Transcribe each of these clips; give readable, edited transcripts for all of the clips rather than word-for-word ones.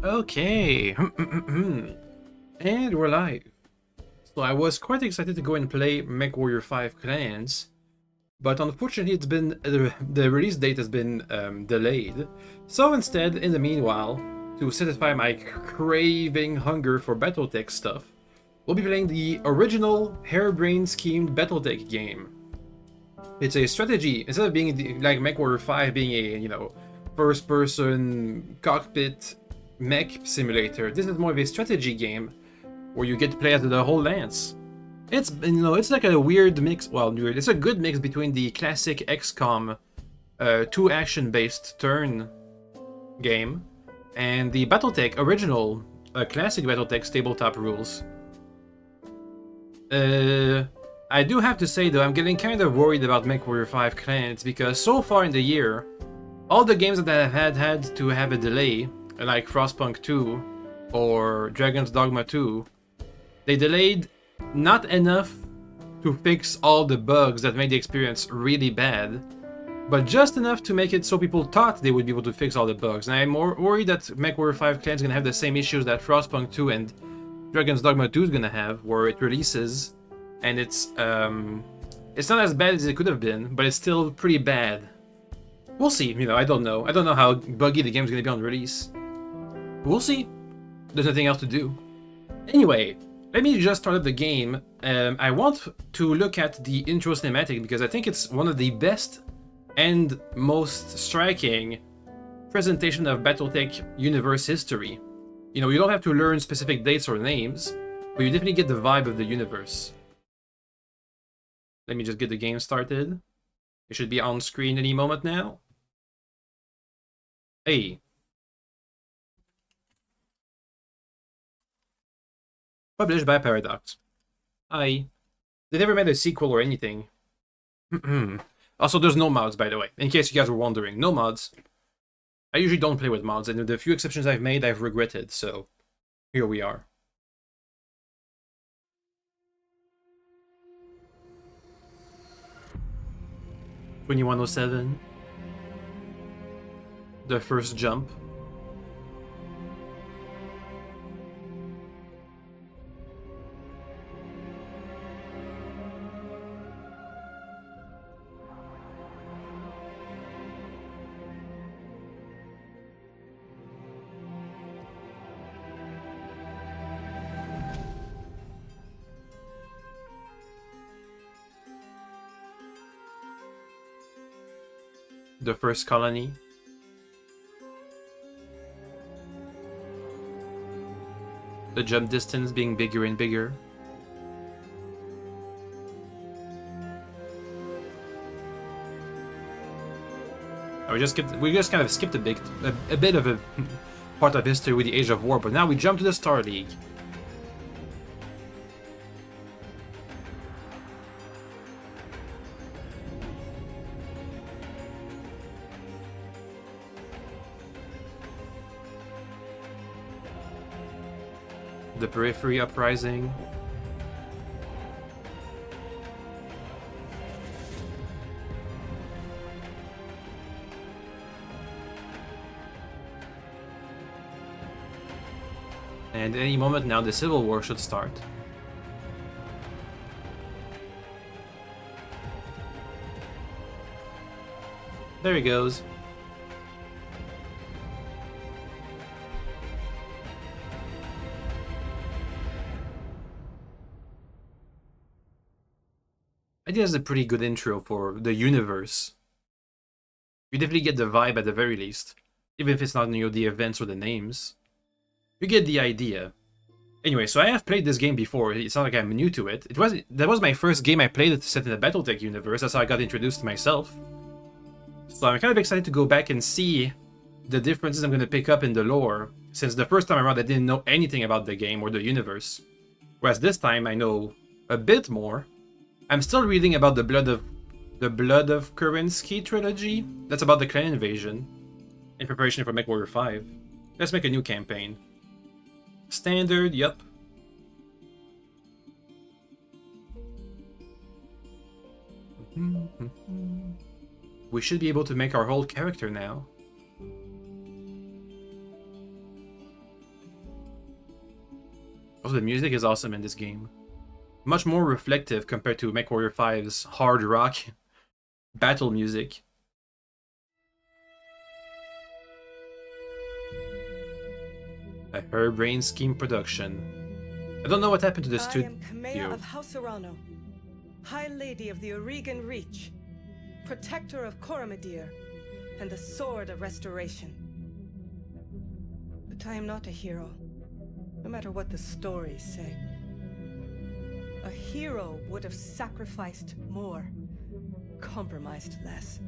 Okay, and we're live. So I was quite excited to go and play Mechwarrior 5 Clans, but unfortunately it's been the release date has been delayed. So instead, in the meanwhile, to satisfy my craving hunger for BattleTech stuff, we'll be playing the original harebrained schemed BattleTech game. It's a strategy instead of being like Mechwarrior 5 being a first-person cockpit mech simulator. This is more of a strategy game where you get to play as the whole lance. It's like a weird mix. Well, it's a good mix between the classic XCOM 2 action-based turn game and the BattleTech original classic BattleTech tabletop rules. I do have to say though, I'm getting kind of worried about Mechwarrior 5 Clans because so far in the year, all the games that have had to have a delay, like Frostpunk 2 or Dragon's Dogma 2, they delayed not enough to fix all the bugs that made the experience really bad, but just enough to make it so people thought they would be able to fix all the bugs. And I'm more worried that Mechwarrior 5 Clans is gonna have the same issues that Frostpunk 2 and Dragon's Dogma 2 is gonna have, where it releases and it's not as bad as it could have been, but it's still pretty bad. We'll see. I don't know. I don't know how buggy the game's gonna be on release. We'll see. There's nothing else to do. Anyway, let me just start up the game. I want to look at the intro cinematic because I think it's one of the best and most striking presentation of BattleTech universe history. You don't have to learn specific dates or names, but you definitely get the vibe of the universe. Let me just get the game started. It should be on screen any moment now. Hey. Published by Paradox. Hi. They never made a sequel or anything. Also, there's no mods, by the way. In case you guys were wondering. No mods. I usually don't play with mods, and the few exceptions I've made, I've regretted, so here we are. $2107. The first jump. The first colony. The jump distance being bigger and bigger. We just kind of skipped a bit of a part of history with the Age of War, but now we jump to the Star League. The Periphery Uprising. And any moment now the Civil War should start. There he goes. I think that's a pretty good intro for the universe. You definitely get the vibe at the very least. Even if it's not the events or the names. You get the idea. Anyway, so I have played this game before. It's not like I'm new to it. That was my first game I played set in the BattleTech universe. That's how I got introduced to myself. So I'm kind of excited to go back and see the differences I'm going to pick up in the lore. Since the first time around I didn't know anything about the game or the universe. Whereas this time I know a bit more. I'm still reading about the Blood of Kerensky trilogy. That's about the clan invasion. In preparation for Mechwarrior 5. Let's make a new campaign. Standard, yep. We should be able to make our whole character now. Also, the music is awesome in this game. Much more reflective compared to Mechwarrior 5's hard rock battle music. A Hairbrain Scheme production. I don't know what happened to the studio. I am Kamea of House Arano, High Lady of the Oregon Reach, Protector of Coromadir, and the Sword of Restoration. But I am not a hero, no matter what the stories say. A hero would have sacrificed more, compromised less.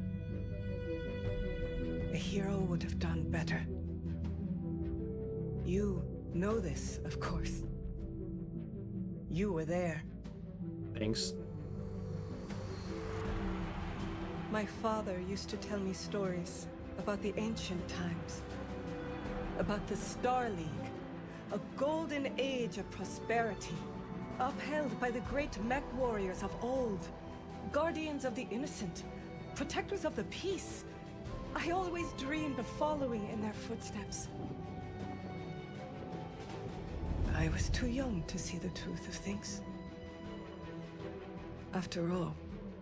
A hero would have done better. You know this, of course. You were there. Thanks. My father used to tell me stories about the ancient times. About the Star League, a golden age of prosperity, upheld by the great Mechwarriors of old, guardians of the innocent, protectors of the peace. I always dreamed of following in their footsteps. I was too young to see the truth of things. After all,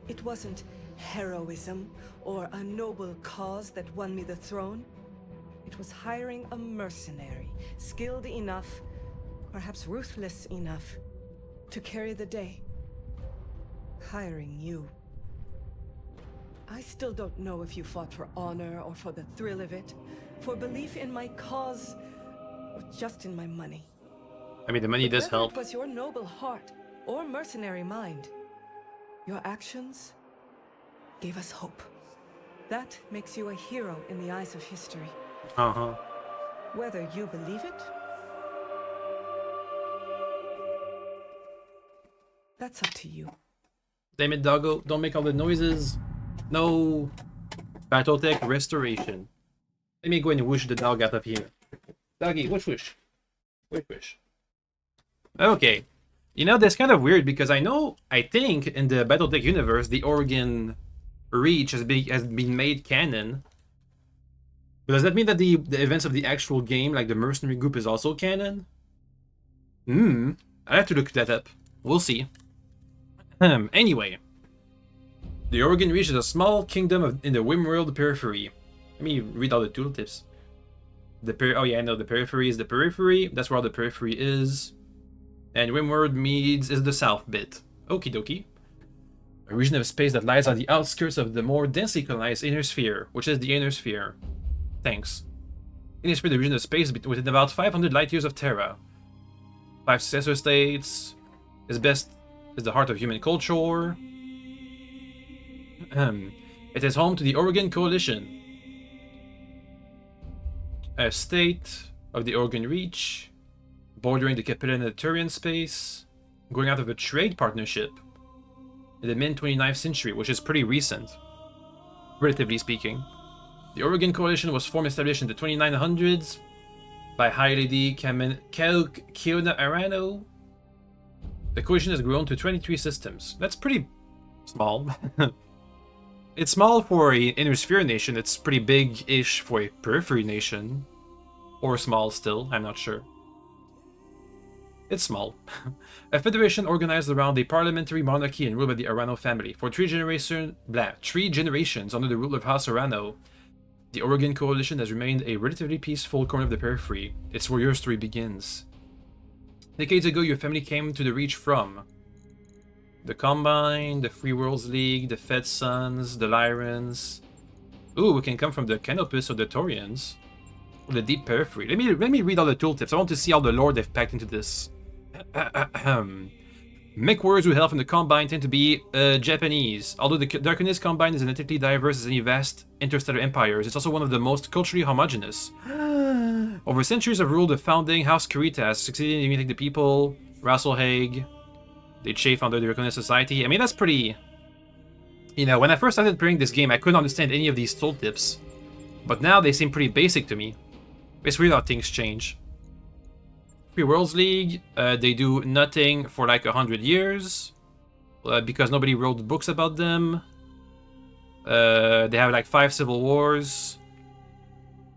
it wasn't heroism or a noble cause that won me the throne. It was hiring a mercenary, skilled enough, perhaps ruthless enough, to carry the day. Hiring you. I still don't know if you fought for honor or for the thrill of it, for belief in my cause, or just in my money. I mean, the money does help. Whether it was your noble heart or mercenary mind, your actions gave us hope. That makes you a hero in the eyes of history. Uh-huh. Whether you believe it, that's up to you. Damn it, doggo. Don't make all the noises. No. Battletech restoration. Let me go and whoosh the dog out of here. Doggy, whoosh whoosh. Whoosh whoosh. Okay. You know, that's kind of weird because I think in the Battletech universe, the Oregon Reach has been made canon. But does that mean that the events of the actual game, like the mercenary group, is also canon? I have to look that up. We'll see. Anyway. The Oregon Reach is a small kingdom in the Rimworld periphery. Let me read all the tooltips. Oh yeah, I know the periphery is the periphery. That's where all the periphery is. And Rimworld Meads is the south bit. Okie dokie. A region of space that lies on the outskirts of the more densely colonized Inner Sphere, which is the Inner Sphere. Thanks. Inner Sphere, the region of space within about 500 light years of Terra. 5 successor states. Is the heart of human culture. It is home to the Oregon Coalition. A state of the Oregon Reach. Bordering the Capella and the Turian space. Going out of a trade partnership. In the mid-29th century, which is pretty recent. Relatively speaking. The Oregon Coalition was established in the 2900s by High Lady Kiona Arano. The coalition has grown to 23 systems. That's pretty small. It's small for an Inner Sphere nation. It's pretty big-ish for a Periphery nation. Or small still, I'm not sure. It's small. A federation organized around a parliamentary monarchy and ruled by the Arano family. For 3 generations under the rule of House Arano, the Oregon Coalition has remained a relatively peaceful corner of the periphery. It's where your story begins. Decades ago, your family came to the Reach from the Combine, the Free Worlds League, the Fed Sons, the Lyrans. Ooh, we can come from the Canopus or the Taurians. Or the Deep Periphery. Let me read all the tooltips. I want to see all the lore they've packed into this. Mechwarriors who hail from the Combine tend to be Japanese. Although the Darkness Combine is as ethnically diverse as any vast interstellar empires, it's also one of the most culturally homogeneous. Over centuries of rule, the founding House Kurita has succeeded in uniting the people. Rasselhaig. They chafe under the Darkness Society. I mean, that's pretty... You know, when I first started playing this game, I couldn't understand any of these tooltips. But now they seem pretty basic to me. It's weird how things change. Free Worlds League, they do nothing for like 100 years. Because nobody wrote books about them. They have like 5 civil wars.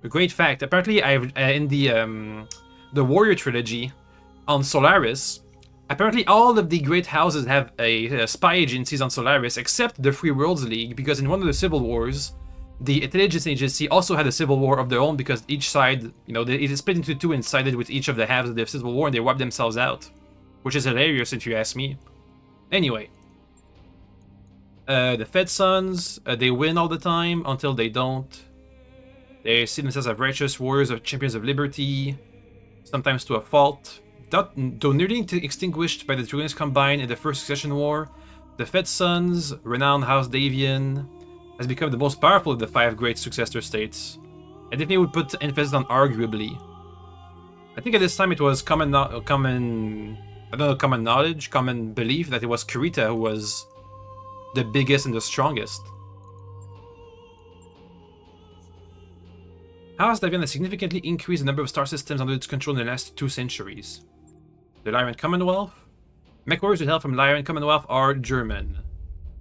A great fact, apparently I've in the Warrior trilogy, on Solaris. Apparently, all of the great houses have a spy agencies on Solaris, except the Free Worlds League, because in one of the civil wars, the intelligence agency also had a civil war of their own because each side, you know, it split into two and sided with each of the halves of the civil war, and they wiped themselves out, which is hilarious if you ask me. Anyway, the Fed Sons, they win all the time until they don't. They see themselves as righteous warriors of champions of liberty, sometimes to a fault. Though nearly extinguished by the Dragons combined in the First Succession War, the Fed Sons, renowned House Davian, has become the most powerful of the 5 great successor states. I definitely would put emphasis on arguably. I think at this time it was common knowledge, common belief that it was Kurita who was the biggest and the strongest. House Davian has significantly increased the number of star systems under its control in the last 2 centuries. The Lyran Commonwealth. Mechwarriors with help from Lyran Commonwealth are German.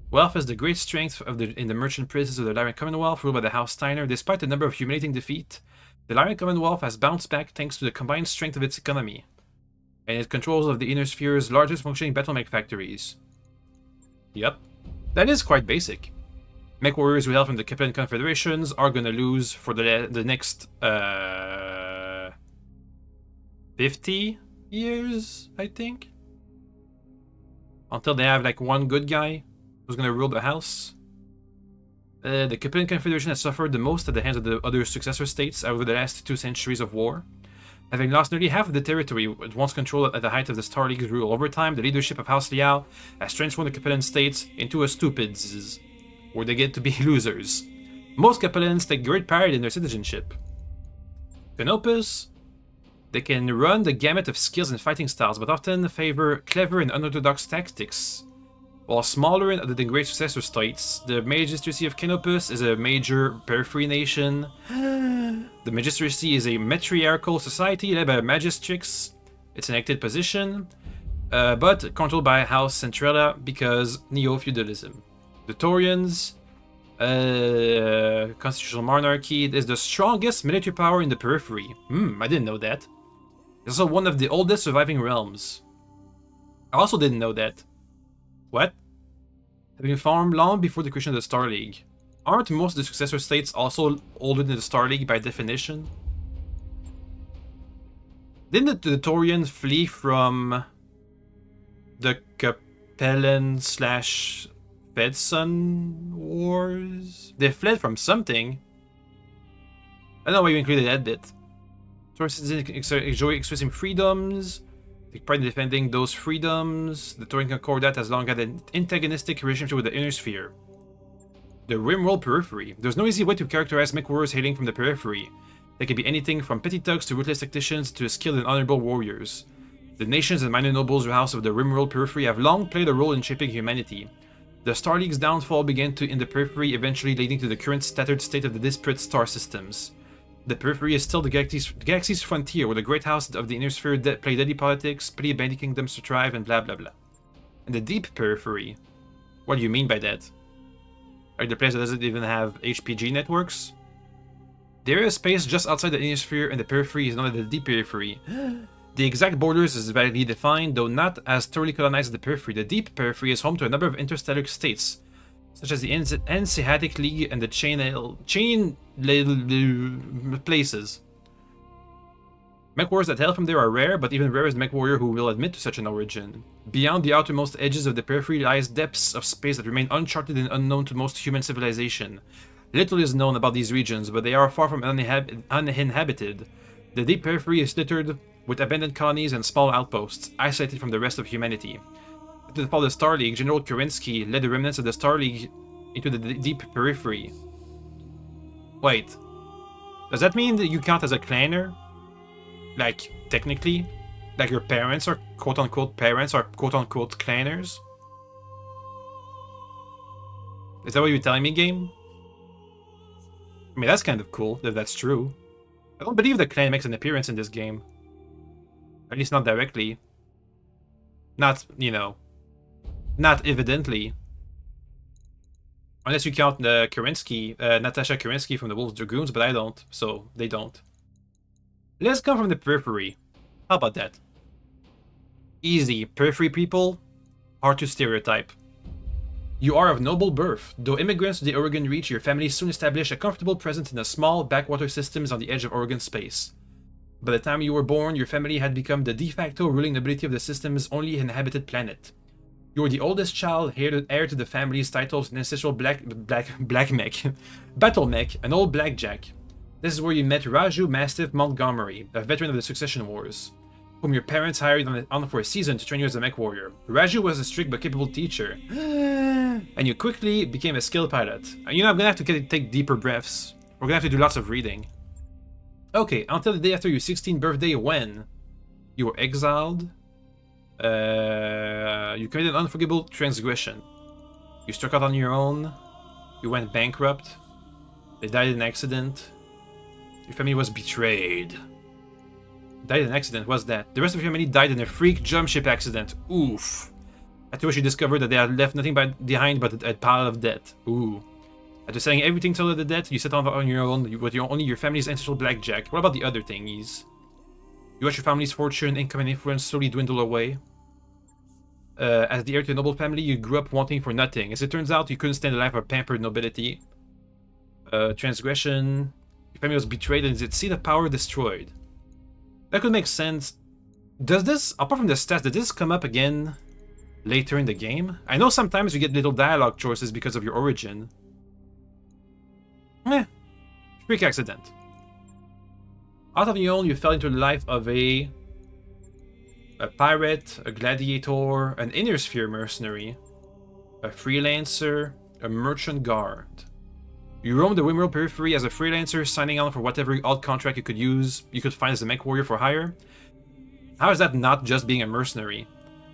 Wealth is the great strength in the merchant princes of the Lyran Commonwealth, ruled by the House Steiner. Despite the number of humiliating defeat, the Lyran Commonwealth has bounced back thanks to the combined strength of its economy and its controls of the Inner Sphere's largest functioning battle-mech factories. Yep, that is quite basic. Mechwarriors with help from the Capellan Confederations are gonna lose for the next 50 years, I think, until they have like one good guy who's gonna rule the house. The Capellan Confederation has suffered the most at the hands of the other successor states over the last 2 centuries of war, having lost nearly half of the territory it once controlled at the height of the Star League's rule. Over time, the leadership of House Liao has transformed the Capellan states into a stupids, where they get to be losers. Most Capellans take great pride in their citizenship. Canopus, they can run the gamut of skills and fighting styles, but often favor clever and unorthodox tactics. While smaller than the great successor states, the Magistracy of Canopus is a major periphery nation. The Magistracy is a matriarchal society led by Magistrix. It's an elected position, but controlled by House Centrella because neo-feudalism. The Taurians, constitutional monarchy, is the strongest military power in the periphery. I didn't know that. It's also one of the oldest surviving realms. I also didn't know that. What? Having formed long before the creation of the Star League. Aren't most of the successor states also older than the Star League by definition? Didn't the Taurians flee from the Capellan / Fedson wars? They fled from something. I don't know why you included that bit. Sources enjoy expressing freedoms. Take pride in defending those freedoms. The Taurian Concordat has long had an antagonistic relationship with the Inner Sphere. The Rimworld Periphery. There's no easy way to characterize mechwarriors hailing from the periphery. They can be anything from petty thugs to ruthless tacticians to skilled and honorable warriors. The nations and minor nobles who house of the Rimworld Periphery have long played a role in shaping humanity. The Star League's downfall began in the periphery, eventually leading to the current scattered state of the disparate star systems. The periphery is still the galaxy's frontier, where the great house of the Inner Sphere play deadly politics, play abandoned kingdoms to thrive, and blah blah blah. And the deep periphery? What do you mean by that? Like the place that doesn't even have HPG networks? The area of space just outside the Inner Sphere and the periphery is known as the deep periphery. The exact borders is vaguely defined, though not as thoroughly colonized as the periphery. The deep periphery is home to a number of interstellar states, such as the Anseatic League and the Chain places. Mechwarriors that hail from there are rare, but even rarer is the mechwarrior who will admit to such an origin. Beyond the outermost edges of the periphery lies depths of space that remain uncharted and unknown to most human civilization. Little is known about these regions, but they are far from uninhabited. The deep periphery is littered with abandoned colonies and small outposts, isolated from the rest of humanity. After the fall of the Star League, General Kerensky led the remnants of the Star League into the deep periphery. Wait, does that mean that you count as a clanner? Like, technically? Like your parents are quote-unquote clanners? Is that what you're telling me, game? I mean, that's kind of cool, if that's true. I don't believe the clan makes an appearance in this game. At least not directly. Not, you know, not evidently. Unless you count Kerensky, Natasha Kerensky from the Wolves Dragoons, but I don't, so they don't. Let's come from the periphery. How about that? Easy. Periphery people, hard to stereotype. You are of noble birth. Though immigrants to the Oregon Reach, your family soon established a comfortable presence in the small backwater systems on the edge of Oregon space. By the time you were born, your family had become the de facto ruling nobility of the system's only inhabited planet. You were the oldest child, heir to the family's titles, an ancestral black mech, battle mech, an old blackjack. This is where you met Raju Mastiff Montgomery, a veteran of the Succession Wars, whom your parents hired on for a season to train you as a mech warrior. Raju was a strict but capable teacher, and you quickly became a skilled pilot. You know, I'm gonna have to take deeper breaths. We're gonna have to do lots of reading. Okay, until the day after your 16th birthday, when you were exiled, you committed an unforgivable transgression. You struck out on your own, you went bankrupt, they died in an accident, your family was betrayed. Died in an accident, what's that? The rest of your family died in a freak jump ship accident. Oof. After which you discovered that they had left nothing behind but a pile of debt. Ooh. After selling everything to the debt, you set off on your own with only your family's ancestral blackjack. What about the other thingies? You watch your family's fortune, income, and influence slowly dwindle away. As the heir to a noble family, you grew up wanting for nothing. As it turns out, you couldn't stand the life of pampered nobility. Transgression. Your family was betrayed and its seat of power destroyed. That could make sense. Does this, apart from the stats, did this come up again later in the game? I know sometimes you get little dialogue choices because of your origin. Freak accident. Out of your own, you fell into the life of a pirate, a gladiator, an inner sphere mercenary, a freelancer, a merchant guard. You roamed the Rimworld periphery as a freelancer, signing on for whatever odd contract you could find as a mech warrior for hire. How is that not just being a mercenary?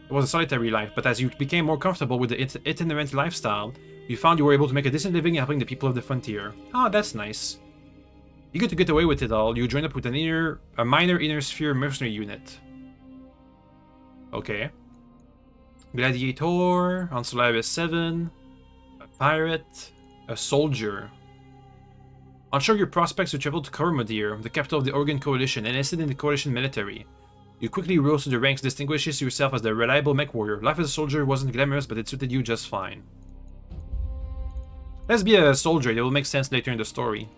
It was a solitary life, but as you became more comfortable with the itinerant lifestyle, you found you were able to make a decent living helping the people of the frontier. Oh, that's nice. Eager to get away with it all, you joined up with a minor inner sphere mercenary unit. Okay. Gladiator, on Solaris 7, a pirate, a soldier. Unsure of your prospects, you traveled to Cormodir, the capital of the Oregon Coalition, and enlisted in the Coalition military. You quickly rose to the ranks, distinguishing yourself as the reliable mech warrior. Life as a soldier wasn't glamorous, but it suited you just fine. Let's be a soldier, it will make sense later in the story.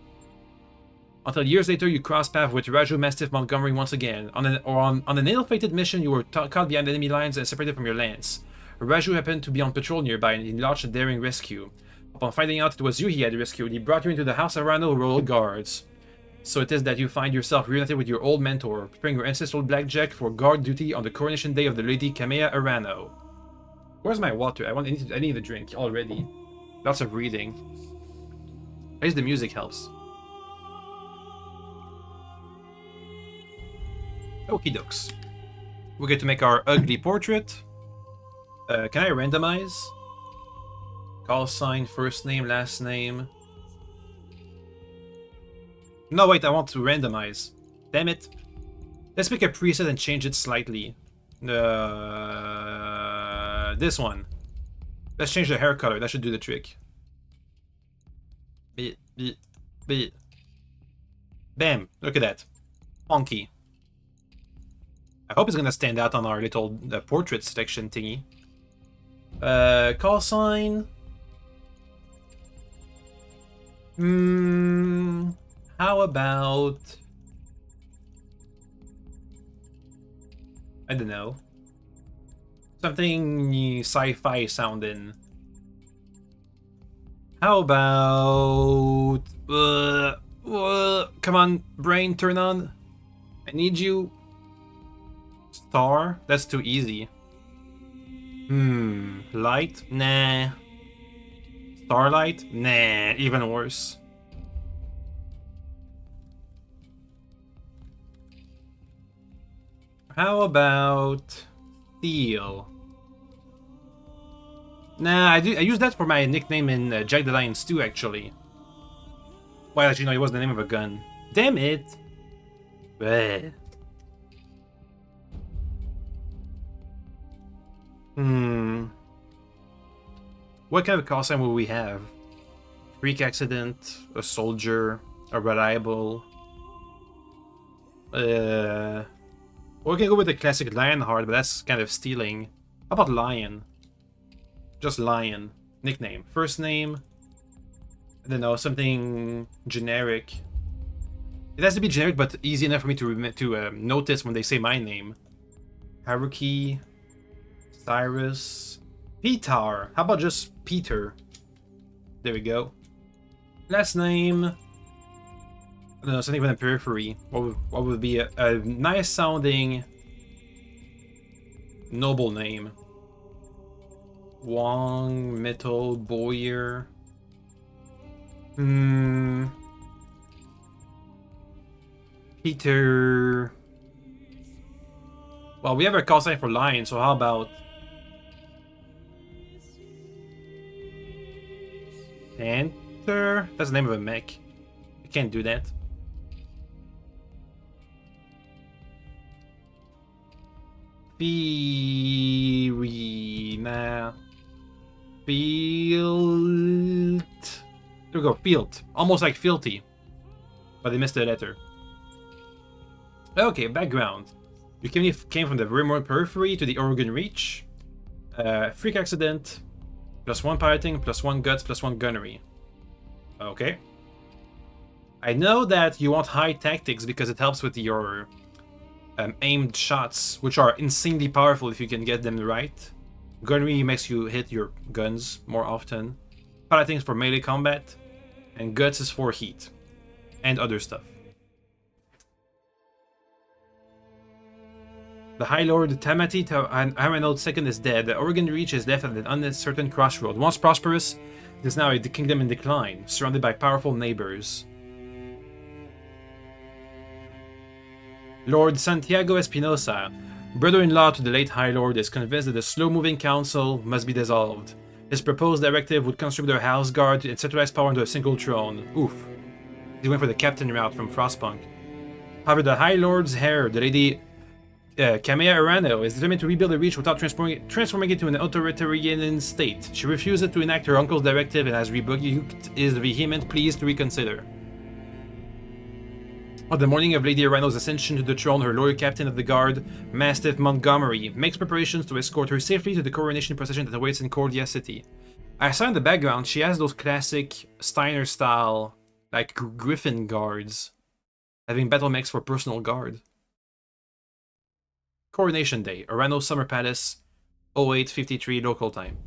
Until years later, you crossed paths with Raju Mastiff Montgomery once again. On an ill-fated mission, you were caught behind enemy lines and separated from your lance. Raju happened to be on patrol nearby, and he launched a daring rescue. Upon finding out it was you he had rescued, he brought you into the House Arano Royal Guards. So it is that you find yourself reunited with your old mentor, preparing your ancestral blackjack for guard duty on the coronation day of the Lady Kamea Arano. Where's my water? I need a drink already. Lots of reading. At least the music helps. Okie dokes. We get to make our ugly portrait. Can I randomize? Call sign, first name, last name. No, wait, I want to randomize. Damn it. Let's pick a preset and change it slightly. This one. Let's change the hair color. That should do the trick. Bam. Look at that. Funky. I hope it's gonna stand out on our little portrait selection thingy. Call sign. How about... I don't know. Something sci-fi sounding. How about... come on, brain, turn on. I need you. Star? That's too easy. Light? Nah. Starlight? Nah, even worse. How about Steel? Nah, I use that for my nickname in Jack the Lion Stew, actually. Well, actually, no, it was the name of a gun. Damn it! Bleh. What kind of call sign will we have? Freak accident, a soldier, a reliable, Or we can go with the classic Lionheart, but that's kind of stealing. How about Lion? Just Lion. Nickname. First name. I don't know, something generic. It has to be generic, but easy enough for me to notice when they say my name. Haruki. Cyrus. Petar. How about just Peter? There we go. Last name. I don't know, something from the periphery. What would be a nice sounding noble name? Wong, Metal, Boyer. Peter. Well, we have a call sign for Lion, so how about Panther? That's the name of a mech. I can't do that. Nah. Field. There we go, Field. Almost like filthy. But they missed the letter. Okay, background. You came from the remote periphery to the Oregon Reach. Freak accident. +1 piloting, +1 guts, +1 gunnery. Okay. I know that you want high tactics because it helps with your aimed shots, which are insanely powerful if you can get them right. Gunnery makes you hit your guns more often. Piloting is for melee combat. And guts is for heat. And other stuff. The High Lord Tamati Haranod II is dead. The Oregon Reach is left at an uncertain crossroad. Once prosperous, it is now a kingdom in decline, surrounded by powerful neighbors. Lord Santiago Espinosa, brother-in-law to the late High Lord, is convinced that the slow-moving council must be dissolved. His proposed directive would constrict their house guard to centralize power into a single throne. Oof. He went for the captain route from Frostpunk. However, the High Lord's heir, the Lady Kamea Arano, is determined to rebuild the Reach without transforming it to an authoritarian state. She refuses to enact her uncle's directive and has rebuked his vehement pleas to reconsider. On the morning of Lady Arano's ascension to the throne, her loyal captain of the guard, Mastiff Montgomery, makes preparations to escort her safely to the coronation procession that awaits in Cordia City. I saw in the background, she has those classic Steiner-style, like Griffin guards, having battle mechs for personal guard. Coronation Day, Arano Summer Palace, 08:53 local time.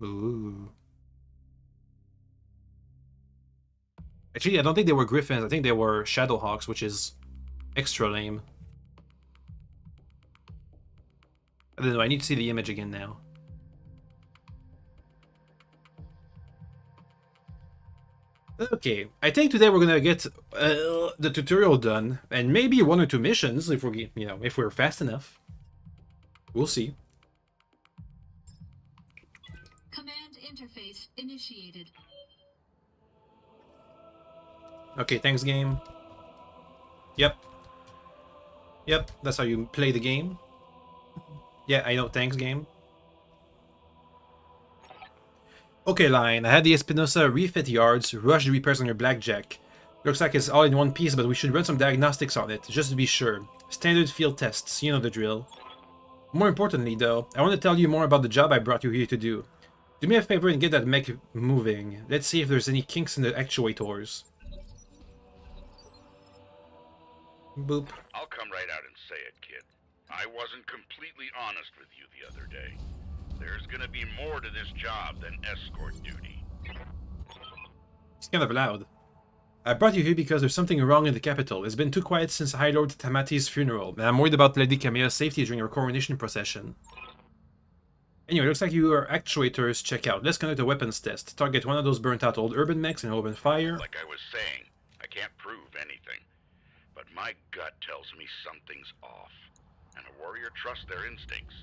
Ooh. Actually, I don't think they were Griffins, I think they were Shadowhawks, which is extra lame. I don't know, I need to see the image again now. Okay, I think today we're gonna get the tutorial done, and maybe 1 or 2 missions if we're, if we're fast enough. We'll see. Command interface initiated. Okay, thanks game. Yep. Yep, that's how you play the game. Yeah, I know, thanks game. Okay, Lion, I had the Espinosa refit yards, rush the repairs on your Blackjack. Looks like it's all in one piece, but we should run some diagnostics on it, just to be sure. Standard field tests, you know the drill. More importantly, though, I want to tell you more about the job I brought you here to do. Do me a favor and get that mech moving. Let's see if there's any kinks in the actuators. Boop. I'll come right out and say it, kid. I wasn't completely honest with you the other day. There's gonna be more to this job than escort duty. It's kind of loud. I brought you here because there's something wrong in the capital. It's been too quiet since High Lord Tamati's funeral, and I'm worried about Lady Kamea's safety during her coronation procession. Anyway, looks like your actuators check out. Let's conduct a weapons test. Target one of those burnt out old urban mechs and open fire. Like I was saying, I can't prove anything. But my gut tells me something's off. And a warrior trusts their instincts.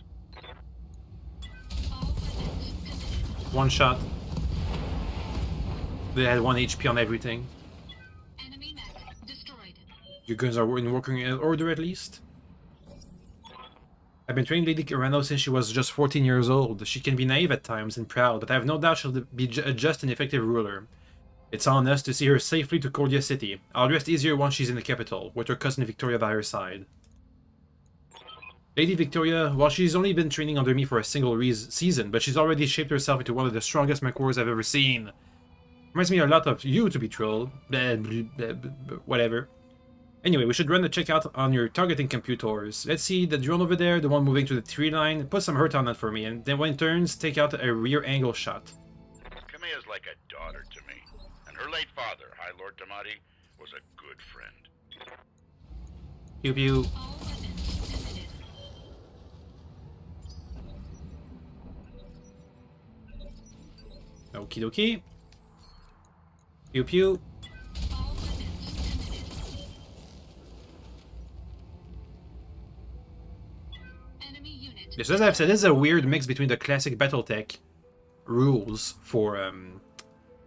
One shot. They had 1 HP on everything. Enemy mech destroyed. Your guns are in working order at least? I've been training Lady Arano since she was just 14 years old. She can be naive at times and proud, but I have no doubt she'll be a just and effective ruler. It's on us to see her safely to Cordia City. I'll rest easier once she's in the capital, with her cousin Victoria by her side. Lady Victoria, well, she's only been training under me for a single season, but she's already shaped herself into one of the strongest Mechwarriors I've ever seen. Reminds me a lot of you, to be trolled. Whatever. Anyway, we should run the checkout on your targeting computers. Let's see the drone over there, the one moving to the tree line. Put some hurt on that for me, and then when it turns, take out a rear angle shot. Kameya's like a daughter to me, and her late father, High Lord Tamati, was a good friend. Pew pew. All weapons limited. Okie dokie. Pew pew. All weapons limited. Enemy unit. Just as I've said, this is a weird mix between the classic BattleTech rules for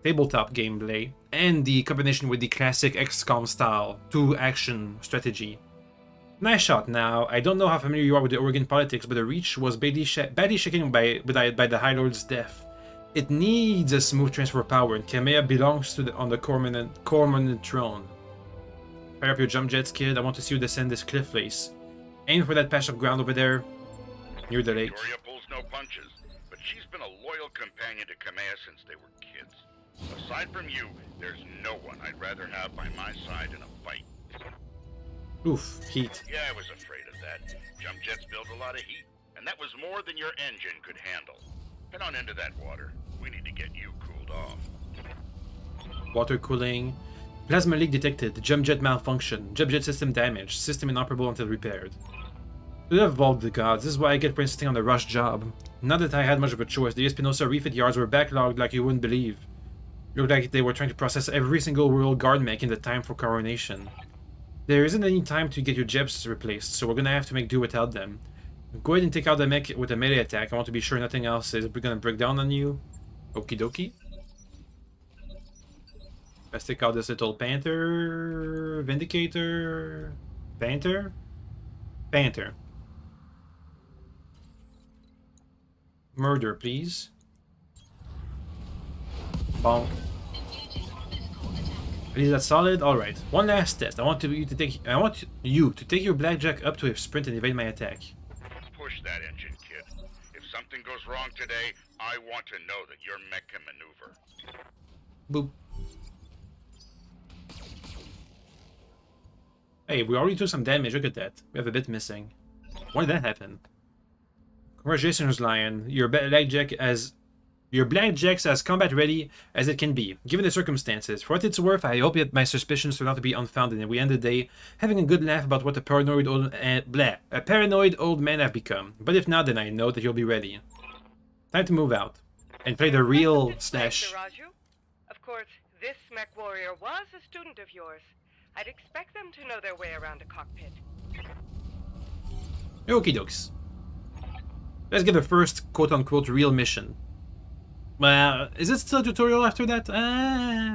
tabletop gameplay and the combination with the classic XCOM style 2-action strategy. Nice shot. Now, I don't know how familiar you are with the Oregon politics, but the Reach was badly shaken by the High Lord's death. It needs a smooth transfer of power, and Kameya belongs to on the Cormorant throne. Fire up your jump jets, kid. I want to see you descend this cliff face. Aim for that patch of ground over there, near the lake. Victoria pulls no punches, but she's been a loyal companion to Kameya since they were kids. Aside from you, there's no one I'd rather have by my side in a fight. Oof, heat. Yeah, I was afraid of that. Jump jets build a lot of heat, and that was more than your engine could handle. Head on into that water. We need to get you cooled off. Water cooling. Plasma leak detected. Jump jet malfunction. Jump jet system damaged. System inoperable until repaired. To the vault of the gods. This is why I get for insisting on the rush job. Not that I had much of a choice. The Espinosa refit yards were backlogged like you wouldn't believe. Looked like they were trying to process every single Royal Guard mech in the time for coronation. There isn't any time to get your jets replaced, so we're gonna have to make do without them. Go ahead and take out the mech with a melee attack. I want to be sure nothing else is gonna break down on you. Okie dokie. Let's take out this little Panther... Vindicator... Panther? Panther. Murder, please. Bonk. Engaging physical attack. Is that solid? Alright. One last test. I want you to take your blackjack up to a sprint and evade my attack. Push that engine, kid. If something goes wrong today, I want to know that your mech can maneuver. Boop. Hey, we already took some damage. Look at that. We have a bit missing. Why did that happen? Congratulations, Lion. Your blackjack's as combat ready as it can be, given the circumstances. For what it's worth, I hope that my suspicions turn out to be unfounded, and we end the day having a good laugh about what a paranoid old man I've become. But if not, then I know that you'll be ready. Time to move out and play the real slash. Of course, this Mechwarrior was a student of yours. I'd expect them to know their way around a cockpit. Okie dokes. Let's get the first quote-unquote real mission. Well, is it still a tutorial after that?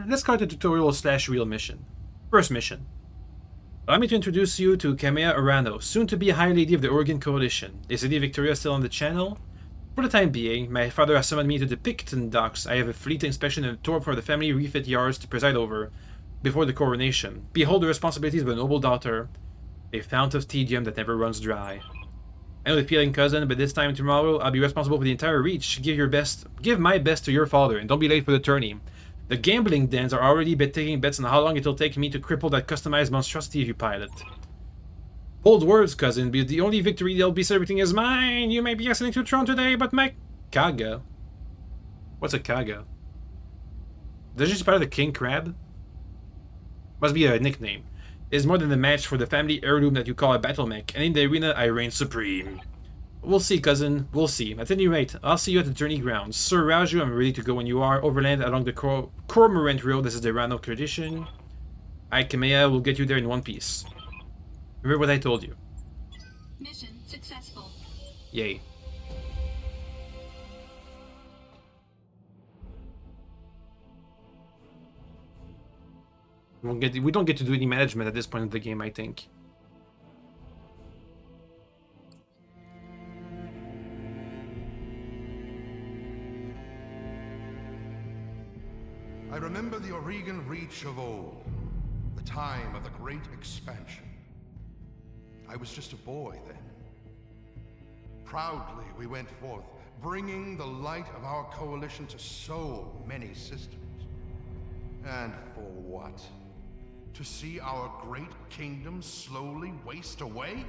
Let's call it a tutorial slash real mission. First mission. Allow me to introduce you to Kameya Arano, soon to be High Lady of the Oregon Coalition. Is Lady Victoria still on the channel? For the time being, my father has summoned me to the Picton docks. I have a fleet inspection and a tour for the family refit yards to preside over before the coronation. Behold the responsibilities of a noble daughter, a fount of tedium that never runs dry. I know the feeling, cousin, but this time tomorrow I'll be responsible for the entire Reach. Give my best to your father, and don't be late for the tourney. The gambling dens are already taking bets on how long it'll take me to cripple that customized monstrosity you pilot. Bold words, cousin, but the only victory they'll be celebrating is mine. You may be ascending to the throne today, but my Kaga. What's a Kaga? Does she part of the king crab? Must be a nickname. Is more than a match for the family heirloom that you call a battle mech, and in the arena I reign supreme. We'll see, cousin. We'll see. At any rate, I'll see you at the tourney grounds. Sir Raju, I'm ready to go when you are. Overland along the Cormorant Road. This is the Rano tradition. I, Kameya, will get you there in one piece. Remember what I told you. Mission successful. Yay. We don't get to do any management at this point of the game, I think. I remember the Oregon Reach of old, the time of the Great Expansion. I was just a boy then. Proudly we went forth, bringing the light of our coalition to so many systems. And for what? To see our great kingdom slowly waste away?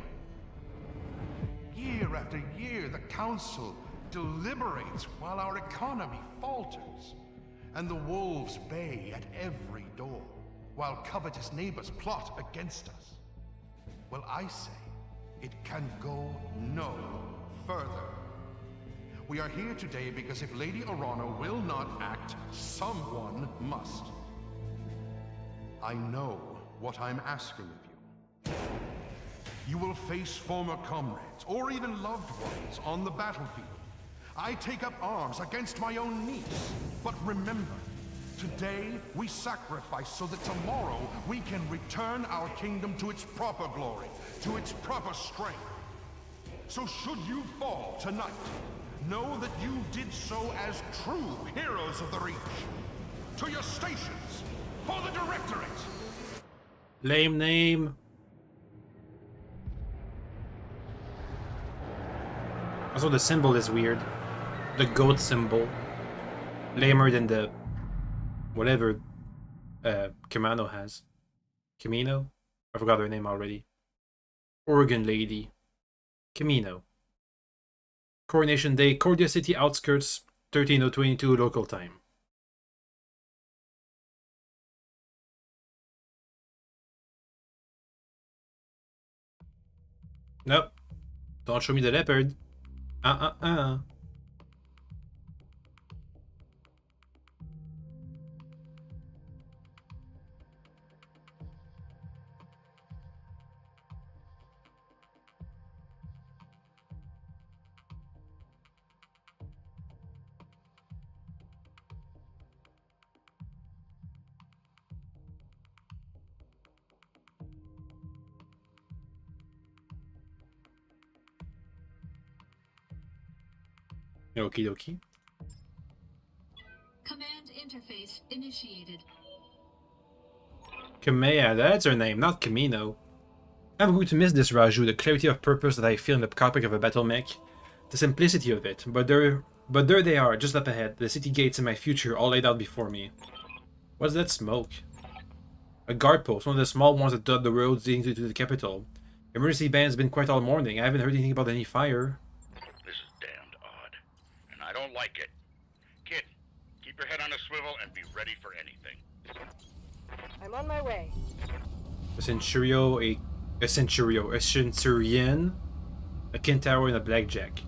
Year after year, the Council deliberates while our economy falters, and the wolves bay at every door, while covetous neighbors plot against us. Well, I say, it can go no further. We are here today because if Lady Orana will not act, someone must. I know what I'm asking of you. You will face former comrades, or even loved ones, on the battlefield. I take up arms against my own niece. But remember, today we sacrifice so that tomorrow we can return our kingdom to its proper glory, to its proper strength. So should you fall tonight, know that you did so as true heroes of the Reach. To your stations, for the Directorate! Lame name. Also, the symbol is weird. The goat symbol. Lamer than the... whatever Kamino has. Kamino? I forgot her name already. Oregon Lady. Kamino. Coronation Day, Cordia City outskirts, 13022 local time. Nope. Don't show me the leopard. Okie dokie. Command interface initiated. Kamea, that's her name, not Kamino. I'm going to miss this, Raju, the clarity of purpose that I feel in the cockpit of a battle mech. The simplicity of it, but there they are, just up ahead, the city gates and my future all laid out before me. What's that smoke? A guard post, one of the small ones that dot the roads leading to the capital. Emergency band's been quiet all morning, I haven't heard anything about any fire. This is damned odd, and I don't like it. Kid, keep your head on a swivel and be ready for anything. I'm on my way. A centurion, a centurion, a Kintaro, and a blackjack.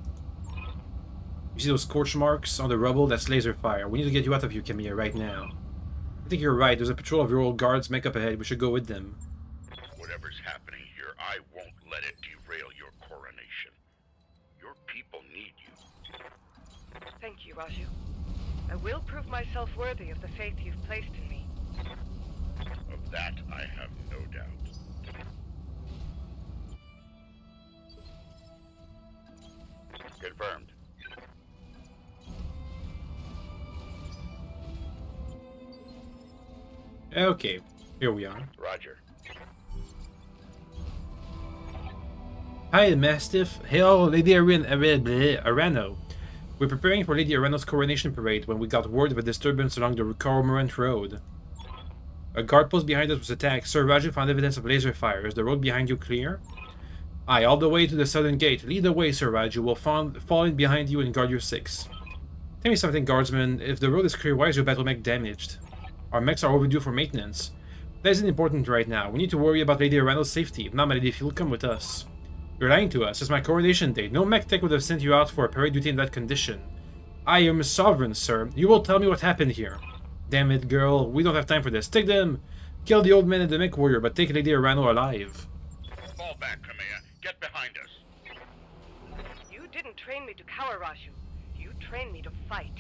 You see those scorch marks on the rubble? That's laser fire. We need to get you out of here, Kamiya, right now. I think you're right. There's a patrol of your old guards mech up ahead. We should go with them. Whatever's happening here, I won't let it derail your coronation. Your people need you. Thank you, Raju. I will prove myself worthy of the faith you've placed in me. Of that, I have no doubt. Confirmed. Okay, here we are. Roger. Hi, Mastiff. Hail, Lady Arano. We're preparing for Lady Arano's coronation parade when we got word of a disturbance along the Cormorant Road. A guard post behind us was attacked. Sir Raju found evidence of laser fire. Is the road behind you clear? Aye, all the way to the southern gate. Lead the way, Sir Raju. We'll fall in behind you and guard your six. Tell me something, guardsman. If the road is clear, why is your battle mech damaged? Our mechs are overdue for maintenance. That isn't important right now. We need to worry about Lady Arano's safety. Now, my lady, if you'll come with us. You're lying to us. It's my coronation day. No mech tech would have sent you out for a parade duty in that condition. I am sovereign, sir. You will tell me what happened here. Damn it, girl. We don't have time for this. Take them! Kill the old man and the Mechwarrior, but take Lady Arano alive. Fall back, Kamea. Get behind us. You didn't train me to cower, Raju. You trained me to fight.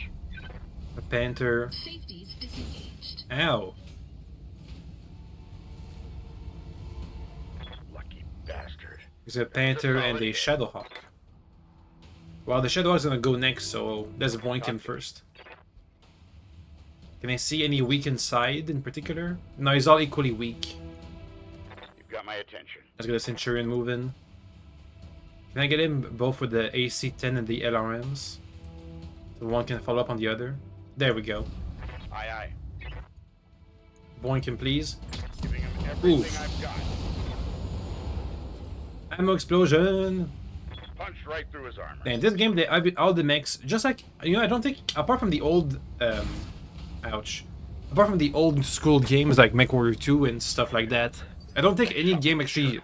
A panther. Safeties disengaged. Ow. Lucky bastard. There's a panther and a Shadowhawk. Well, the Shadowhawk's gonna go next, so let's boink him first. Can I see any weakened side in particular? No, he's all equally weak. You've got my attention. Let's get a Centurion moving. Can I get him both with the AC-10 and the LRMs? So one can follow up on the other. There we go. Aye, aye. Boink him, please. Giving him everything Oof. I've got. Ammo explosion! Punched right through his armor. And this game, all the mechs, just like, you know, I don't think, apart from the old, ouch. Apart from the old school games like Mechwarrior 2 and stuff like that, I don't think any game actually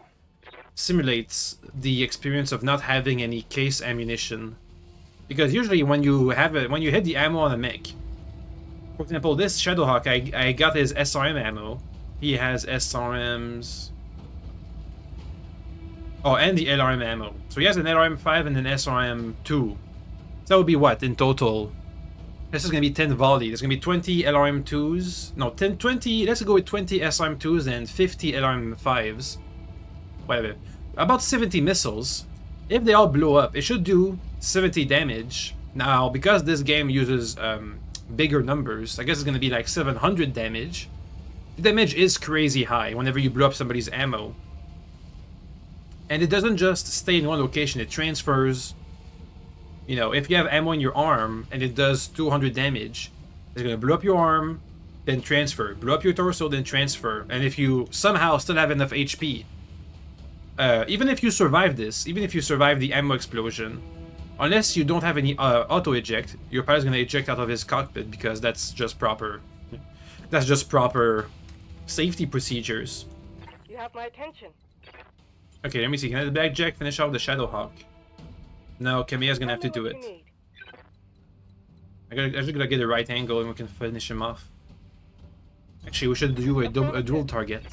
simulates the experience of not having any case ammunition. Because usually when you hit the ammo on a mech, for example, this Shadowhawk, I got his SRM ammo. He has SRMs. Oh, and the LRM ammo. So he has an LRM 5 and an SRM 2. So that would be what in total? This is gonna be 10 volley. There's gonna be 20 LRM 2s. No, 20. Let's go with 20 SRM 2s and 50 LRM 5s. Whatever. About 70 missiles. If they all blow up, it should do 70 damage. Now, because this game uses bigger numbers, I guess it's gonna be like 700 damage. The damage is crazy high whenever you blow up somebody's ammo. And it doesn't just stay in one location, it transfers. You know, if you have ammo in your arm and it does 200 damage, it's gonna blow up your arm, then transfer. Blow up your torso, then transfer. And if you somehow still have enough HP, even if you survive this, even if you survive the ammo explosion, unless you don't have any auto-eject, your pilot's gonna eject out of his cockpit because that's just proper. That's just proper safety procedures. You have my attention. Okay, let me see. Can I the Blackjack finish off the Shadowhawk? No, Kamiya's gonna have to Tell do me what it. you need. I just gotta get the right angle and we can finish him off. Actually, we should do a dual target.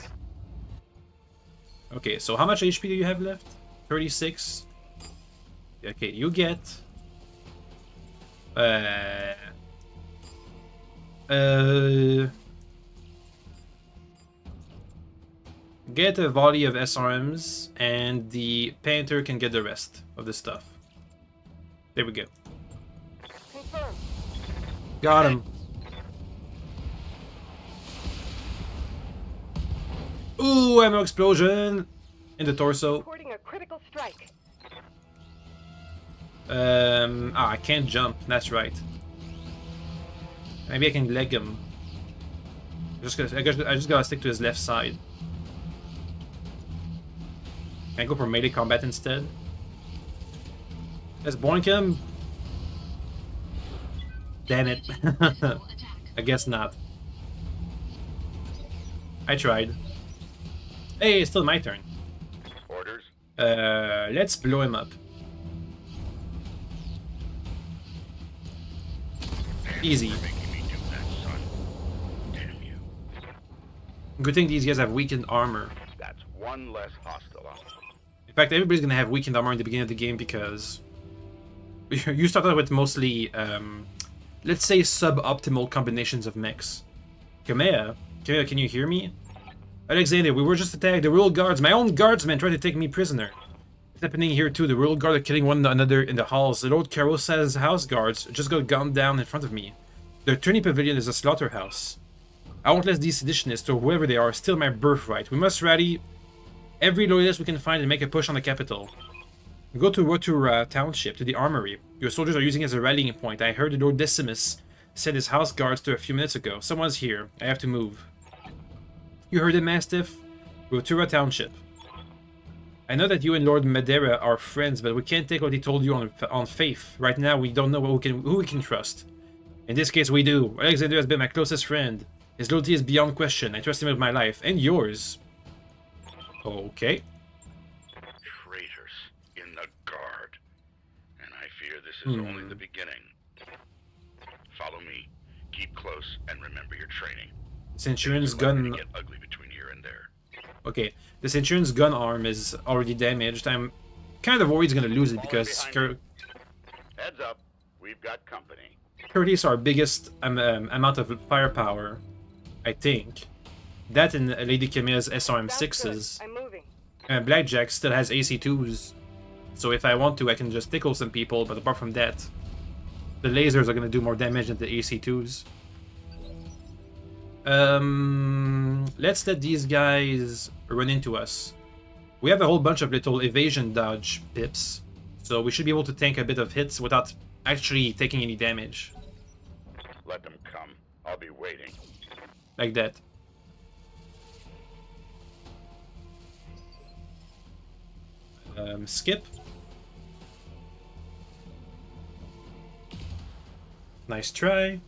Okay, so how much HP do you have left? 36. Okay, you get... Get a volley of SRMs, and the Panther can get the rest of the stuff. There we go. Confirm. Got him. Ooh, ammo explosion in the torso. Reporting a critical strike. I can't jump. That's right. Maybe I can leg him. I just gotta stick to his left side. Can I go for melee combat instead? Let's boink him. Damn it. I guess not. I tried. Hey, it's still my turn. Orders? Let's blow him up. Easy. You're making me do that, son. Damn you. Good thing these guys have weakened armor. That's one less hostile on. In fact, everybody's gonna have weakened armor in the beginning of the game because you start out with mostly, let's say, suboptimal combinations of mechs. Kamea, can you hear me? Alexander, we were just attacked. The royal guards, my own guardsmen, tried to take me prisoner. It's happening here too. The royal guard are killing one another in the halls. The Lord Carosa's house guards just got gunned down in front of me. The attorney pavilion is a slaughterhouse. I won't let these seditionists or whoever they are steal my birthright. We must rally every loyalist we can find and make a push on the capital. Go to Rotura Township, to the armory. Your soldiers are using it as a rallying point. I heard the Lord Decimus sent his house guards there a few minutes ago. Someone's here. I have to move. You heard it, Mastiff? Rotura Township. I know that you and Lord Madeira are friends, but we can't take what he told you on faith. Right now, we don't know who we can trust. In this case, we do. Alexander has been my closest friend. His loyalty is beyond question. I trust him with my life. And yours. Okay. Traitors in the guard. And I fear this is only the beginning. Follow me. Keep close and remember your training. Centurion's Things are likely gun... to get ugly between here and there. Okay, the Centurion's gun arm is already damaged. I'm kind of worried he's gonna lose it because Heads up. We've got company. 30 is our biggest amount of firepower, I think. That and Lady Kamiya's SRM6s. I'm moving. Blackjack still has AC2s, so if I want to, I can just tickle some people, but apart from that, the lasers are gonna do more damage than the AC2s. Let's let these guys run into us. We have a whole bunch of little evasion dodge pips, so we should be able to tank a bit of hits without actually taking any damage. Let them come. I'll be waiting. Like that. Skip. Nice try.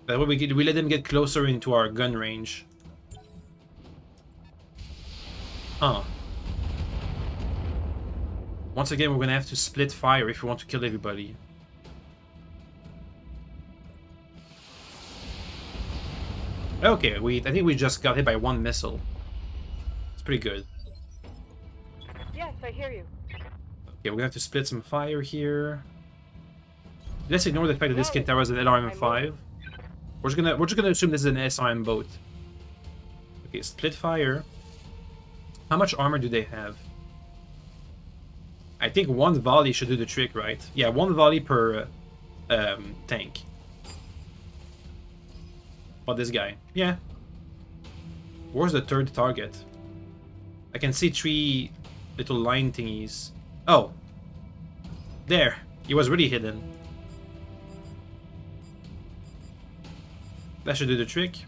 That way we let them get closer into our gun range. Huh. Once again, we're gonna have to split fire if we want to kill everybody. Okay, I think we just got hit by one missile. It's pretty good. Yes, I hear you. Okay, we're gonna have to split some fire here. Let's ignore the fact that this Kintaro is an LRM-5. We're just gonna assume this is an SRM boat. Okay, split fire. How much armor do they have? I think one volley should do the trick, right? Yeah, one volley per tank. But this guy, yeah. Where's the third target? I can see 3 little line thingies. Oh, there. He was really hidden. That should do the trick.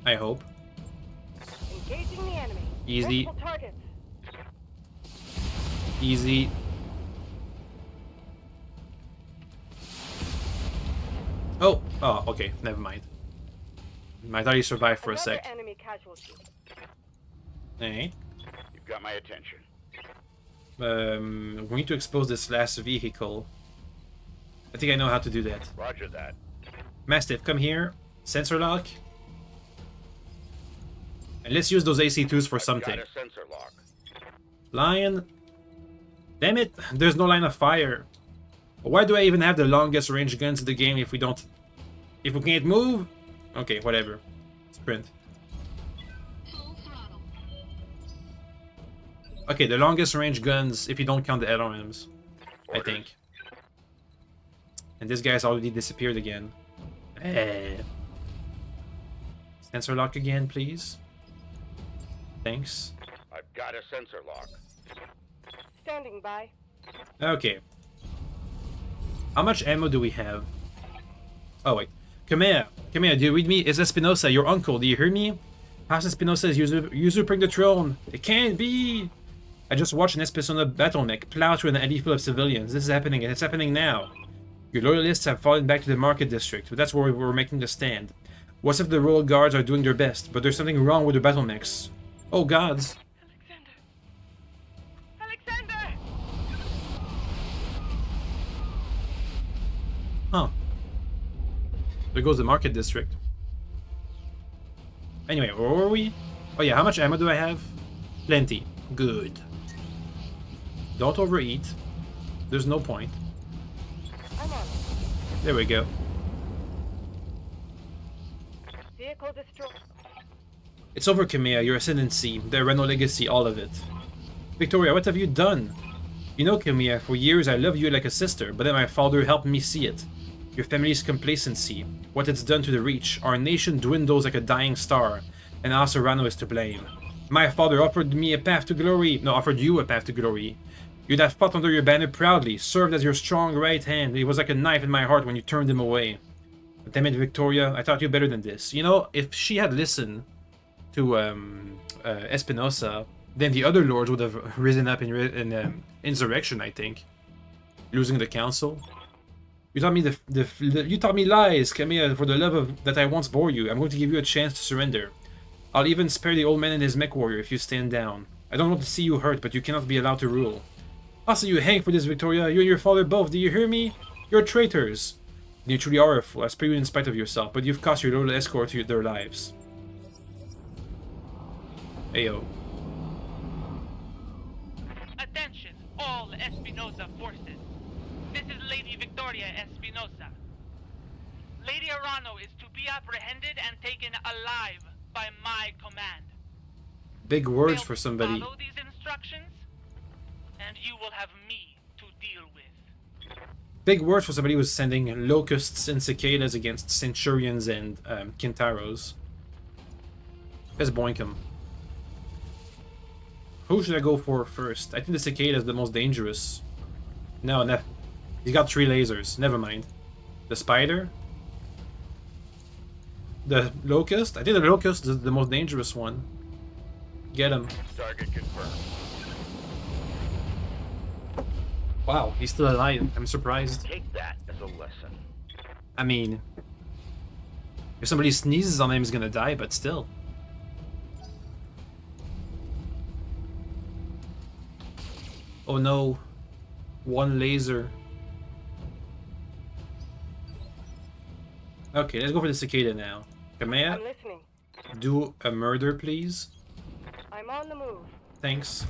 I hope. Engaging the enemy. Easy. Multiple targets. Easy. Oh, okay, never mind. I thought he survived for a Another sec. enemy casualty. Alright. You've got my attention. We need to expose this last vehicle. I think I know how to do that. Roger that. Mastiff, come here. Sensor lock. And let's use those AC2s for something. Got a sensor lock. Lion. Damn it, there's no line of fire. Why do I even have the longest range guns in the game if we don't... If we can't move? Okay, whatever. Sprint. Full throttle. Okay, the longest range guns if you don't count the LRMs. I think. And this guy's already disappeared again. Sensor lock again, please. Thanks. I've got a sensor lock. Standing by. Okay. How much ammo do we have? Oh, wait. Come here. Come here. Do you read me? It's Espinosa, your uncle. Do you hear me? House Espinosa is usurping the throne. It can't be. I just watched an Espinosa battle mech plow through an alley full of civilians. This is happening, and it's happening now. Your loyalists have fallen back to the market district, but that's where we're making the stand. What if the royal guards are doing their best, but there's something wrong with the battle mechs? Oh gods. Alexander! Huh. There goes the market district. Anyway, where were we? Oh yeah, how much ammo do I have? Plenty. Good. Don't overeat. There's no point. I'm on it. There we go. Vehicle destroyed. It's over, Kamea. Your ascendancy, the Renault legacy, all of it. Victoria, what have you done? You know, Kamea, for years I loved you like a sister, but then my father helped me see it. Your family's complacency, what it's done to the Reach, our nation dwindles like a dying star, and our Serrano is to blame. My father offered me a path to glory. No, offered you a path to glory. You'd have fought under your banner proudly, served as your strong right hand. It was like a knife in my heart when you turned him away. But damn it, Victoria, I thought you better than this. You know, if she had listened to Espinosa, then the other lords would have risen up in insurrection, I think. Losing the council. You taught me you taught me lies, Camilla, for the love of that I once bore you. I'm going to give you a chance to surrender. I'll even spare the old man and his Mechwarrior if you stand down. I don't want to see you hurt, but you cannot be allowed to rule. I'll see you hang for this, Victoria. You and your father both, do you hear me? You're traitors. And you truly are a fool. I spare you in spite of yourself, but you've cost your loyal escort their lives. Ayo. Attention, all Espinosa forces. This is Lady Victoria Espinosa. Lady Arano is to be apprehended and taken alive by my command. Big words Fail for to somebody. Follow these instructions, and you will have me to deal with. Big words for somebody who's sending locusts and cicadas against centurions and Kintaros. Let's boink him. Who should I go for first? I think the cicada is the most dangerous. No. He's got 3 lasers. Never mind. The spider? The locust? I think the locust is the most dangerous one. Get him. Target confirmed. Wow, he's still alive. I'm surprised. Take that as a lesson. I mean, if somebody sneezes on him, he's gonna die, but still. Oh no. 1 laser. Okay, let's go for the cicada now. Kamea, I'm listening. do a murder, please. I'm on the move. Thanks.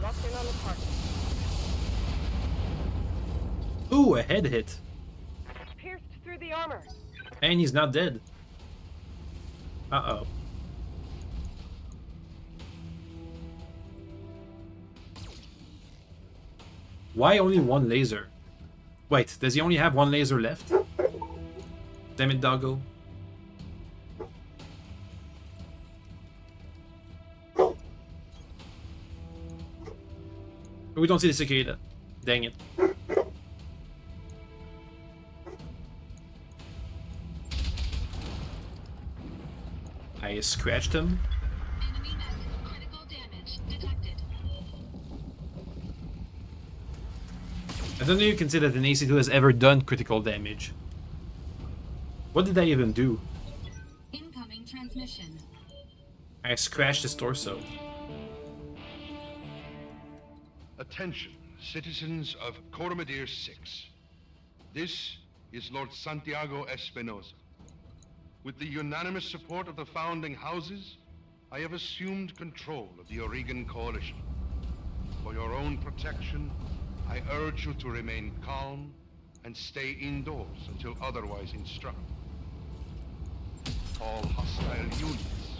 Locked in on the target. Ooh, a head hit. Pierced through the armor. And he's not dead. Uh-oh. Why only 1 laser? Wait, does he only have 1 laser left? Damn it, doggo. We don't see the cicada. Dang it. I scratched him. Enemy mech. Critical damage detected. I don't know if you can say that an AC2 has ever done critical damage. What did I even do? Incoming transmission. I scratched his torso. Attention, citizens of Coromadir 6. This is Lord Santiago Espinosa. With the unanimous support of the founding houses, I have assumed control of the Oregon Coalition. For your own protection, I urge you to remain calm and stay indoors until otherwise instructed. All hostile units,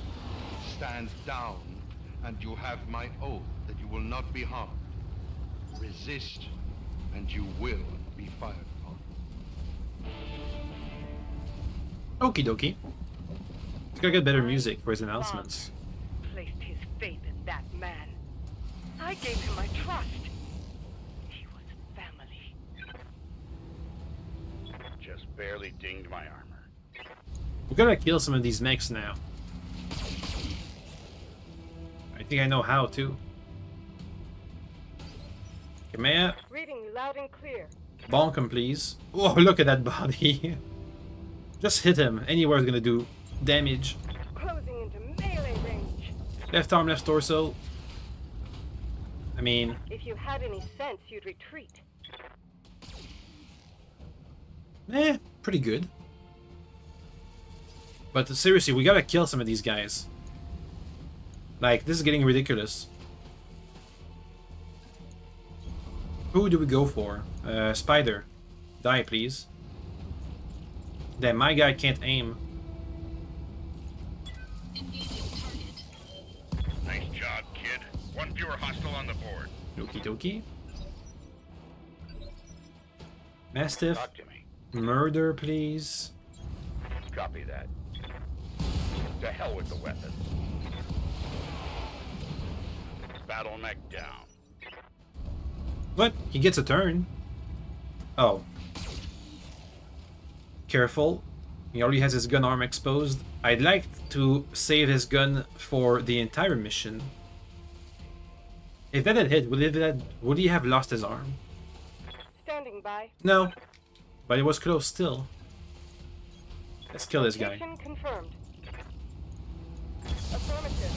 stand down, and you have my oath that you will not be harmed. Resist, and you will be fired upon. Okie dokie. He's gotta get better music for his announcements. Placed his faith in that man. I gave him my trust. He was family. Just barely dinged my armor. We gotta kill some of these mechs now. I think I know how too. Kamea, Reading you loud and clear. bonk him please. Oh, look at that body. Just hit him. Anywhere is gonna do damage. Closing into melee range. Left arm, left torso. I mean, If you had any sense, you'd retreat. pretty good. But seriously, we gotta kill some of these guys. Like, this is getting ridiculous. Who do we go for? Spider. Die, please. Damn, my guy can't aim. Engaging target. Nice job, kid. 1 fewer hostile on the board. Okie dokie. Mastiff. Talk to me. Murder, please. Copy that. To hell with the weapons. Battle mech down. What? He gets a turn. Oh. Careful. He already has his gun arm exposed. I'd like to save his gun for the entire mission. If that had hit, would he have lost his arm? Standing by. No. But it was close still. Let's kill this guy. Location confirmed. Affirmative.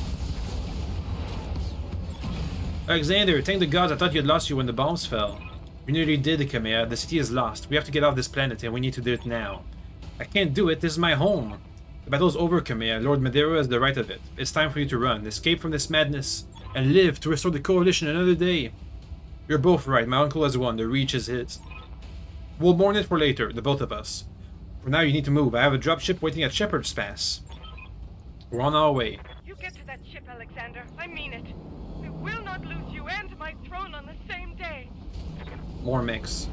Alexander, thank the gods, I thought you'd lost you when the bombs fell. You nearly did, Kamea. The city is lost. We have to get off this planet and we need to do it now. I can't do it. This is my home. The battle's over, Kamea. Lord Madeira has the right of it. It's time for you to run. Escape from this madness and live to restore the coalition another day. You're both right. My uncle has won. The reach is his. We'll mourn it for later, the both of us. For now, you need to move. I have a dropship waiting at Shepherd's Pass. We're on our way. You get to that ship, Alexander. I mean it. We We'll not lose you and my throne on the same day. More mechs.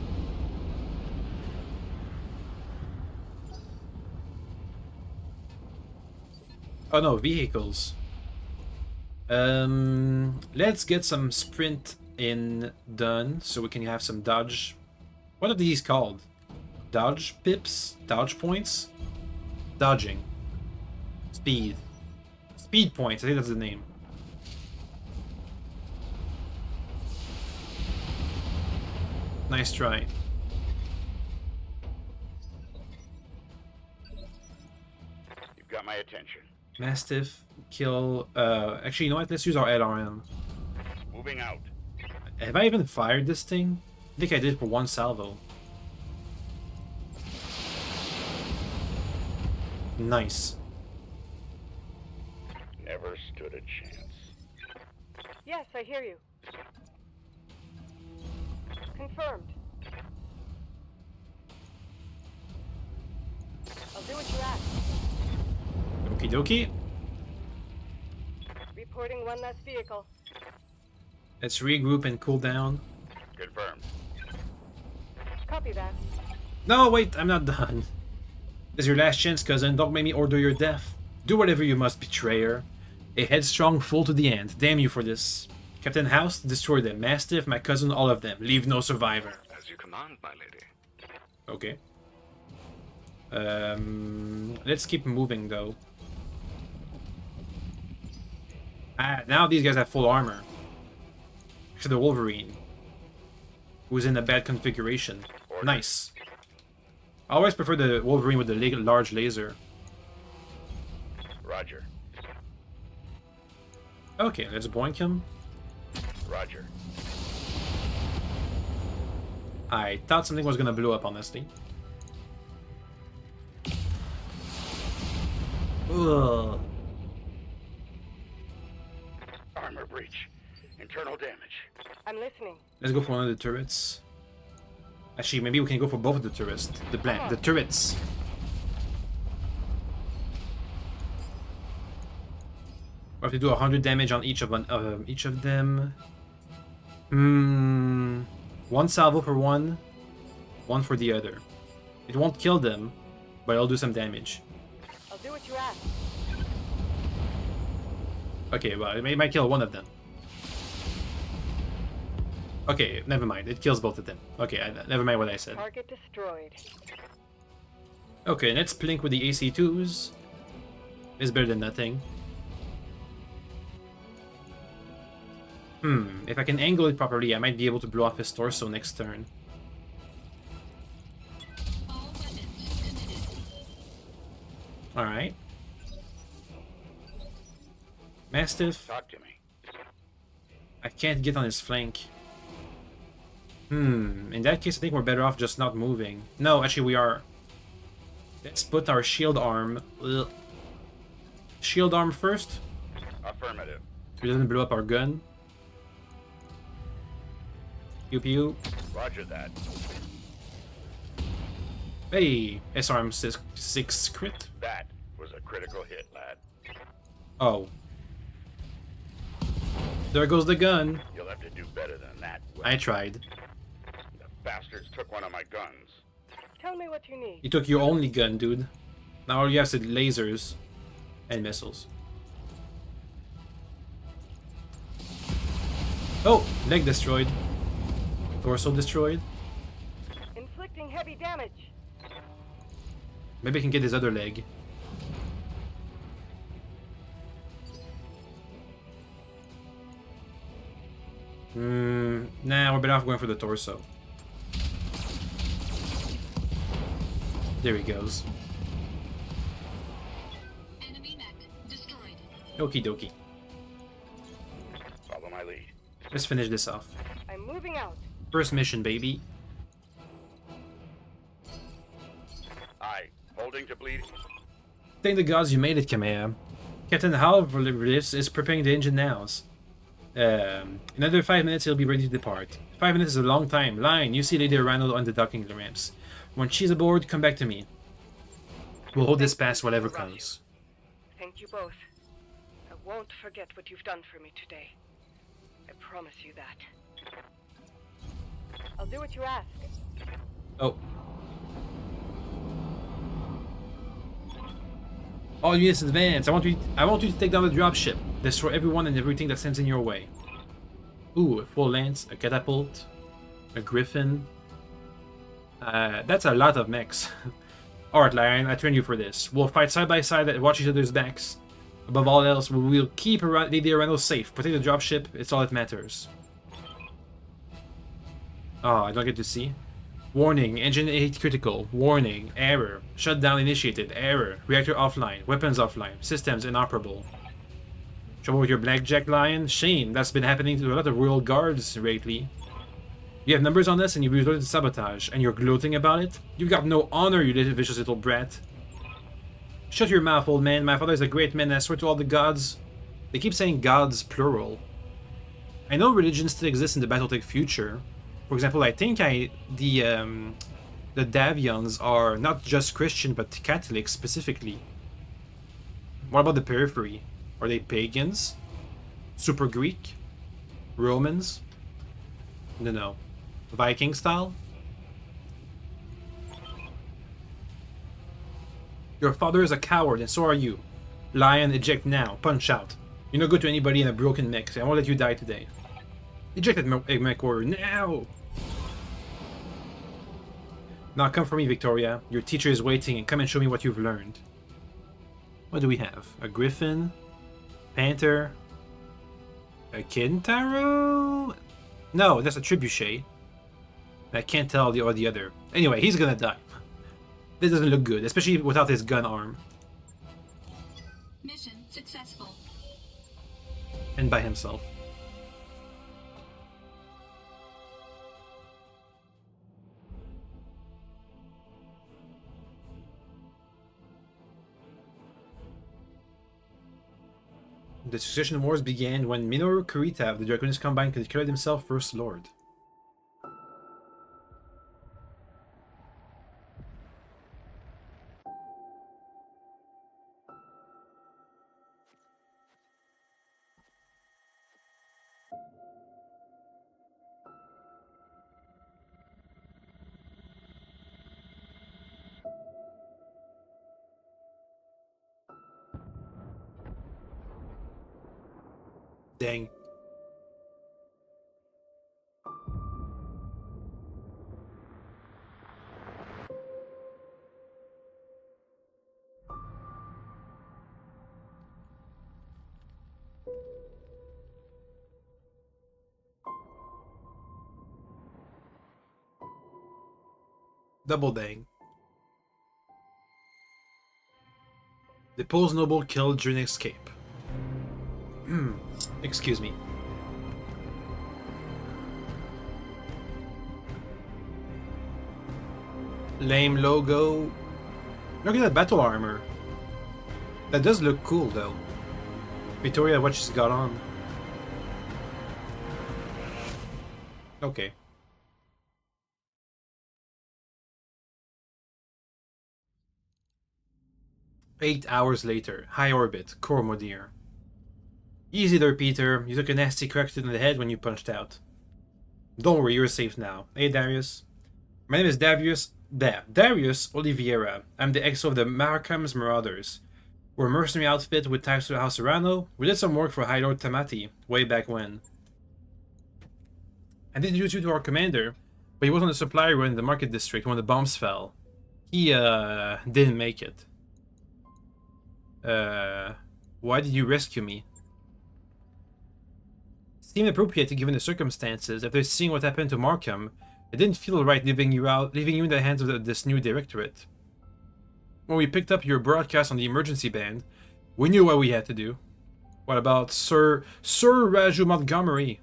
Oh no, vehicles. Let's get some sprint in done so we can have some dodge. What are these called? Dodge pips? Dodge points? Dodging. Speed. Speed points, I think that's the name. Nice try. You've got my attention. Mastiff, kill... actually, you know what? Let's use our LRM. Moving out. Have I even fired this thing? I think I did for one salvo. Nice. Never stood a chance. Yes, I hear you. Confirmed. I'll do what you ask. Okie dokie. Reporting one less vehicle. Let's regroup and cool down. Confirmed. Copy that. No, wait, I'm not done. This is your last chance, cousin. Don't make me order your death. Do whatever you must, betrayer. A headstrong fool to the end. Damn you for this. Captain House, destroy them. Mastiff, my cousin, all of them. Leave no survivor. As you command, my lady. Okay. Let's keep moving, though. Ah, now these guys have full armor. Actually, the Wolverine, who's in a bad configuration. Nice. I always prefer the Wolverine with the large laser. Roger. Okay, let's boink him. Roger. I thought something was gonna blow up, honestly. Ugh. Armor breach. Internal damage. I'm listening. Let's go for one of the turrets. Actually, maybe we can go for both of the turrets. The turrets. We have to do 100 damage on each of them. One salvo for one for the other. It won't kill them, but it'll do some damage. I'll do what you ask. Okay, well, it might kill one of them. Okay, never mind. It kills both of them. Okay, never mind what I said. Target destroyed. Okay, let's plink with the AC2s. It's better than nothing. If I can angle it properly, I might be able to blow off his torso next turn. All weapons committed. Alright. Mastiff. Talk to me. I can't get on his flank. In that case, I think we're better off just not moving. No, actually we are. Let's put our shield arm... Ugh. Shield arm first. Affirmative. So it doesn't blow up our gun. Pew pew. Roger that. Hey, SRM 6 crit. That was a critical hit, lad. Oh. There goes the gun. You'll have to do better than that. I tried. The bastards took one of my guns. Tell me what you need. You took your only gun, dude. Now all you have is lasers and missiles. Oh, leg destroyed. Torso destroyed. Inflicting heavy damage. Maybe I can get his other leg. Nah, we're better off going for the torso. There he goes. Enemy mech destroyed. Okie dokie. Follow my lead. Let's finish this off. I'm moving out. First mission, baby. Aye. Holding to bleed. Thank the gods you made it, Kamea. Captain Hal is preparing the engine now. Another 5 minutes, he'll be ready to depart. 5 minutes is a long time. Line, you see Lady Arano on the docking ramps. When she's aboard, come back to me. We'll hold this past whatever comes. Thank you both. I won't forget what you've done for me today. I promise you that. I'll do what you ask. Oh. All units advance. I want you to take down the dropship. Destroy everyone and everything that stands in your way. Ooh, a full lance, a catapult, a griffin. That's a lot of mechs. Alright, Lion, I trained you for this. We'll fight side by side and watch each other's backs. Above all else, we'll keep Lady Arano safe. Protect the dropship, it's all that matters. Oh, I don't get to see. Warning, engine 8 critical. Warning, error. Shutdown initiated, error. Reactor offline, weapons offline, systems inoperable. Trouble with your blackjack, Lion? Shame, that's been happening to a lot of royal guards lately. You have numbers on us and you've resorted to sabotage, and you're gloating about it? You've got no honor, you little vicious little brat. Shut your mouth, old man. My father is a great man, and I swear to all the gods. They keep saying gods, plural. I know religion still exists in the BattleTech future. For example, I think the Davions are not just Christian, but Catholic specifically. What about the periphery? Are they pagans? Super Greek? Romans? No. Viking style? Your father is a coward, and so are you. Lion, eject now. Punch out. You're no good to anybody in a broken mech. I won't let you die today. Eject that Mechwarrior now! Now come for me, Victoria. Your teacher is waiting, and come and show me what you've learned. What do we have? A griffin? Panther? A Kintaro? No, that's a trebuchet. I can't tell the other. Anyway, he's gonna die. This doesn't look good, especially without his gun arm. Mission successful. And by himself. The Succession Wars began when Minoru Kurita of the Draconis Combine declared himself First Lord. Dang. Double dang. Depose noble killed during escape. Excuse me. Lame logo. Look at that battle armor. That does look cool though. Victoria, what she's got on. Okay. Eight hours later, high orbit, Cormodir. Easy there, Peter. You took a nasty crack to the head when you punched out. Don't worry, you're safe now. Hey, Darius. My name is Darius Oliveira. I'm the ex of the Marakam's Marauders. We're a mercenary outfit with ties to the House Arano. We did some work for High Lord Tamati, way back when. I did introduce you to our commander, but he was on the supply run in the market district when the bombs fell. He, didn't make it. Why did you rescue me? Seemed appropriate given the circumstances. After seeing what happened to Markham, it didn't feel right leaving you in the hands of this new directorate. When we picked up your broadcast on the emergency band, we knew what we had to do. What about Sir Raju Montgomery?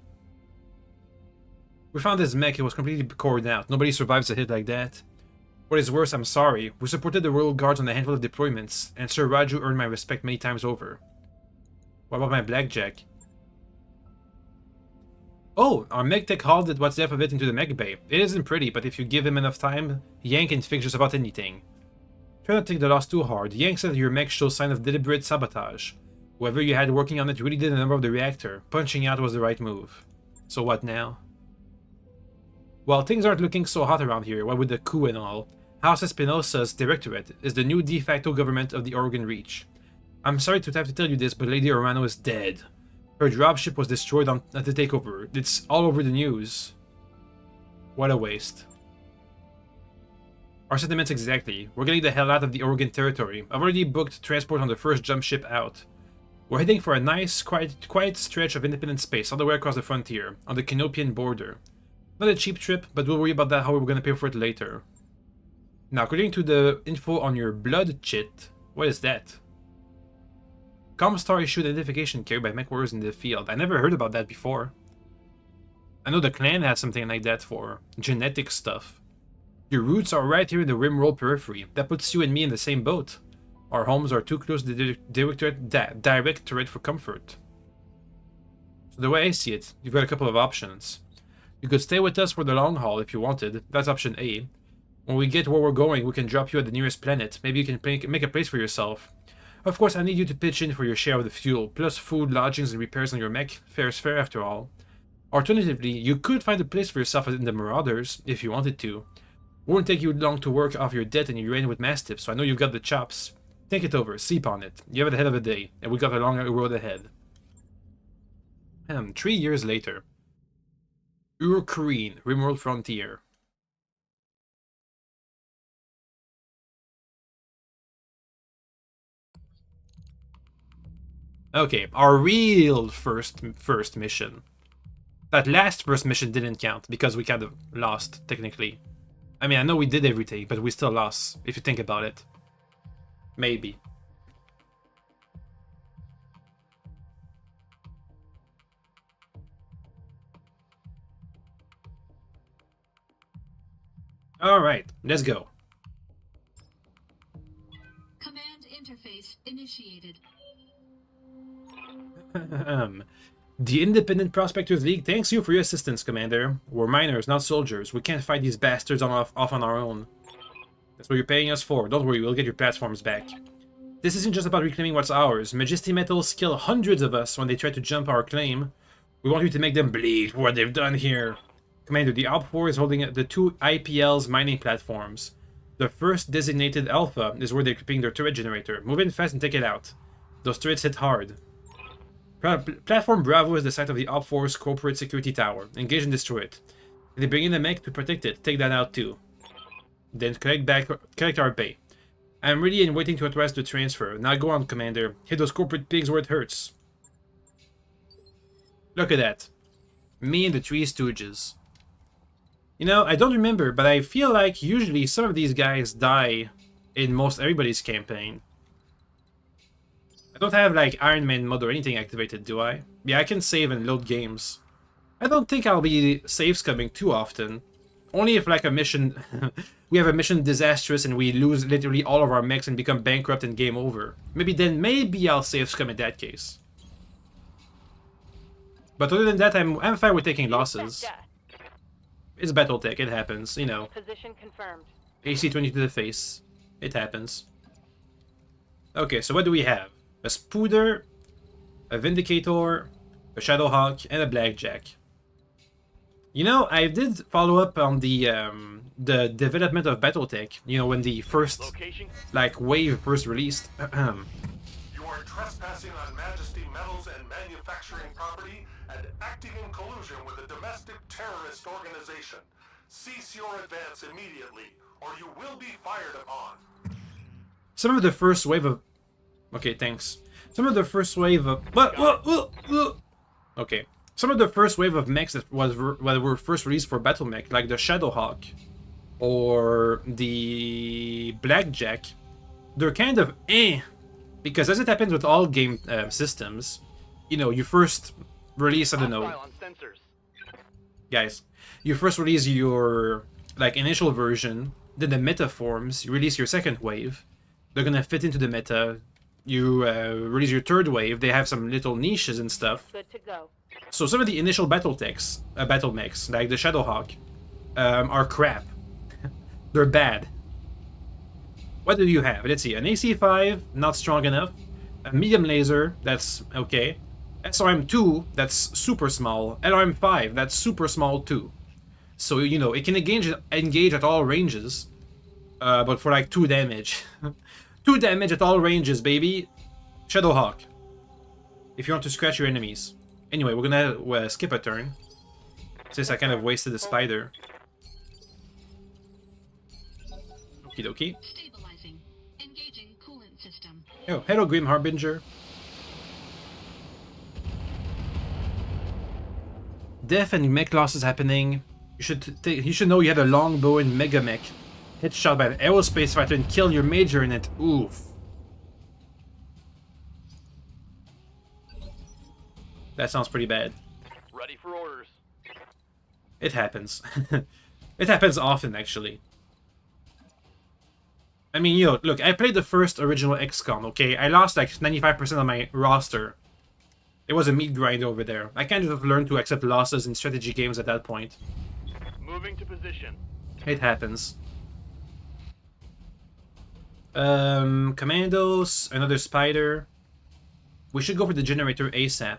We found his mech, it was completely cored out. Nobody survives a hit like that. What is worse, I'm sorry. We supported the Royal Guards on a handful of deployments, and Sir Raju earned my respect many times over. What about my blackjack? Oh, our mech tech hauled what's left of it into the mech bay. It isn't pretty, but if you give him enough time, Yang can fix just about anything. Try not to take the loss too hard. Yang said your mech shows sign of deliberate sabotage. Whoever you had working on it really did a number of the reactor. Punching out was the right move. So what now? Well, things aren't looking so hot around here, what with the coup and all. House Espinosa's directorate is the new de facto government of the Oregon Reach. I'm sorry to have to tell you this, but Lady Orano is dead. Her dropship was destroyed at the takeover. It's all over the news. What a waste. Our sentiments exactly. We're getting the hell out of the Oregon territory. I've already booked transport on the first jump ship out. We're heading for a nice, quiet stretch of independent space all the way across the frontier, on the Canopian border. Not a cheap trip, but we'll worry about that how we're gonna pay for it later. Now, according to the info on your blood chit, what is that? Comstar issued identification carried by Mechwarriors in the field. I never heard about that before. I know the clan has something like that for genetic stuff. Your roots are right here in the Rimroll periphery. That puts you and me in the same boat. Our homes are too close to the directorate for comfort. So the way I see it, you've got a couple of options. You could stay with us for the long haul if you wanted. That's option A. When we get where we're going, we can drop you at the nearest planet. Maybe you can make a place for yourself. Of course, I need you to pitch in for your share of the fuel, plus food, lodgings, and repairs on your mech. Fair's fair after all. Alternatively, you could find a place for yourself in the Marauders, if you wanted to. Won't take you long to work off your debt and your reign with Mastiff, so I know you've got the chops. Think it over, sleep on it. You have a hell of a day, and we got a long road ahead. 3 years later. Ur-Kreen, Rimworld Frontier. Okay, our real first mission. That last first mission didn't count, because we kind of lost, technically. I mean, I know we did everything, but we still lost, if you think about it. Maybe. Alright, let's go. Command interface initiated. The Independent Prospectors League thanks you for your assistance, Commander. We're miners, not soldiers. We can't fight these bastards off on our own. That's what you're paying us for. Don't worry, we'll get your platforms back. This isn't just about reclaiming what's ours. Majesty Metals kill hundreds of us when they try to jump our claim. We want you to make them bleed for what they've done here. Commander, the Alp 4 is holding the 2 IPL's mining platforms. The first designated Alpha is where they're equipping their turret generator. Move in fast and take it out. Those turrets hit hard. Platform Bravo is the site of the Alp 4's corporate security tower. Engage and destroy it. If they bring in a mech to protect it, take that out too. Then collect our pay. I'm ready and waiting to authorize the transfer. Now go on, Commander. Hit those corporate pigs where it hurts. Look at that. Me and the Three Stooges. You know, I don't remember, but I feel like usually some of these guys die in most everybody's campaign. I don't have like Iron Man mode or anything activated, do I? Yeah, I can save and load games. I don't think I'll be save scumming too often. Only if like a mission, we have a mission disastrous and we lose literally all of our mechs and become bankrupt and game over. Maybe I'll save scum in that case. But other than that, I'm fine with taking losses. It's BattleTech, it happens, you know. Position confirmed. AC-20 to the face. It happens. Okay, so what do we have? A Spooder, a Vindicator, a Shadowhawk, and a Blackjack. You know, I did follow up on the development of BattleTech, you know, when the first, like, wave first released. You are trespassing on Majesty Metals and manufacturing property and acting in collusion with a domestic terrorist organization. Cease your advance immediately, or you will be fired upon. Some of the first wave of... Okay, thanks. Some of the first wave of... Okay. Some of the first wave of mechs that were first released for BattleMech, like the Shadowhawk or the Blackjack, they're kind of because as it happens with all game systems, you know, you first release, I don't know, guys, you first release your like initial version, then the meta forms, you release your second wave, they're gonna fit into the meta. You release your third wave, they have some little niches and stuff. Good to go. So some of the initial battle mechs, like the Shadowhawk, are crap. They're bad. What do you have? Let's see, an AC-5, not strong enough. A medium laser, that's okay. SRM2, that's super small. LRM5, that's super small too. So, you know, it can engage at all ranges, but for like 2 damage. 2 damage at all ranges, baby. Shadowhawk. If you want to scratch your enemies. Anyway, we're gonna skip a turn, since I kind of wasted the spider. Okie dokie. Stabilizing. Engaging coolant system. Oh, hello, Grim Harbinger. Death and mech losses happening. You should know you had a longbow in Mega Mech. Hit shot by an aerospace fighter and kill your major in it. Oof. That sounds pretty bad. Ready for orders. It happens. It happens often, actually. I mean, you know, look, I played the first original XCOM, okay? I lost like 95% of my roster. It was a meat grind over there. I kind of learned to accept losses in strategy games at that point. Moving to position. It happens. Commandos, another spider. We should go for the generator ASAP.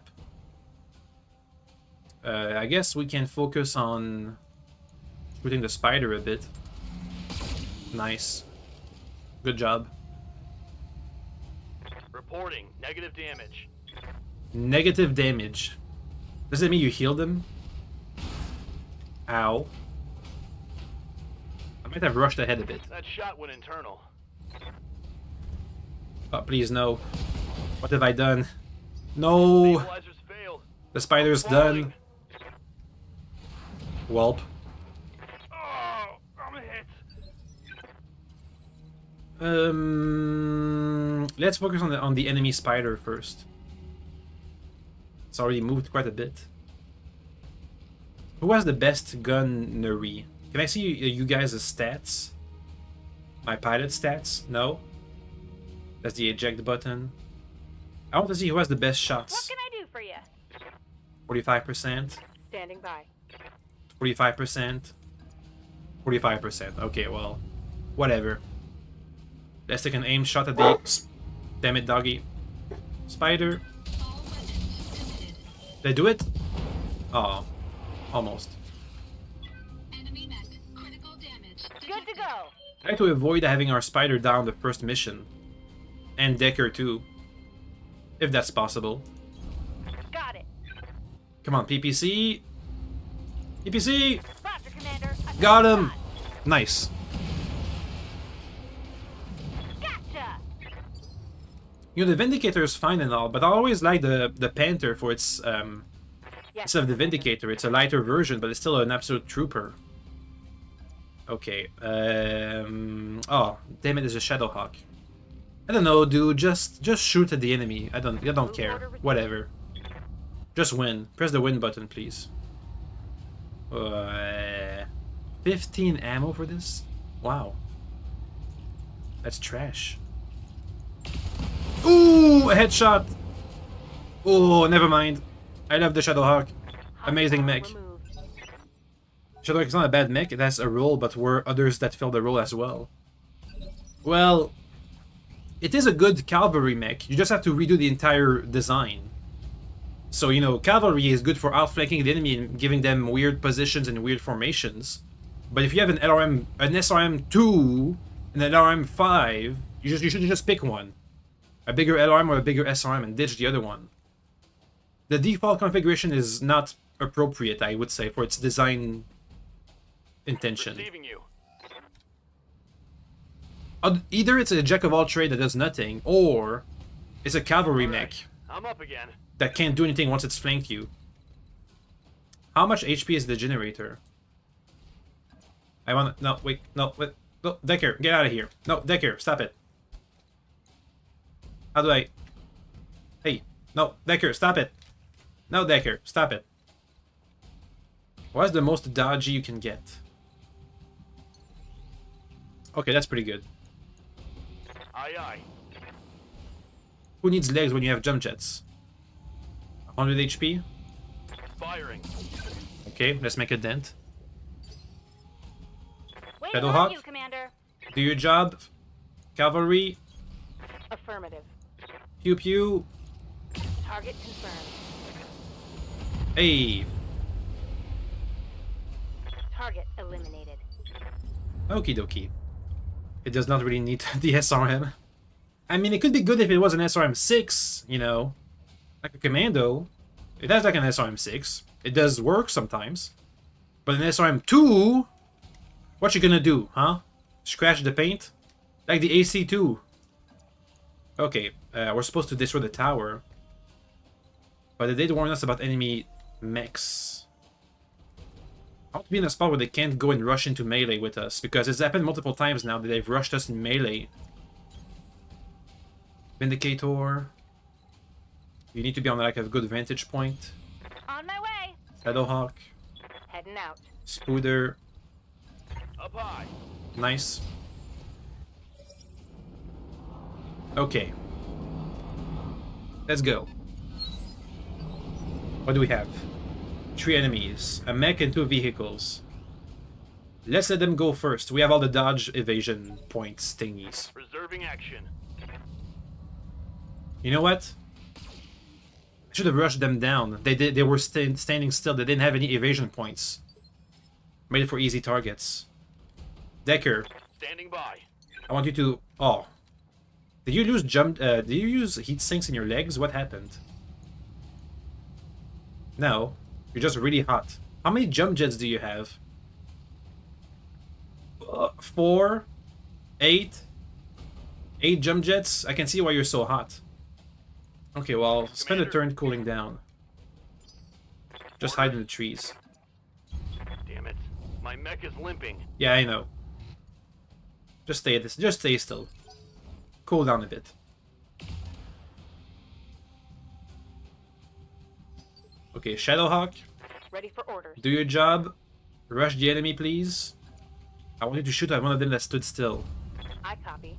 I guess we can focus on shooting the spider a bit. Nice. Good job. Reporting. Negative damage. Negative damage. Does that mean you healed him? Ow. I might have rushed ahead a bit. That shot went internal. Oh, please, no. What have I done? No! Stabilizers failed. The spider's Falling. done. Welp. Oh, I'm hit. Let's focus on the enemy spider first. It's already moved quite a bit. Who has the best gunnery? Can I see you guys' stats? My pilot stats? No? That's the eject button. I want to see who has the best shots. What can I do for you? 45%. Standing by. 45%. 45%. Okay, well, whatever. Let's take an aim shot at the... Damn it, doggy. Spider. All weapons committed. Did I do it? Oh, almost. Enemy mech. Critical damage. Good to go. Try to avoid having our spider down the first mission. And Decker too. If that's possible. Got it. Come on, PPC. PPC! Roger, Commander. Got him! Nice. Gotcha. You know, the Vindicator is fine and all, but I always like the Panther for its, Yes. instead of the Vindicator. It's a lighter version, but it's still an absolute trooper. Okay, oh, damn it, there's a Shadowhawk. I don't know, dude, just shoot at the enemy. I don't care. Whatever. Just win. Press the win button, please. 15 ammo for this? Wow. That's trash. Ooh, a headshot! Oh, never mind. I love the Shadowhawk. Amazing mech. Shadowhawk is not a bad mech, it has a role, but were others that fill the role as well. Well, it is a good cavalry mech, you just have to redo the entire design. So, you know, cavalry is good for outflanking the enemy and giving them weird positions and weird formations. But if you have an SRM2 and an LRM5, you should just pick one. A bigger LRM or a bigger SRM and ditch the other one. The default configuration is not appropriate, I would say, for its design intention. Receiving you. Either it's a jack of all trades that does nothing, or it's a cavalry mech I'm up again. that can't do anything once it's flanked you. How much HP is the generator? I want... No, wait. No, wait. No, Decker, get out of here. No, Decker, stop it. How do I... Hey, no, Decker, stop it. No, Decker, stop it. What's the most dodgy you can get? Okay, that's pretty good. Aye, aye. Who needs legs when you have jump jets? 100 HP? Firing. Okay, let's make a dent. Waiting Shadowhawk? on you, Commander. Do your job. Cavalry. Affirmative. Pew pew. Target confirmed. Hey. Target eliminated. Okie dokie. It does not really need the SRM. I mean, it could be good if it was an SRM-6, you know. Like a Commando. It has like an SRM-6. It does work sometimes. But an SRM-2... What you gonna do, huh? Scratch the paint? Like the AC-2. Okay, we're supposed to destroy the tower. But they did warn us about enemy mechs. I want to be in a spot where they can't go and rush into melee with us, because it's happened multiple times now that they've rushed us in melee. Vindicator. You need to be on like a good vantage point. On my way. Shadowhawk. Heading out. Spooder. Up high. Nice. Okay. Let's go. What do we have? 3 enemies, a mech and 2 vehicles. Let's let them go first. We have all the dodge evasion points thingies. Reserving action. You know what? I should have rushed them down. They were standing still. They didn't have any evasion points. Made it for easy targets. Decker, Standing by. I want you to... Oh. Did you lose jump... did you use heat sinks in your legs? What happened? No. You're just really hot. How many jump jets do you have? 4? 8? 8 jump jets? I can see why you're so hot. Okay, well, spend a turn cooling down. Just hide in the trees. Damn it. My mech is limping. Yeah, I know. Just stay still. Cool down a bit. Okay, Shadowhawk, Ready for orders. do your job. Rush the enemy, please. I want you to shoot at one of them that stood still. I copy.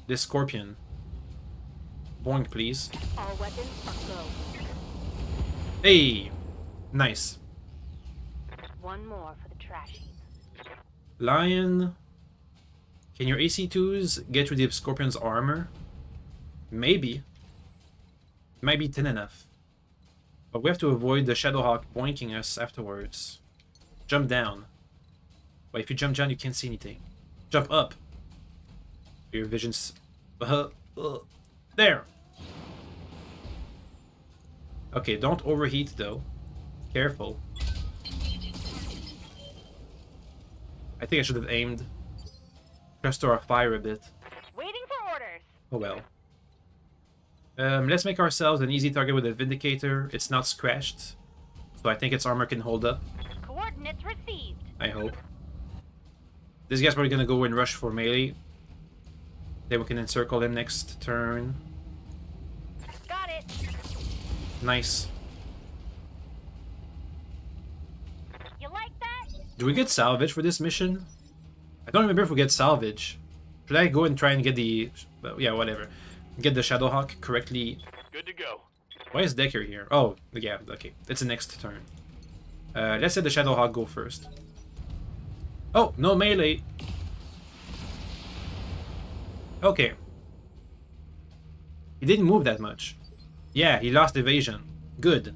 This Scorpion. Boink, please. All weapons are go. Hey! Nice. One more for the trash heap. Lion. Can your AC2s get through the Scorpion's armor? Maybe. Might be thin enough. But we have to avoid the Shadowhawk boinking us afterwards. Jump down. But if you jump down, you can't see anything. Jump up. Your vision's... there! Okay, don't overheat though. Careful. I think I should have aimed. Pressed our fire a bit. Waiting for orders. Oh well. Let's make ourselves an easy target with a Vindicator. It's not scratched, so I think its armor can hold up. Coordinates received. I hope. This guy's probably gonna go and rush for melee. Then we can encircle him next turn. Got it. Nice. You like that? Do we get salvage for this mission? I don't remember if we get salvage. Should I go and try and get the... well, yeah, whatever. Get the Shadowhawk correctly. Good to go. Why is Decker here? Oh, yeah, okay. It's the next turn. Let's let the Shadowhawk go first. Oh, no melee. Okay. He didn't move that much. Yeah, he lost evasion. Good.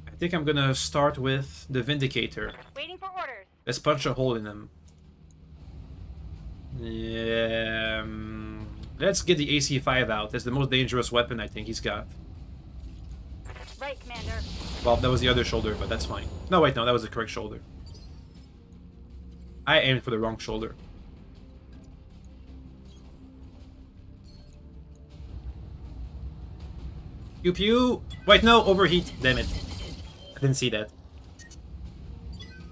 I think I'm gonna start with the Vindicator. Waiting for orders. Let's punch a hole in him. Let's get the AC-5 out. That's the most dangerous weapon I think he's got. Right, Commander. Well, that was the other shoulder, but that's fine. No, wait, no, that was the correct shoulder. I aimed for the wrong shoulder. Pew pew! Wait, no, overheat. Damn it. I didn't see that.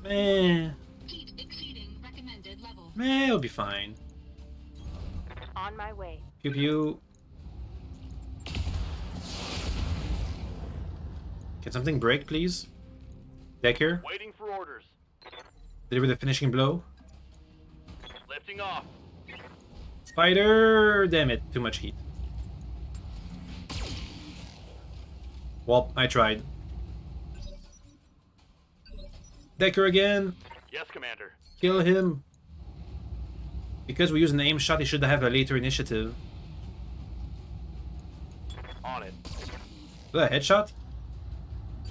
Meh. Heat exceeding recommended level. Meh, it'll be fine. On my way. Pew pew. Can something break, please? Decker, Waiting for orders. deliver the finishing blow. Lifting off. Spider! Damn it, too much heat. Well, I tried. Decker again. Yes, Commander. Kill him. Because we use an aim shot, he should have a later initiative. On it. that a headshot?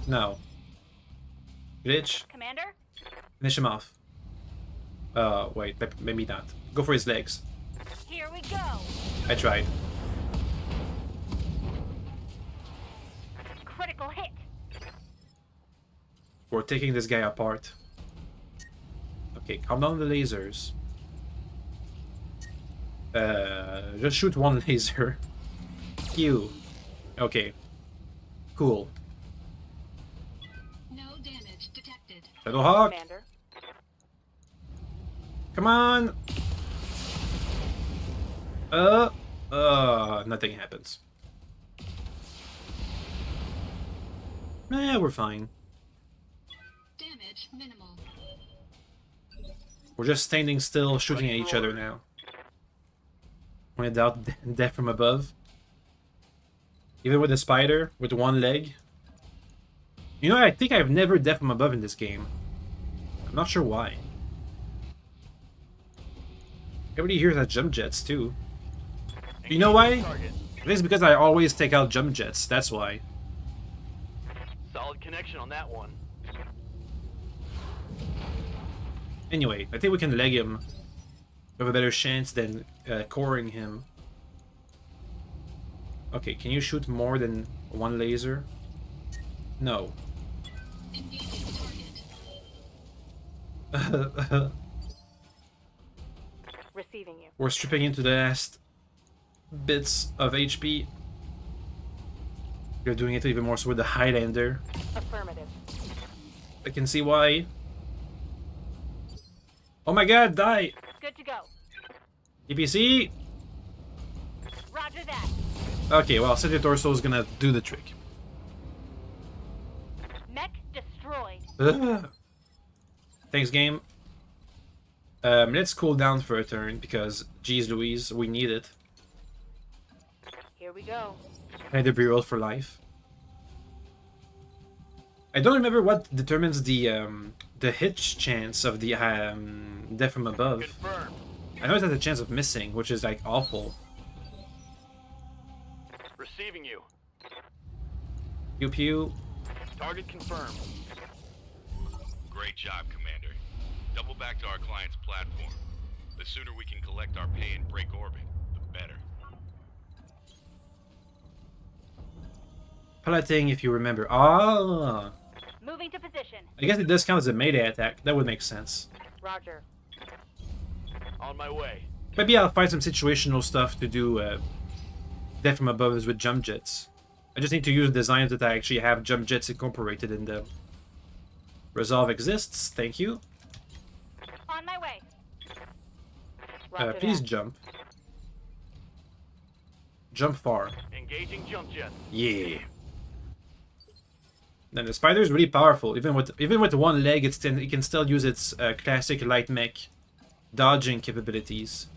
No. Glitch. Commander? Finish him off. Wait, maybe not. Go for his legs. Here we go. I tried. Critical hit. We're taking this guy apart. Okay, calm down the lasers. Just shoot one laser. Pew. Okay. Cool. No damage detected. Shadowhawk. Commander. Come on. Nothing happens. We're fine. Damage minimal. We're just standing still, shooting at each other now. When in doubt, death from above. Even with the spider, with one leg. You know, I think I've never death from above in this game. I'm not sure why. Everybody here has jump jets too. You know why? I think it's because I always take out jump jets, that's why. Solid connection on that one. Anyway, I think we can leg him. We have a better chance than coring him. Okay, can you shoot more than one laser? No. Engaging target. Receiving you. We're stripping into the last bits of HP. You're doing it even more so with the Highlander. Affirmative. I can see why. Oh my god, die! Good to go. EPC! Roger that. Okay, well, City Torso is gonna do the trick. Mech destroyed. Ugh. Thanks, game. Let's cool down for a turn because, geez Louise, we need it. Here we go. And the reroll for life. I don't remember what determines the hit chance of the death from above. Confirmed. I know it has a chance of missing, which is like awful. Receiving you. Pew pew. Target confirmed. Great job, Commander. Double back to our client's platform. The sooner we can collect our pay and break orbit, the better. Piloting, if you remember. Ah, Moving to position. I guess it does count as a melee attack. That would make sense. Roger. On my way. Maybe I'll find some situational stuff to do death from above with jump jets. I just need to use designs that I actually have jump jets incorporated in them. Resolve exists, thank you. On my way. Roger Please that. jump. Jump far. Engaging jump jet. Yeah. Then the spider is really powerful. Even with one leg, it can still use its classic light mech dodging capabilities.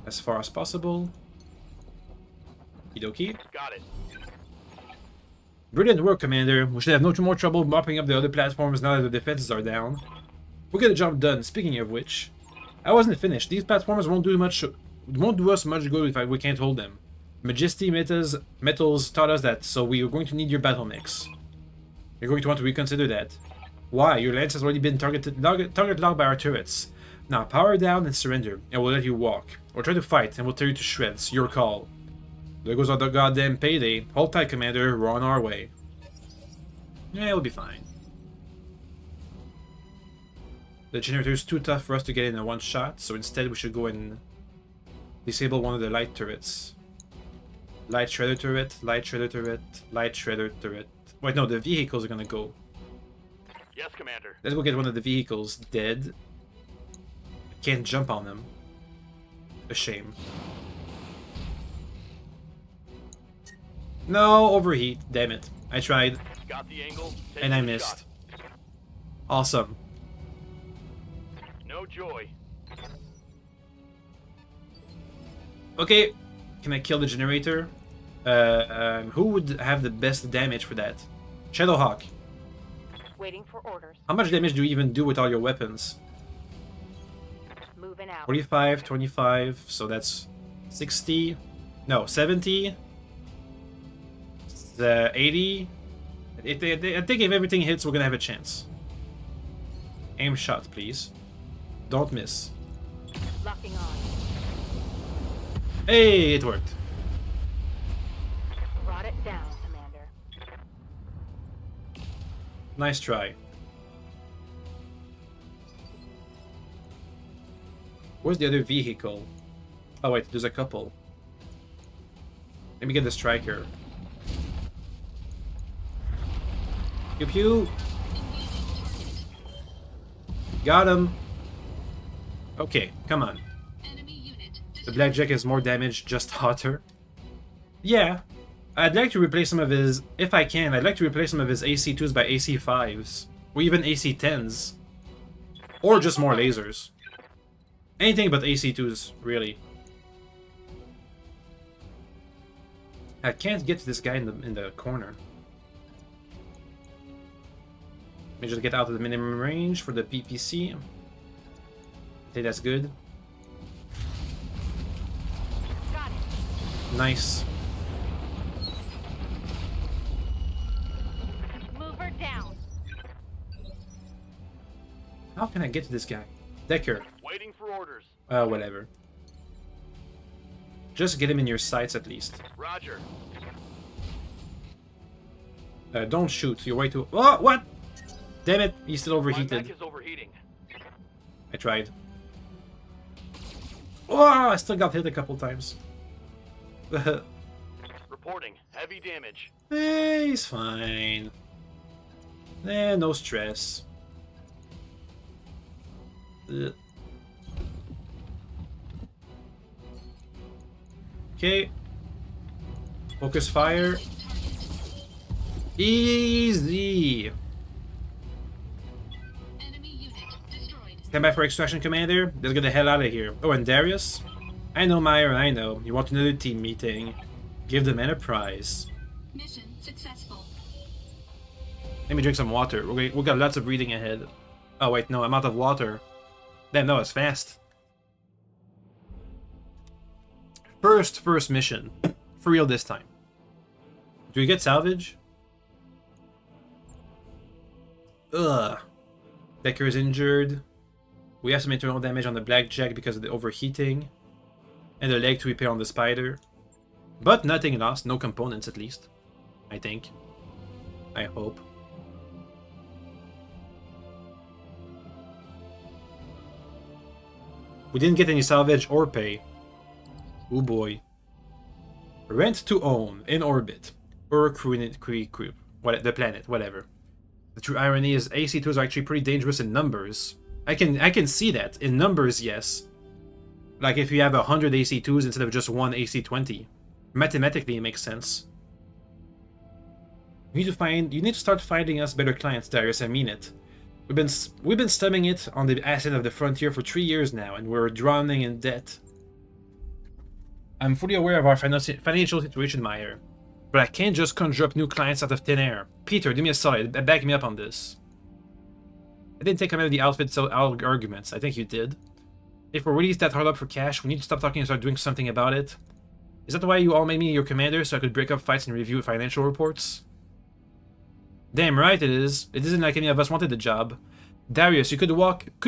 As far as possible. Okie Got it. Brilliant work, Commander. We should have no more trouble mopping up the other platforms now that the defenses are down. We'll get the job done. Speaking of which, I wasn't finished. These platforms won't do us much good if we can't hold them. Majesty Metals taught us that, so we are going to need your battle mix. You're going to want to reconsider that. Why? Your lance has already been target locked by our turrets. Now power down and surrender, and we'll let you walk. Or try to fight, and we'll tear you to shreds. Your call. There goes our goddamn payday. Hold tight, Commander. We're on our way. Yeah, we'll be fine. The generator is too tough for us to get in one shot, so instead we should go and disable one of the light turrets. Light shredder turret, light shredder turret, light shredder turret. Wait, no, the vehicles are gonna go. Yes, Commander. Let's go get one of the vehicles dead. Can't jump on them. A shame. No, overheat. Damn it. I tried. Got the angle. And I missed. Awesome. No joy. Okay. Can I kill the generator? Who would have the best damage for that? Shadowhawk. Waiting for orders. How much damage do you even do with all your weapons? Moving out. 45, 25, so that's 60. No, 70. 80. I think if everything hits, we're gonna have a chance. Aim shot, please. Don't miss. Locking on. Hey, it worked. Brought it down, Commander. Nice try. Where's the other vehicle? Oh wait, there's a couple. Let me get the striker. Pew pew. Got him. Okay, come on. Enemy unit The blackjack is more damage, just hotter. Yeah, I'd like to replace some of his, if I can, I'd like to replace some of his AC2s by AC5s, or even AC10s, or just more lasers. Anything but AC2s, really. I can't get to this guy in the corner. Let me just get out of the minimum range for the PPC. I think that's good. Got it. Nice. Move her down. How can I get to this guy? Decker. Waiting for orders. Whatever. Just get him in your sights at least. Roger. Don't shoot. You're way too. Oh, what? Damn it! He's still My mech overheated. is overheating. I tried. Oh, I still got hit a couple times. Reporting heavy damage. He's fine. No stress. Okay. Focus fire. Easy. enemy unit destroyed. Stand by for extraction, Commander. Let's get the hell out of here. Oh, and Darius? I know, Meyer, I know. You want another team meeting. Give the man a prize. Mission successful. Let me drink some water. We got lots of reading ahead. Oh, wait, no, I'm out of water. Damn, that was fast. First mission. For real this time. Do we get salvage? Ugh. Decker is injured. We have some internal damage on the blackjack because of the overheating. And the leg to repair on the spider. But nothing lost. No components at least. I think. I hope. We didn't get any salvage or pay. Oh boy. Rent to own, in orbit. Or crew, what, the planet, whatever. The true irony is AC2s are actually pretty dangerous in numbers. I can see that. In numbers, yes. Like if you have 100 AC2s instead of just one AC20. Mathematically, it makes sense. You need to start finding us better clients, Darius, I mean it. We've been stemming it on the asset of the frontier for 3 years now, and we're drowning in debt. I'm fully aware of our financial situation, Meyer, but I can't just conjure up new clients out of thin air. Peter, do me a solid, back me up on this. I didn't take him out of the outfit arguments. I think you did. If we're really that hard up for cash, we need to stop talking and start doing something about it. Is that why you all made me your commander, so I could break up fights and review financial reports? Damn right it is. It isn't like any of us wanted the job. Darius, could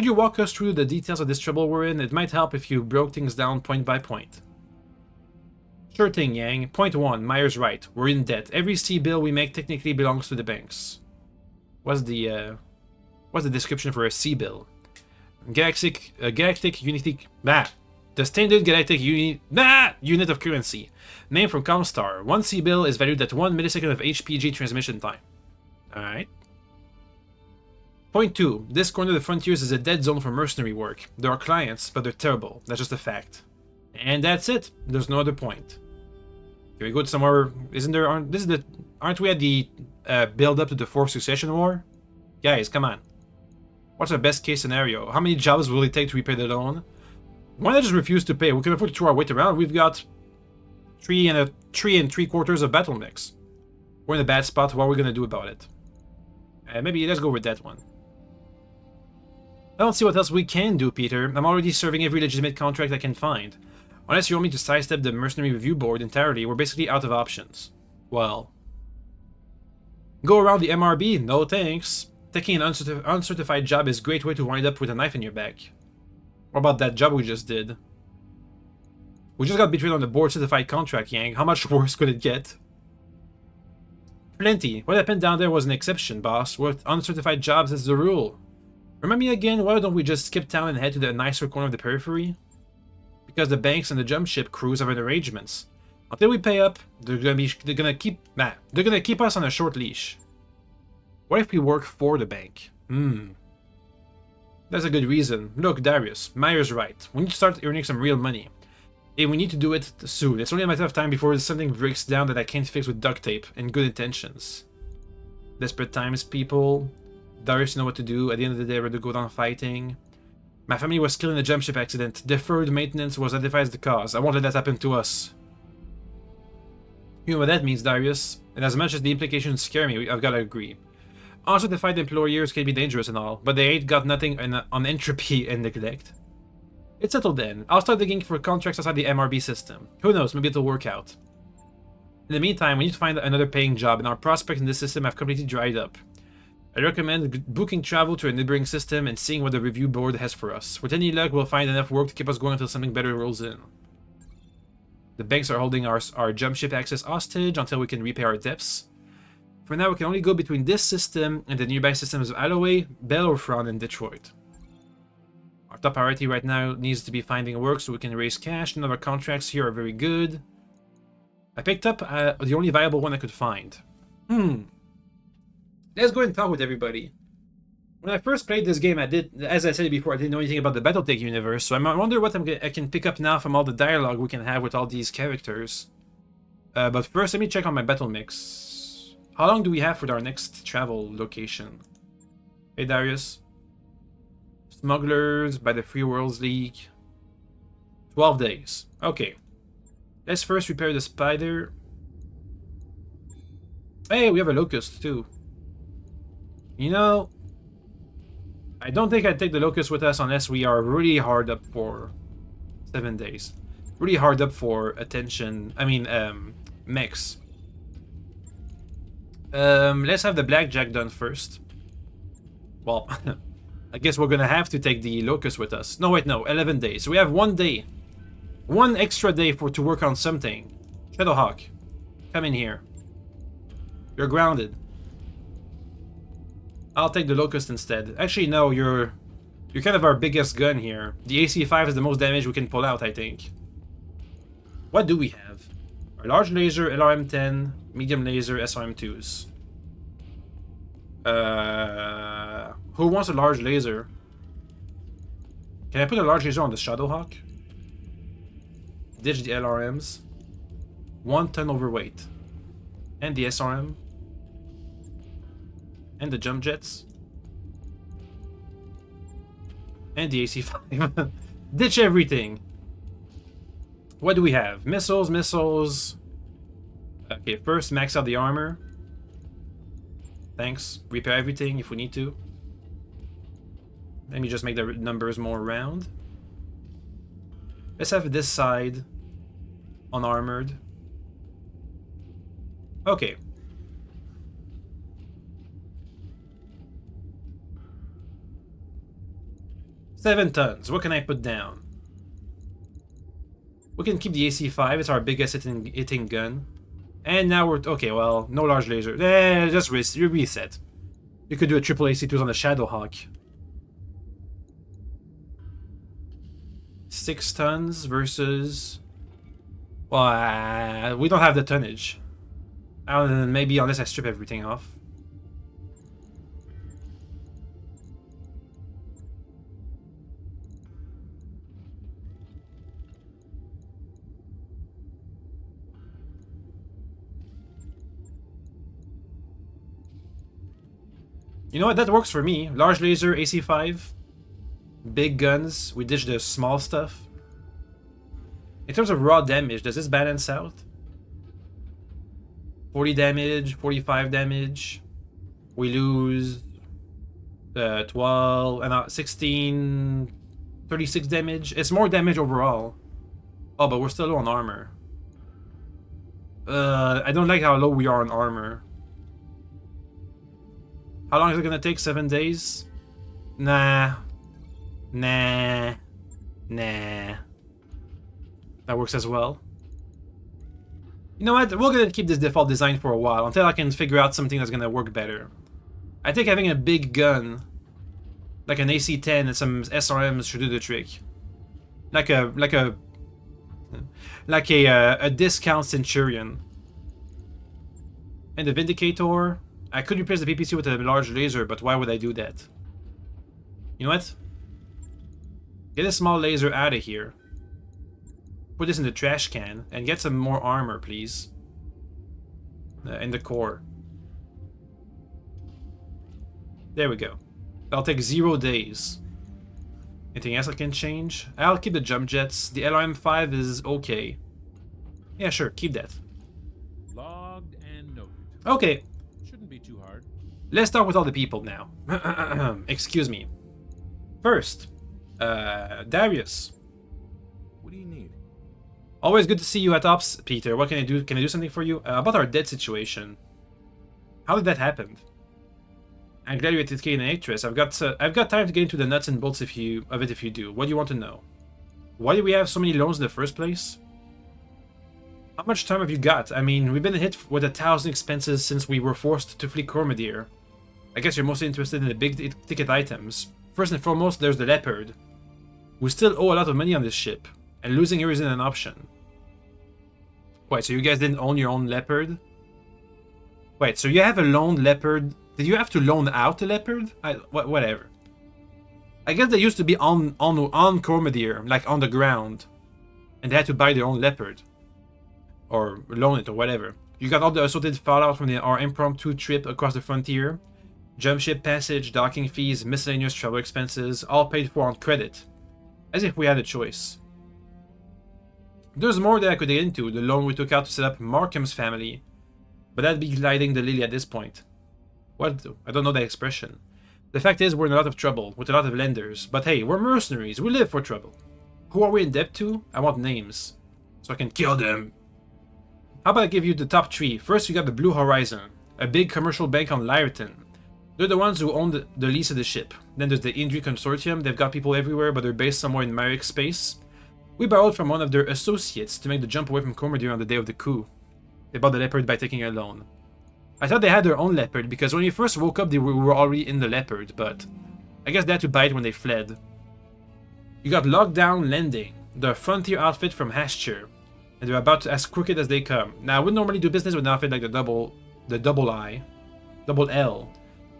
you walk us through the details of this trouble we're in? It might help if you broke things down point by point. Sure thing, Yang. Point 1, Meyer's right. We're in debt. Every C-bill we make technically belongs to the banks. What's the description for a C-bill? Galactic Unity... The standard galactic unit of currency. Named from Comstar. One C-bill is valued at 1 millisecond of HPG transmission time. Alright. Point 2. This corner of the frontiers is a dead zone for mercenary work. There are clients, but they're terrible. That's just a fact. And that's it. There's no other point. Can we go to somewhere? Aren't we at the build up to the 4th Succession War? Guys, come on. What's our best case scenario? How many jobs will it take to repay the loan? Why not just refuse to pay? We can afford to throw our weight around. We've got 3 3/4 of battle mechs. We're in a bad spot. What are we gonna do about it? Maybe let's go with that one. I don't see what else we can do, Peter. I'm already serving every legitimate contract I can find. Unless you want me to sidestep the Mercenary Review Board entirely, we're basically out of options. Well... Go around the MRB? No thanks. Taking an uncertified job is a great way to wind up with a knife in your back. What about that job we just did? We just got betrayed on the board certified contract, Yang. How much worse could it get? Plenty. What happened down there was an exception, boss. With uncertified jobs, it's the rule. Remember me again? Why don't we just skip town and head to the nicer corner of the periphery? Because the banks and the jump ship crews have arrangements. Until we pay up, they're gonna keep us on a short leash. What if we work for the bank? That's a good reason. Look, Darius, Meyer's right. We need to start earning some real money. And we need to do it soon. It's only a matter of time before something breaks down that I can't fix with duct tape and good intentions. Desperate times, people. Darius, you know what to do. At the end of the day, I'd rather go down fighting. My family was killed in a jump ship accident. Deferred maintenance was identified as the cause. I won't let that happen to us. You know what that means, Darius. And as much as the implications scare me, I've gotta agree. Uncertified employers can be dangerous and all, but they ain't got nothing on entropy and neglect. It's settled then. I'll start digging for contracts outside the MRB system. Who knows, maybe it'll work out. In the meantime, we need to find another paying job, and our prospects in this system have completely dried up. I recommend booking travel to a neighboring system and seeing what the review board has for us. With any luck, we'll find enough work to keep us going until something better rolls in. The banks are holding our jump ship access hostage until we can repay our debts. For now, we can only go between this system and the nearby systems of Alloway, Bellerophon, and Detroit. Our top priority right now needs to be finding work so we can raise cash. None of our contracts here are very good. I picked up the only viable one I could find. Let's go and talk with everybody. When I first played this game, as I said before, I didn't know anything about the BattleTech universe, so I wonder what I can pick up now from all the dialogue we can have with all these characters. But first, let me check on my battle mix. How long do we have for our next travel location? Hey, Darius. Smugglers by the Free Worlds League. 12 days. Okay. Let's first repair the spider. Hey, we have a locust too. You know, I don't think I'd take the locust with us unless we are really hard up for 7 days. Really hard up for attention. I mean, mechs. Let's have the blackjack done first. Well, I guess we're gonna have to take the locust with us. No, wait, no, 11 days. So we have 1 day. 1 extra day to work on something. Shadowhawk, come in here. You're grounded. I'll take the locust instead. Actually, no, you're kind of our biggest gun here. The AC-5 is the most damage we can pull out, I think. What do we have? A large laser, LRM-10, medium laser, SRM-2s. Who wants a large laser? Can I put a large laser on the Shadowhawk? Ditch the LRMs. 1 ton overweight. And the SRM. And the jump jets. And the AC-5. Ditch everything. What do we have? Missiles, missiles. Okay, first max out the armor. Thanks. Repair everything if we need to. Let me just make the numbers more round. Let's have this side unarmored. Okay. $7 tons. What can I put down? We can keep the AC-5. It's our biggest hitting gun. And now we're... Okay, well, no large laser. Just reset. You could do a triple AC-2s on the Shadowhawk. 6 tons versus... Well, we don't have the tonnage. Maybe unless I strip everything off. You know what? That works for me. Large laser, AC-5. Big guns. We ditch the small stuff. In terms of raw damage, does this balance out? 40 damage, 45 damage. We lose 12 and 16, 36 damage. It's more damage overall. Oh, but we're still low on armor. I don't like how low we are on armor. How long is it gonna take? 7 days? Nah. Nah. Nah. That works as well. You know what? We're gonna keep this default design for a while until I can figure out something that's gonna work better. I think having a big gun, like an AC-10 and some SRMs, should do the trick. Like a discount Centurion. And the Vindicator, I could replace the PPC with a large laser, but why would I do that? You know what? Get a small laser out of here. Put this in the trash can and get some more armor, please. In the core. There we go. That'll take 0 days. Anything else I can change? I'll keep the jump jets. The LRM-5 is okay. Yeah, sure, keep that. Logged and noted. Okay. Shouldn't be too hard. Let's start with all the people now. Excuse me. First, Darius. What do you need? Always good to see you at Ops, Peter. What can I do? Can I do something for you? About our dead situation. How did that happen? I'm glad you're taking an actress. I've got time to get into the nuts and bolts if you do. What do you want to know? Why do we have so many loans in the first place? How much time have you got? I mean, we've been hit with 1,000 expenses since we were forced to flee Cormadier. I guess you're mostly interested in the big ticket items. First and foremost, there's the Leopard. We still owe a lot of money on this ship, and losing her isn't an option. Wait, so you guys didn't own your own Leopard? Wait, so you have a loaned Leopard? Did you have to loan out the Leopard? Whatever. I guess they used to be on Cormadier, like on the ground, and they had to buy their own Leopard. Or loan it, or whatever. You got all the assorted fallout from our impromptu trip across the frontier. Jump ship passage, docking fees, miscellaneous travel expenses, all paid for on credit. As if we had a choice. There's more that I could get into, the loan we took out to set up Markham's family. But that'd be gliding the lily at this point. What? I don't know that expression. The fact is, we're in a lot of trouble, with a lot of lenders. But hey, we're mercenaries, we live for trouble. Who are we in debt to? I want names. So I can kill them. How about I give you the top 3? First, you got the Blue Horizon, a big commercial bank on Lyreton. They're the ones who own the lease of the ship. Then there's the Indri Consortium. They've got people everywhere, but they're based somewhere in Myrick space. We borrowed from one of their associates to make the jump away from Cormadier on the day of the coup. They bought the Leopard by taking a loan. I thought they had their own Leopard, because when we first woke up, we were already in the Leopard, but I guess they had to buy it when they fled. You got Lockdown Lending, the frontier outfit from Hashture, and they're about as crooked as they come. Now, I wouldn't normally do business with an outfit like the Double L,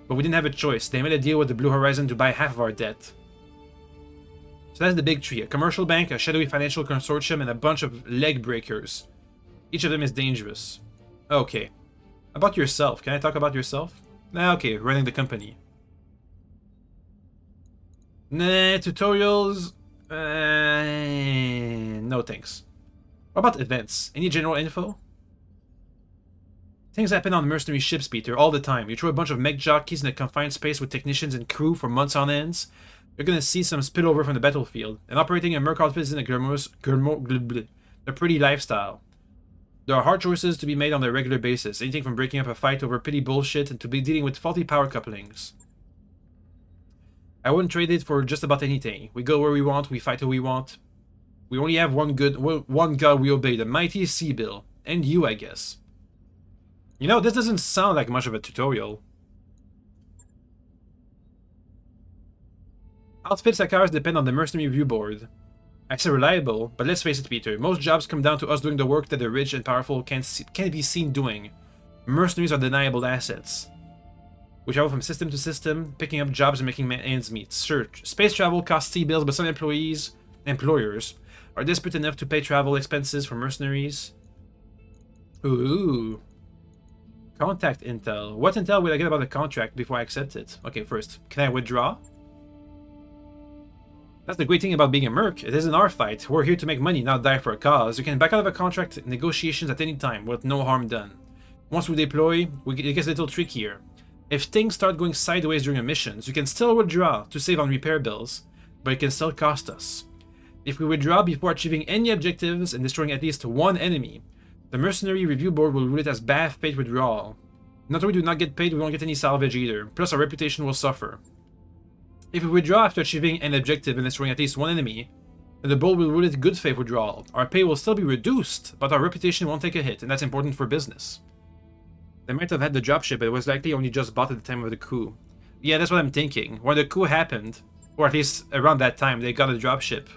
but we didn't have a choice. They made a deal with the Blue Horizon to buy half of our debt. So that's the big 3, a commercial bank, a shadowy financial consortium, and a bunch of leg breakers. Each of them is dangerous. Okay. About yourself, can I talk about yourself? Nah, okay, running the company. Nah, tutorials? No thanks. What about events? Any general info? Things happen on mercenary ships, Peter, all the time. You throw a bunch of mech jockeys in a confined space with technicians and crew for months on ends. You're gonna see some spillover from the battlefield. And operating a merc outfit isn't a pretty lifestyle. There are hard choices to be made on a regular basis. Anything from breaking up a fight over petty bullshit and to be dealing with faulty power couplings. I wouldn't trade it for just about anything. We go where we want, we fight who we want. We only have one god we obey, the mighty Seabill. And you, I guess. You know, this doesn't sound like much of a tutorial. Outfits like ours depend on the mercenary review board. I say reliable, but let's face it, Peter. Most jobs come down to us doing the work that the rich and powerful can't be seen doing. Mercenaries are deniable assets. We travel from system to system, picking up jobs and making ends meet. Sure, space travel costs T-bills, but some employers, are desperate enough to pay travel expenses for mercenaries. Ooh. Contact intel. What intel will I get about the contract before I accept it? Okay, first, can I withdraw? That's the great thing about being a merc. It isn't our fight. We're here to make money, not die for a cause. You can back out of a contract negotiations at any time with no harm done. Once we deploy, it gets a little trickier. If things start going sideways during a missions, you can still withdraw to save on repair bills, but it can still cost us. If we withdraw before achieving any objectives and destroying at least one enemy, the Mercenary Review Board will rule it as bad faith withdrawal. Not only do we not get paid, we won't get any salvage either, plus our reputation will suffer. If we withdraw after achieving an objective and destroying at least one enemy, then the board will rule it good faith withdrawal. Our pay will still be reduced, but our reputation won't take a hit, and that's important for business. They might have had the dropship, but it was likely only just bought at the time of the coup. Yeah, that's what I'm thinking. When the coup happened, or at least around that time, they got a dropship.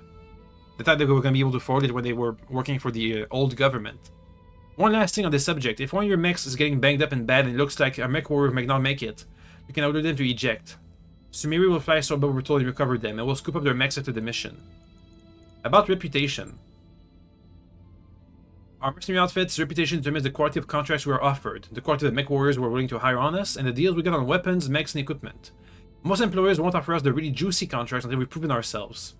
They thought they were going to be able to afford it when they were working for the old government. One last thing on this subject. If one of your mechs is getting banged up and bad and it looks like a Mechwarrior might not make it, you can order them to eject. Sumeri will fly Sorbo Bertol and recover them, and will scoop up their mechs after the mission. About reputation. Our mercenary outfit's reputation determines the quality of contracts we are offered, the quality of the mech warriors we're willing to hire on us, and the deals we get on weapons, mechs, and equipment. Most employers won't offer us the really juicy contracts until we've proven ourselves.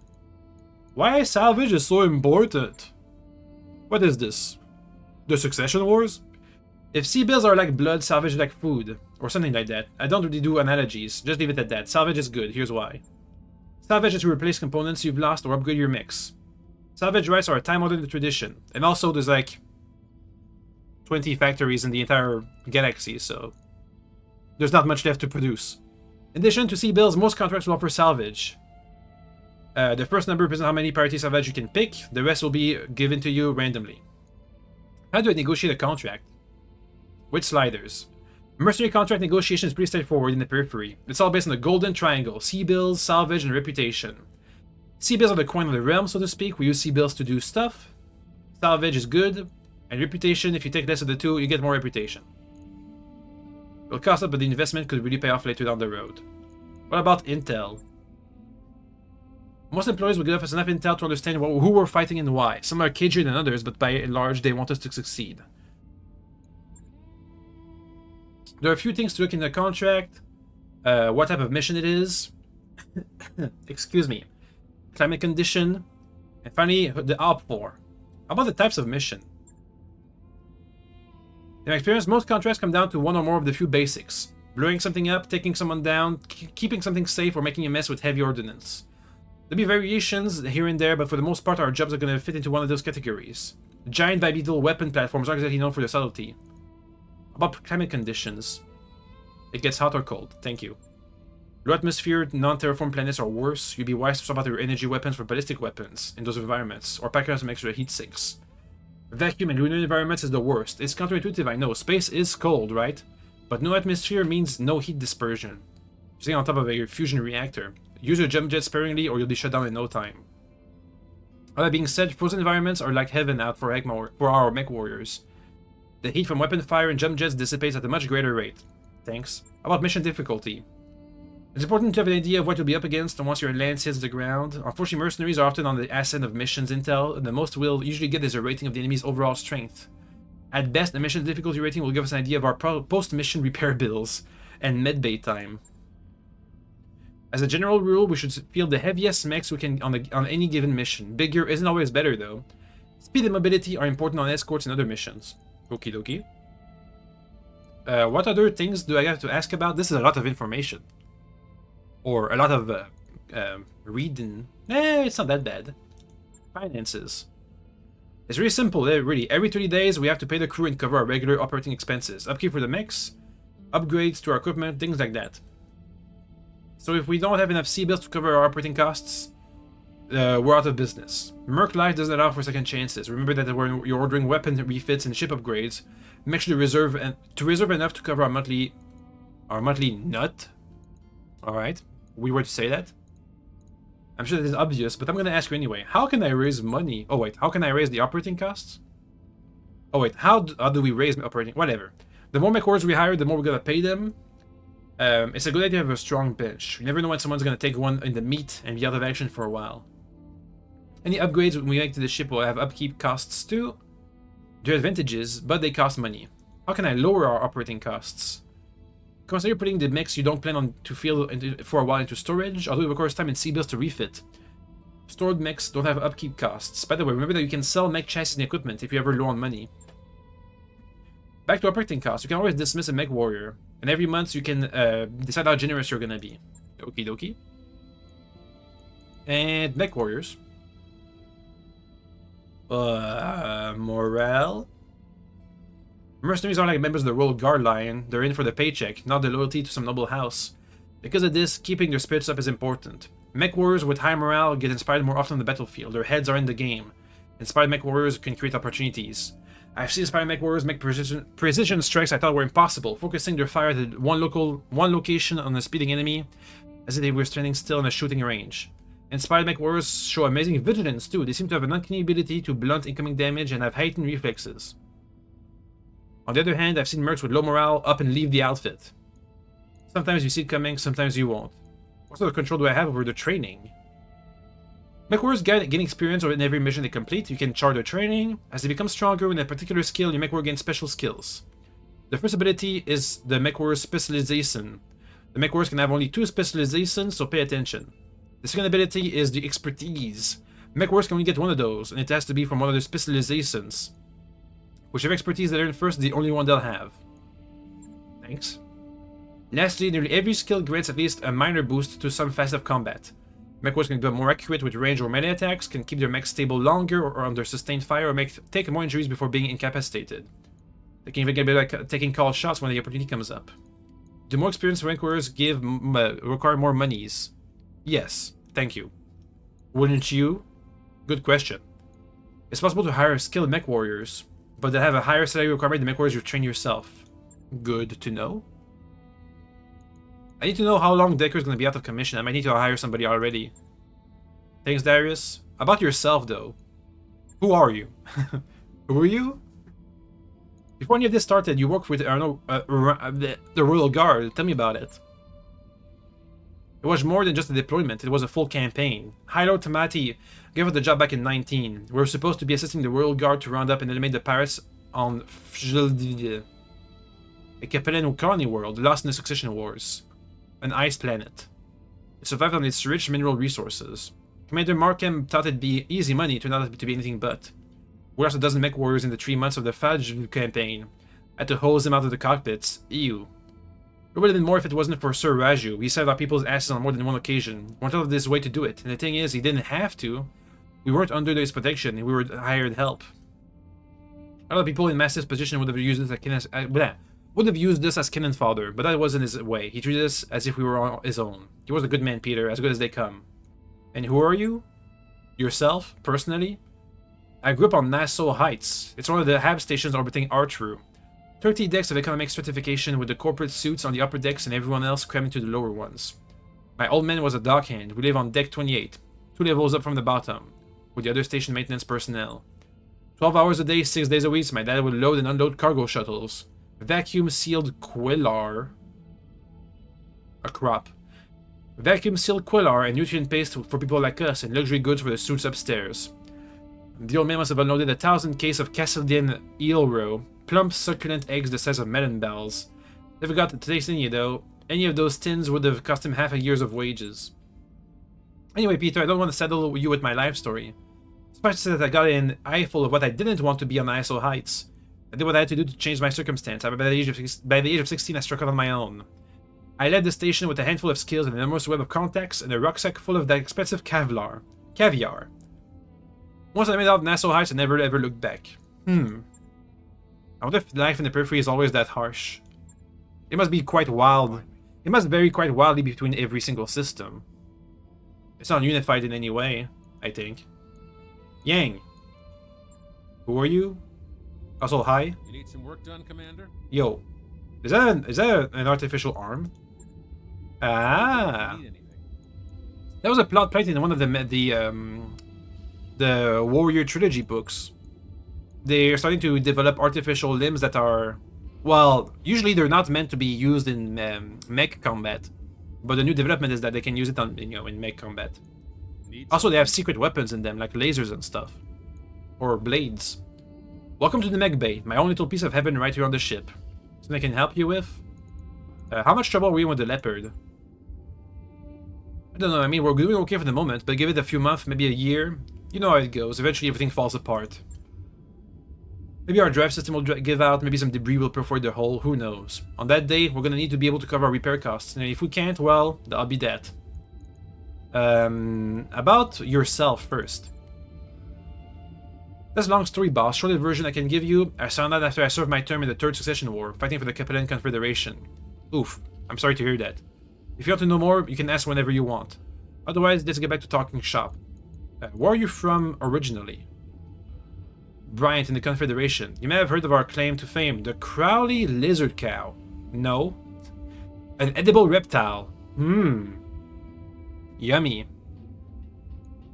Why salvage is so important? What is this? The Succession Wars? If sea bills are like blood, salvage is like food, or something like that. I don't really do analogies, just leave it at that. Salvage is good, here's why. Salvage is to replace components you've lost or upgrade your mix. Salvage rights are a time-honored tradition, and also there's like 20 factories in the entire galaxy, so there's not much left to produce. In addition to sea bills, most contracts will offer salvage. The first number represents how many priority salvage you can pick, the rest will be given to you randomly. How do I negotiate a contract? With sliders. Mercenary contract negotiation is pretty straightforward in the periphery. It's all based on the golden triangle: sea bills, salvage, and reputation. Sea bills are the coin of the realm, so to speak. We use sea bills to do stuff. Salvage is good, and reputation, if you take less of the two, you get more reputation. It will cost up, but the investment could really pay off later down the road. What about intel? Most employees will give us enough intel to understand who we're fighting and why. Some are cagier than others, but by and large, they want us to succeed. There are a few things to look in the contract. What type of mission it is. Excuse me. Climate condition. And finally, the OP4. How about the types of mission? In my experience, most contracts come down to one or more of the few basics. Blowing something up, taking someone down, keeping something safe, or making a mess with heavy ordnance. There'll be variations here and there, but for the most part our jobs are going to fit into one of those categories. Giant bipedal weapon platforms aren't exactly known for their subtlety. About climate conditions. It gets hot or cold, thank you. Low atmosphere, non-terraform planets are worse. You'd be wise to swap out your energy weapons for ballistic weapons in those environments, or pack out some extra heat sinks. Vacuum and lunar environments is the worst. It's counterintuitive, I know. Space is cold, right? But no atmosphere means no heat dispersion. You're sitting on top of a fusion reactor. Use your jump jet sparingly or you'll be shut down in no time. All that being said, frozen environments are like heaven out for our mech warriors. The heat from weapon fire and jump jets dissipates at a much greater rate. Thanks. How about mission difficulty? It's important to have an idea of what you'll be up against once your lance hits the ground. Unfortunately, mercenaries are often on the ascent of missions intel, and the most we'll usually get is a rating of the enemy's overall strength. At best, the mission difficulty rating will give us an idea of our post-mission repair bills and medbay time. As a general rule, we should field the heaviest mechs we can on any given mission. Bigger isn't always better though. Speed and mobility are important on escorts and other missions. Okie dokie. What other things do I have to ask about? This is a lot of information. Or a lot of reading. It's not that bad. Finances. It's really simple, really. Every 30 days we have to pay the crew and cover our regular operating expenses. Upkeep for the mechs, upgrades to our equipment, things like that. So if we don't have enough sea bills to cover our operating costs, we're out of business. Merc Life doesn't allow for second chances. Remember that when you're ordering weapon refits and ship upgrades, make sure to reserve enough to cover our monthly nut. Alright, we were to say that. I'm sure that is obvious, but I'm gonna ask you anyway. How can I raise money? Oh wait, how can I raise the operating costs? Oh wait, how do we raise operating? Whatever. The more mechwarriors we hire, the more we're gonna pay them. It's a good idea to have a strong bench. You never know when someone's going to take one in the meat and be out of action for a while. Any upgrades we make to the ship will have upkeep costs too. There are advantages, but they cost money. How can I lower our operating costs? Consider putting the mechs you don't plan on to field for a while into storage, although it requires time and sea bills to refit. Stored mechs don't have upkeep costs. By the way, remember that you can sell mech chassis and equipment if you're ever low on money. Back to operating costs. You can always dismiss a Mechwarrior, and every month you can decide how generous you're gonna be. Okie dokie. And Mechwarriors. Morale. Mercenaries are like members of the Royal Guard line. They're in for the paycheck, not the loyalty to some noble house. Because of this, keeping their spirits up is important. Mech warriors with high morale get inspired more often on the battlefield. Their heads are in the game. Inspired mech warriors can create opportunities. I've seen inspired mech warriors make precision strikes I thought were impossible, focusing their fire at one location on a speeding enemy, as if they were standing still in a shooting range. Inspired mech warriors show amazing vigilance too. They seem to have an uncanny ability to blunt incoming damage and have heightened reflexes. On the other hand, I've seen mercs with low morale up and leave the outfit. Sometimes you see it coming, sometimes you won't. What sort of control do I have over the training? Mech warriors gain experience in every mission they complete. You can chart their training. As they become stronger in a particular skill, your mech warrior gains special skills. The first ability is the mech warrior specialization. The mech warriors can have only 2 specializations, so pay attention. The second ability is the expertise. Mech warriors can only get one of those, and it has to be from one of their specializations. Whichever expertise they learn first is the only one they'll have. Thanks. Lastly, nearly every skill grants at least a minor boost to some facet of combat. Mech warriors can become more accurate with range or melee attacks, can keep their mechs stable longer or under sustained fire, or take more injuries before being incapacitated. They can even get better at taking call shots when the opportunity comes up. Do more experienced mech warriors require more monies? Yes, thank you. Wouldn't you? Good question. It's possible to hire skilled mech warriors, but they have a higher salary requirement than mech warriors you train yourself. Good to know. I need to know how long Decker's going to be out of commission. I might need to hire somebody already. Thanks, Darius. About yourself, though. Who are you? Who are you? Before any of this started, you worked with the Royal Guard. Tell me about it. It was more than just a deployment. It was a full campaign. High Lord Tamati gave us the job back in 19. We were supposed to be assisting the Royal Guard to round up and eliminate the pirates on a Capellan colony world lost in the Succession Wars. An ice planet. It survived on its rich mineral resources. Commander Markham thought it'd be easy money, turned out to be anything but. We lost a dozen mech warriors in the 3 months of the Faj campaign. Had to hose them out of the cockpits. Ew. It would have been more if it wasn't for Sir Raju. He saved our people's asses on more than one occasion. Went out of this way to do it. And the thing is, he didn't have to. We weren't under his protection, and we were hired help. A lot of people in Mastiff's position would have used this as cannon fodder, but that wasn't his way. He treated us as if we were on his own. He was a good man, Peter, as good as they come. And who are you? Yourself, personally? I grew up on Nassau Heights. It's one of the hab stations orbiting Archru. 30 decks of economic stratification with the corporate suits on the upper decks and everyone else crammed into the lower ones. My old man was a dockhand. We live on deck 28, 2 levels up from the bottom, with the other station maintenance personnel. 12 hours a day, 6 days a week, my dad would load and unload cargo shuttles. Vacuum-sealed Quellar. A crop. Vacuum-sealed Quellar and nutrient paste for people like us, and luxury goods for the suits upstairs. The old man must have unloaded 1,000 cases of Castilian eel roe, plump, succulent eggs the size of melon bells. Never got to taste any though. Any of those tins would have cost him half a year's of wages. Anyway, Peter, I don't want to saddle you with my life story. Suffice to say that I got an eyeful of what I didn't want to be on ISO Heights. I did what I had to do to change my circumstance. By the age of 16, I struck out on my own. I led the station with a handful of skills and an enormous web of contacts and a rucksack full of that expensive caviar. Once I made out of Nassau Heights, I never ever looked back. I wonder if life in the periphery is always that harsh. It must be quite wild. It must vary quite wildly between every single system. It's not unified in any way, I think. Yang. Who are you? Also, hi. You need some work done, Commander? Yo. Is that an artificial arm? Ah. That was a plot point in one of the Warrior Trilogy books. They're starting to develop artificial limbs that are, well, usually they're not meant to be used in mech combat, but the new development is that they can use it on, in mech combat. Also, they have secret weapons in them, like lasers and stuff, or blades. Welcome to the mech bay, my own little piece of heaven right here on the ship. Something I can help you with? How much trouble were you with the leopard? I don't know, I mean, we're doing okay for the moment, but give it a few months, maybe a year. You know how it goes, eventually everything falls apart. Maybe our drive system will give out, maybe some debris will perforate the hull, who knows. On that day, we're gonna need to be able to cover our repair costs, and if we can't, well, that'll be that. About yourself first. That's a long story, boss. Shorter version I can give you. I found out after I served my term in the Third Succession War, fighting for the Capellan Confederation. Oof, I'm sorry to hear that. If you want to know more, you can ask whenever you want. Otherwise, let's get back to talking shop. Where are you from originally? Bryant in the Confederation. You may have heard of our claim to fame, the Crowley Lizard Cow. No. An edible reptile. Yummy.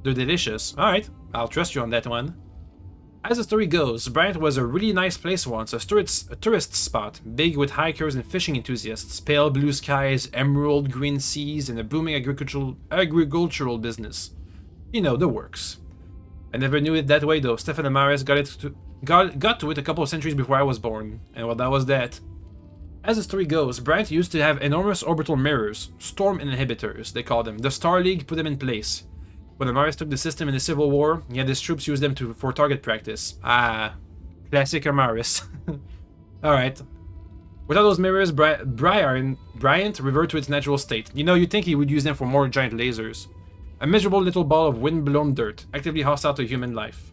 They're delicious. Alright, I'll trust you on that one. As the story goes, Bryant was a really nice place once, a tourist spot, big with hikers and fishing enthusiasts, pale blue skies, emerald green seas, and a booming agricultural business. You know, the works. I never knew it that way though. Stefan Amaris got to it a couple of centuries before I was born, and well, that was that. As the story goes, Bryant used to have enormous orbital mirrors, storm inhibitors, they call them. The Star League put them in place. When Amaris took the system in the Civil War, he had his troops use them for target practice. Ah, classic Amaris. Alright. Without those mirrors, Bryant reverted to its natural state. You know, you'd think he would use them for more giant lasers. A miserable little ball of wind-blown dirt, actively hostile to human life.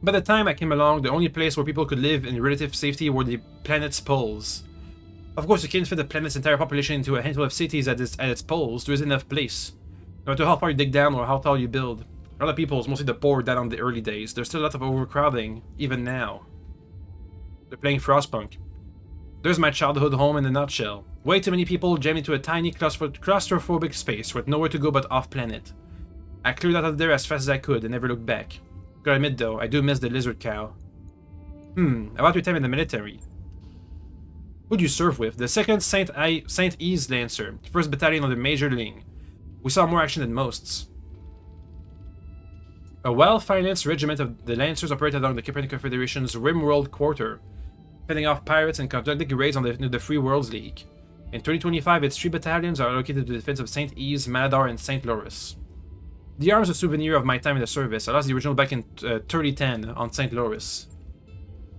By the time I came along, the only place where people could live in relative safety were the planet's poles. Of course, you can't fit the planet's entire population into a handful of cities at its poles. There isn't enough place. No matter how far you dig down or how tall you build. A lot of people, mostly the poor, died on the early days. There's still a lot of overcrowding, even now. They're playing Frostpunk. There's my childhood home in a nutshell. Way too many people jammed into a tiny claustrophobic space with nowhere to go but off-planet. I cleared out of there as fast as I could and never looked back. Gotta admit though, I do miss the lizard cow. About your time in the military. Who'd you serve with? The 2nd St. E's Lancer, 1st Battalion of the Major Ling. We saw more action than most. A well-financed regiment of the Lancers operated along the Capellan Confederation's Rimworld Quarter, fending off pirates and conducting raids on the Free Worlds League. In 2025, its 3 battalions are allocated to the defense of St. E's, Maladar, and St. Louis. The arm is a souvenir of my time in the service. I lost the original back in 3010 on St. Louis.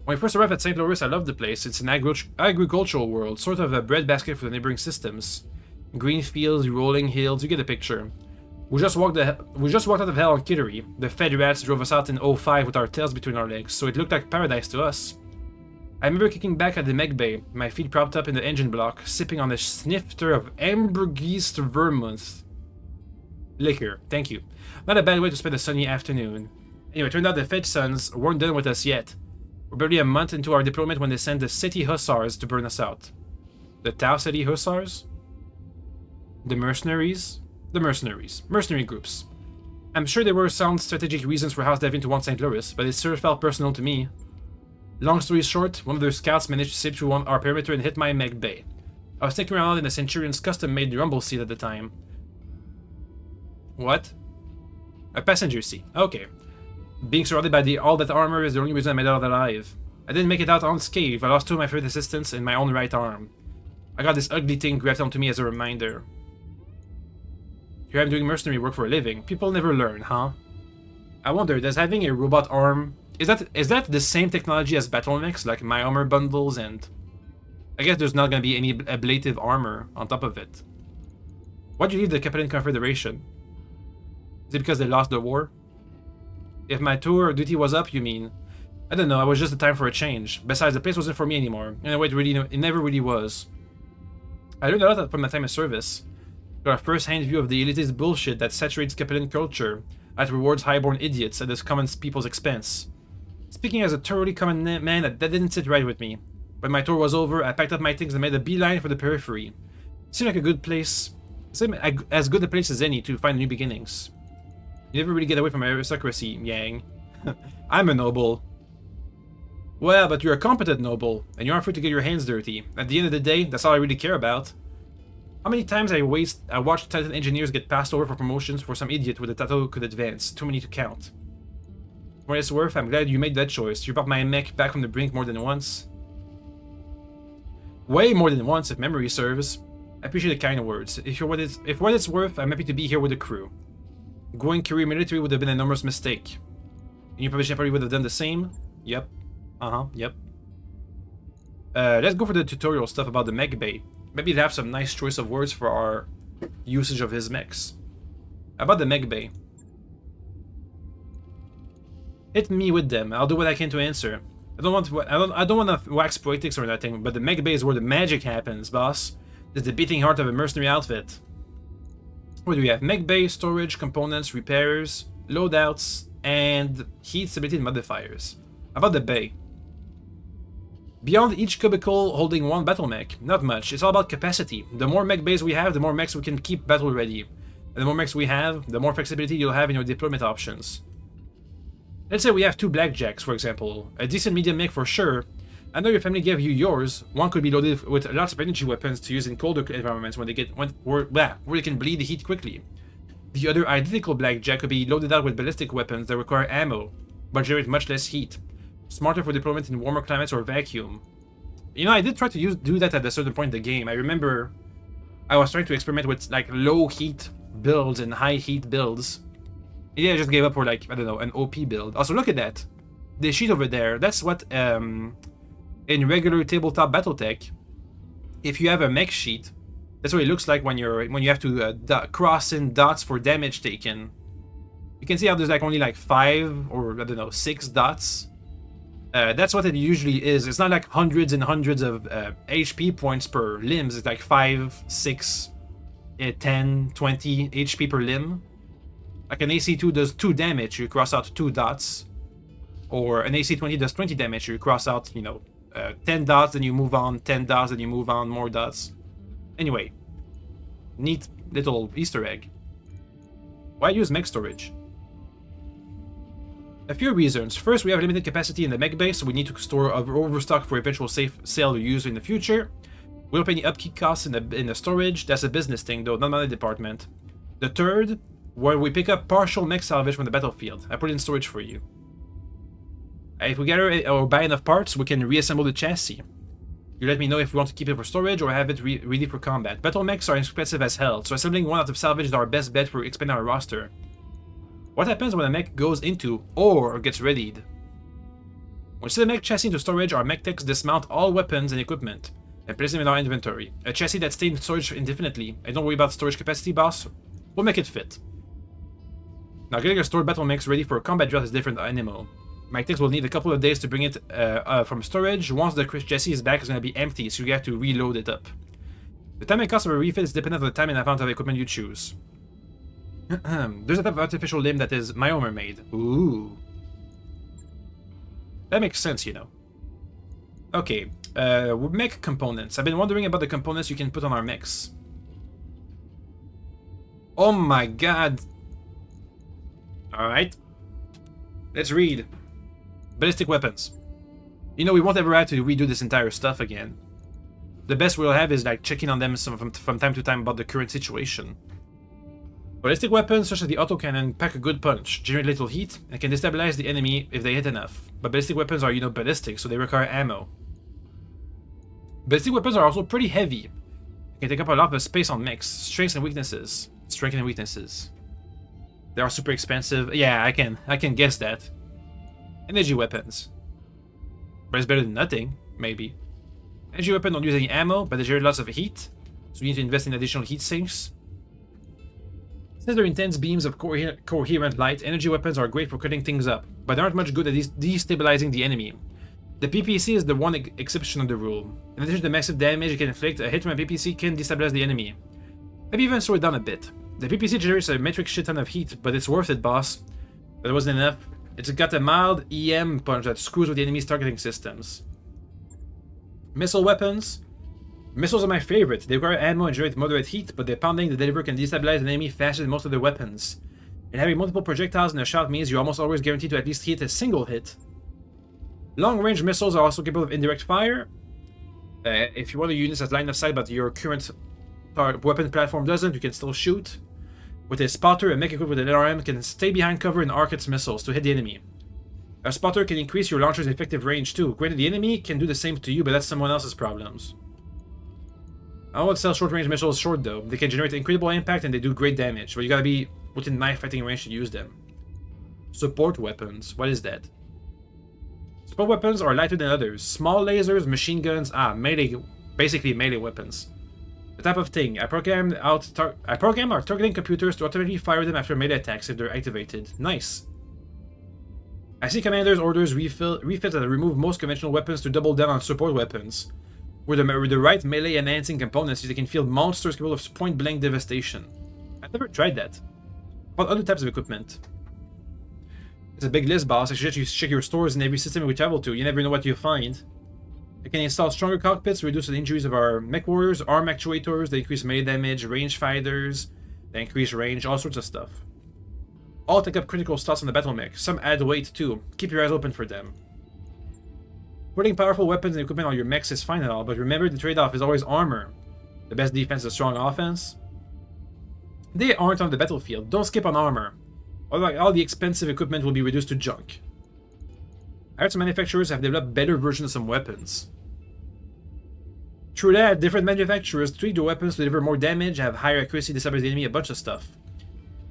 When I first arrived at St. Louis, I loved the place. It's an agricultural world, sort of a breadbasket for the neighboring systems. Green fields, rolling hills, you get the picture. We just walked out of hell on Kittery. The Fed rats drove us out in 05 with our tails between our legs, so it looked like paradise to us. I remember kicking back at the mech bay, my feet propped up in the engine block, sipping on a snifter of Ambergeist vermouth. Liquor, thank you. Not a bad way to spend a sunny afternoon. Anyway, it turned out the Fed sons weren't done with us yet. We're barely a month into our deployment when they sent the City Hussars to burn us out. The Tau City Hussars? The mercenaries? The mercenaries. Mercenary groups. I'm sure there were sound strategic reasons for House Devin to want St. Louis, but it sure felt personal to me. Long story short, one of their scouts managed to slip through our perimeter and hit my mech bay. I was sticking around in the Centurion's custom-made rumble seat at the time. What? A passenger seat. Okay. Being surrounded by all that armor is the only reason I made it out alive. I didn't make it out unscathed. I lost 2 of my favorite assistants and my own right arm. I got this ugly thing grafted onto me as a reminder. Here I'm doing mercenary work for a living. People never learn, huh? I wonder, does having a robot arm... Is that the same technology as BattleTech, like my armor bundles and... I guess there's not gonna be any ablative armor on top of it. Why'd you leave the Capellan Confederation? Is it because they lost the war? If my tour duty was up, you mean? I don't know, it was just the time for a change. Besides, the place wasn't for me anymore. In a way, it never really was. I learned a lot from my time of service. Got a first-hand view of the elitist bullshit that saturates Capellan culture, that rewards highborn idiots at the common people's expense. Speaking as a thoroughly common man, that didn't sit right with me. When my tour was over, I packed up my things and made a beeline for the periphery. Seemed like a good place. Seemed as good a place as any to find new beginnings. You never really get away from aristocracy, Yang. I'm a noble. Well, but you're a competent noble, and you aren't free to get your hands dirty. At the end of the day, that's all I really care about. How many times I watched Titan engineers get passed over for promotions for some idiot with a tattoo could advance? Too many to count. For what it's worth, I'm glad you made that choice. You brought my mech back from the brink more than once. Way more than once, if memory serves. I appreciate the kind words. If what it's worth, I'm happy to be here with the crew. Going career military would have been an enormous mistake. And you probably would have done the same? Yep. Yep. Let's go for the tutorial stuff about the mech bay. Maybe they have some nice choice of words for our usage of his mechs. About the mech bay. Hit me with them. I'll do what I can to answer. I don't want to wax poetics or nothing, but the mech bay is where the magic happens, boss. It's the beating heart of a mercenary outfit. What do we have? Mech bay, storage, components, repairs, loadouts, and heat stability modifiers. About the bay. Beyond each cubicle holding one battle mech, not much. It's all about capacity. The more mech bays we have, the more mechs we can keep battle ready. And the more mechs we have, the more flexibility you'll have in your deployment options. Let's say we have 2 blackjacks, for example. A decent medium mech for sure. I know your family gave you yours. One could be loaded with lots of energy weapons to use in colder environments where they can bleed the heat quickly. The other identical blackjack could be loaded out with ballistic weapons that require ammo, but generate much less heat. Smarter for deployment in warmer climates or vacuum. You know, I did try to do that at a certain point in the game. I remember I was trying to experiment with like low heat builds and high heat builds. Yeah, I just gave up for like, I don't know, an OP build. Also, look at that. The sheet over there, that's what, in regular tabletop BattleTech, if you have a mech sheet, that's what it looks like when you have to cross in dots for damage taken. You can see how there's like only like 5 or, I don't know, 6 dots. That's what it usually is. It's not like hundreds and hundreds of HP points per limbs. It's like 5, 6, 10, 20 HP per limb. Like an AC2 does 2 damage, you cross out 2 dots. Or an AC20 does 20 damage, you cross out, you know, 10 dots, then you move on, 10 dots, then you move on, more dots. Anyway, neat little Easter egg. Why use mech storage? A few reasons. First, we have limited capacity in the mech base, so we need to store overstock for eventual safe sale or use in the future. We don't pay any upkeep costs in the storage. That's a business thing, though, not my department. The third, where we pick up partial mech salvage from the battlefield. I put it in storage for you. If we gather or buy enough parts, we can reassemble the chassis. You let me know if we want to keep it for storage or have it ready for combat. Battle mechs are expensive as hell, so assembling one out of salvage is our best bet for expanding our roster. What happens when a mech goes into or gets readied? When we set a mech chassis into storage, our mech techs dismount all weapons and equipment and place them in our inventory. A chassis that stays in storage indefinitely, and don't worry about storage capacity, boss. We'll make it fit. Now, getting a stored battle mechs ready for a combat draft is different animal. My techs will need a couple of days to bring it from storage. Once the chassis is back, it's going to be empty, so you have to reload it up. The time and cost of a refit is dependent on the time and amount of equipment you choose. There's a type of artificial limb that is my own mermaid. Ooh. That makes sense, you know. Okay, mech components. I've been wondering about the components you can put on our mechs. Oh my god. Alright. Let's read. Ballistic weapons. You know, we won't ever have to redo this entire stuff again. The best we'll have is like checking on them from time to time about the current situation. Ballistic weapons such as the autocannon pack a good punch, generate little heat, and can destabilize the enemy if they hit enough. But ballistic weapons are, you know, ballistic, so they require ammo. Ballistic weapons are also pretty heavy. They can take up a lot of space on mechs. Strengths and weaknesses. Strength and weaknesses. They are super expensive. Yeah, I can guess that. Energy weapons. But it's better than nothing, maybe. Energy weapons don't use any ammo, but they generate lots of heat, so you need to invest in additional heat sinks. Since they're intense beams of coherent light, energy weapons are great for cutting things up, but they aren't much good at destabilizing the enemy. The PPC is the one exception of the rule. In addition to the massive damage it can inflict, a hit from a PPC can destabilize the enemy. Maybe even slow it down a bit. The PPC generates a metric shit ton of heat, but it's worth it, boss. But it wasn't enough. It's got a mild EM punch that screws with the enemy's targeting systems. Missile weapons. Missiles are my favorite. They require ammo and generate moderate heat, but the pounding they deliver can destabilize an enemy faster than most of their weapons. And having multiple projectiles in a shot means you're almost always guaranteed to at least hit a single hit. Long-range missiles are also capable of indirect fire. If you want to use this as line of sight but your current weapon platform doesn't, you can still shoot. With a spotter, a mech equipped with an LRM can stay behind cover and arc its missiles to hit the enemy. A spotter can increase your launcher's effective range too. Granted, the enemy can do the same to you, but that's someone else's problems. I won't sell short-range missiles short though. They can generate incredible impact and they do great damage, but you gotta be within knife fighting range to use them. Support weapons. What is that? Support weapons are lighter than others. Small lasers, machine guns, melee, basically melee weapons. The type of thing. I program our targeting computers to automatically fire them after melee attacks if they're activated. Nice. I see Commander's orders refit that remove most conventional weapons to double down on support weapons. With the right melee enhancing components, they can field monsters capable of point-blank devastation. I've never tried that. What other types of equipment? It's a big list, boss. I suggest you check your stores in every system we travel to. You never know what you'll find. I can install stronger cockpits to reduce the injuries of our mech warriors, arm actuators, they increase melee damage, range fighters, they increase range, all sorts of stuff. All take up critical slots on the battle mech. Some add weight too. Keep your eyes open for them. Putting powerful weapons and equipment on your mechs is fine and all, but remember the trade-off is always armor. The best defense is a strong offense. They aren't on the battlefield. Don't skip on armor. All the expensive equipment will be reduced to junk. I heard some manufacturers have developed better versions of some weapons. True that, different manufacturers tweak their weapons to deliver more damage, have higher accuracy, disable the enemy, a bunch of stuff.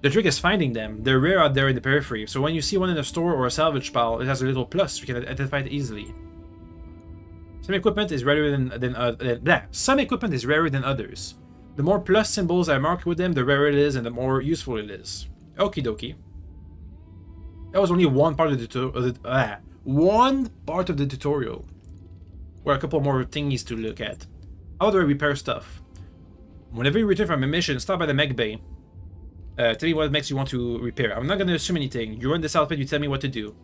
The trick is finding them. They're rare out there in the periphery, so when you see one in a store or a salvage pile, it has a little plus, you can identify it easily. Some equipment is rarer some equipment is rarer than others. The more plus symbols I mark with them, the rarer it is and the more useful it is. Okie dokie. That was only one part of the tutorial. Or a couple more thingies to look at. How do I repair stuff? Whenever you return from a mission, stop by the mech bay. Tell me what mechs you want to repair. I'm not going to assume anything. You run this outfit, you tell me what to do.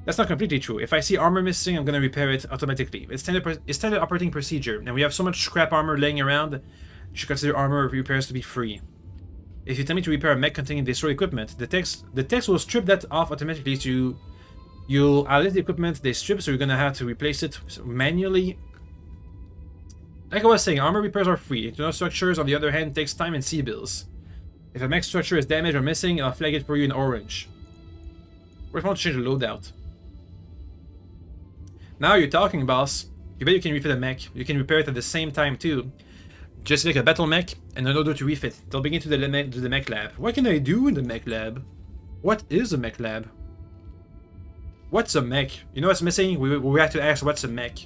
That's not completely true. If I see armor missing, I'm going to repair it automatically. It's standard operating procedure, and we have so much scrap armor laying around, you should consider armor repairs to be free. If you tell me to repair a mech containing destroyed equipment, the text will strip that off automatically to you'll list the equipment they strip, so you're gonna have to replace it manually. Like I was saying, armor repairs are free. Internal structures, on the other hand, takes time and C-bills. If a mech structure is damaged or missing, I'll flag it for you in orange. What if I want to change the loadout? Now you're talking, boss. You bet you can refit a mech. You can repair it at the same time too. Just like a battle mech and an order to refit. They'll begin to the mech lab. What can I do in the mech lab? What is a mech lab? What's a mech? You know what's missing? We have to ask what's a mech.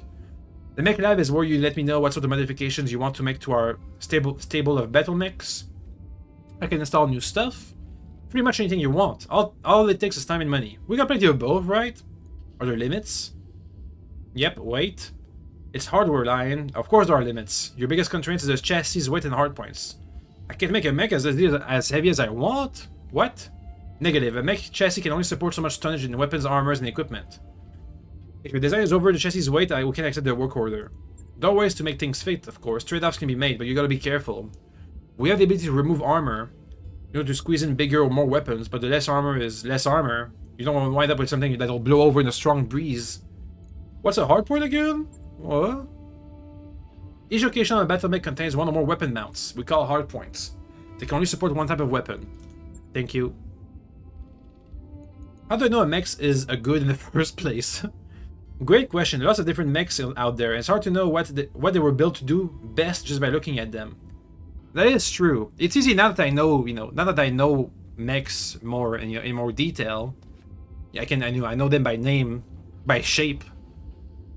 The mech lab is where you let me know what sort of modifications you want to make to our stable of battle mechs. I can install new stuff. Pretty much anything you want. All it takes is time and money. We got plenty of both, right? Are there limits? Yep, wait. It's hardware line. Of course there are limits. Your biggest constraint is the chassis, weight, and hardpoints. I can make a mech as heavy as I want? What? Negative. A mech chassis can only support so much tonnage in weapons, armors, and equipment. If your design is over the chassis weight, we can accept the work order. There are ways to make things fit, of course. Trade-offs can be made, but you gotta be careful. We have the ability to remove armor, to squeeze in bigger or more weapons, but the less armor is less armor. You don't want to wind up with something that'll blow over in a strong breeze. What's a hardpoint again? What? Each location on a battle mech contains one or more weapon mounts. We call hardpoints. They can only support one type of weapon. Thank you. How do I know a mech is a good in the first place? Great question. Lots of different mechs out there. It's hard to know what they were built to do best just by looking at them. That is true. It's easy now that I know, now that I know mechs more in more detail. Yeah, I know them by name, by shape.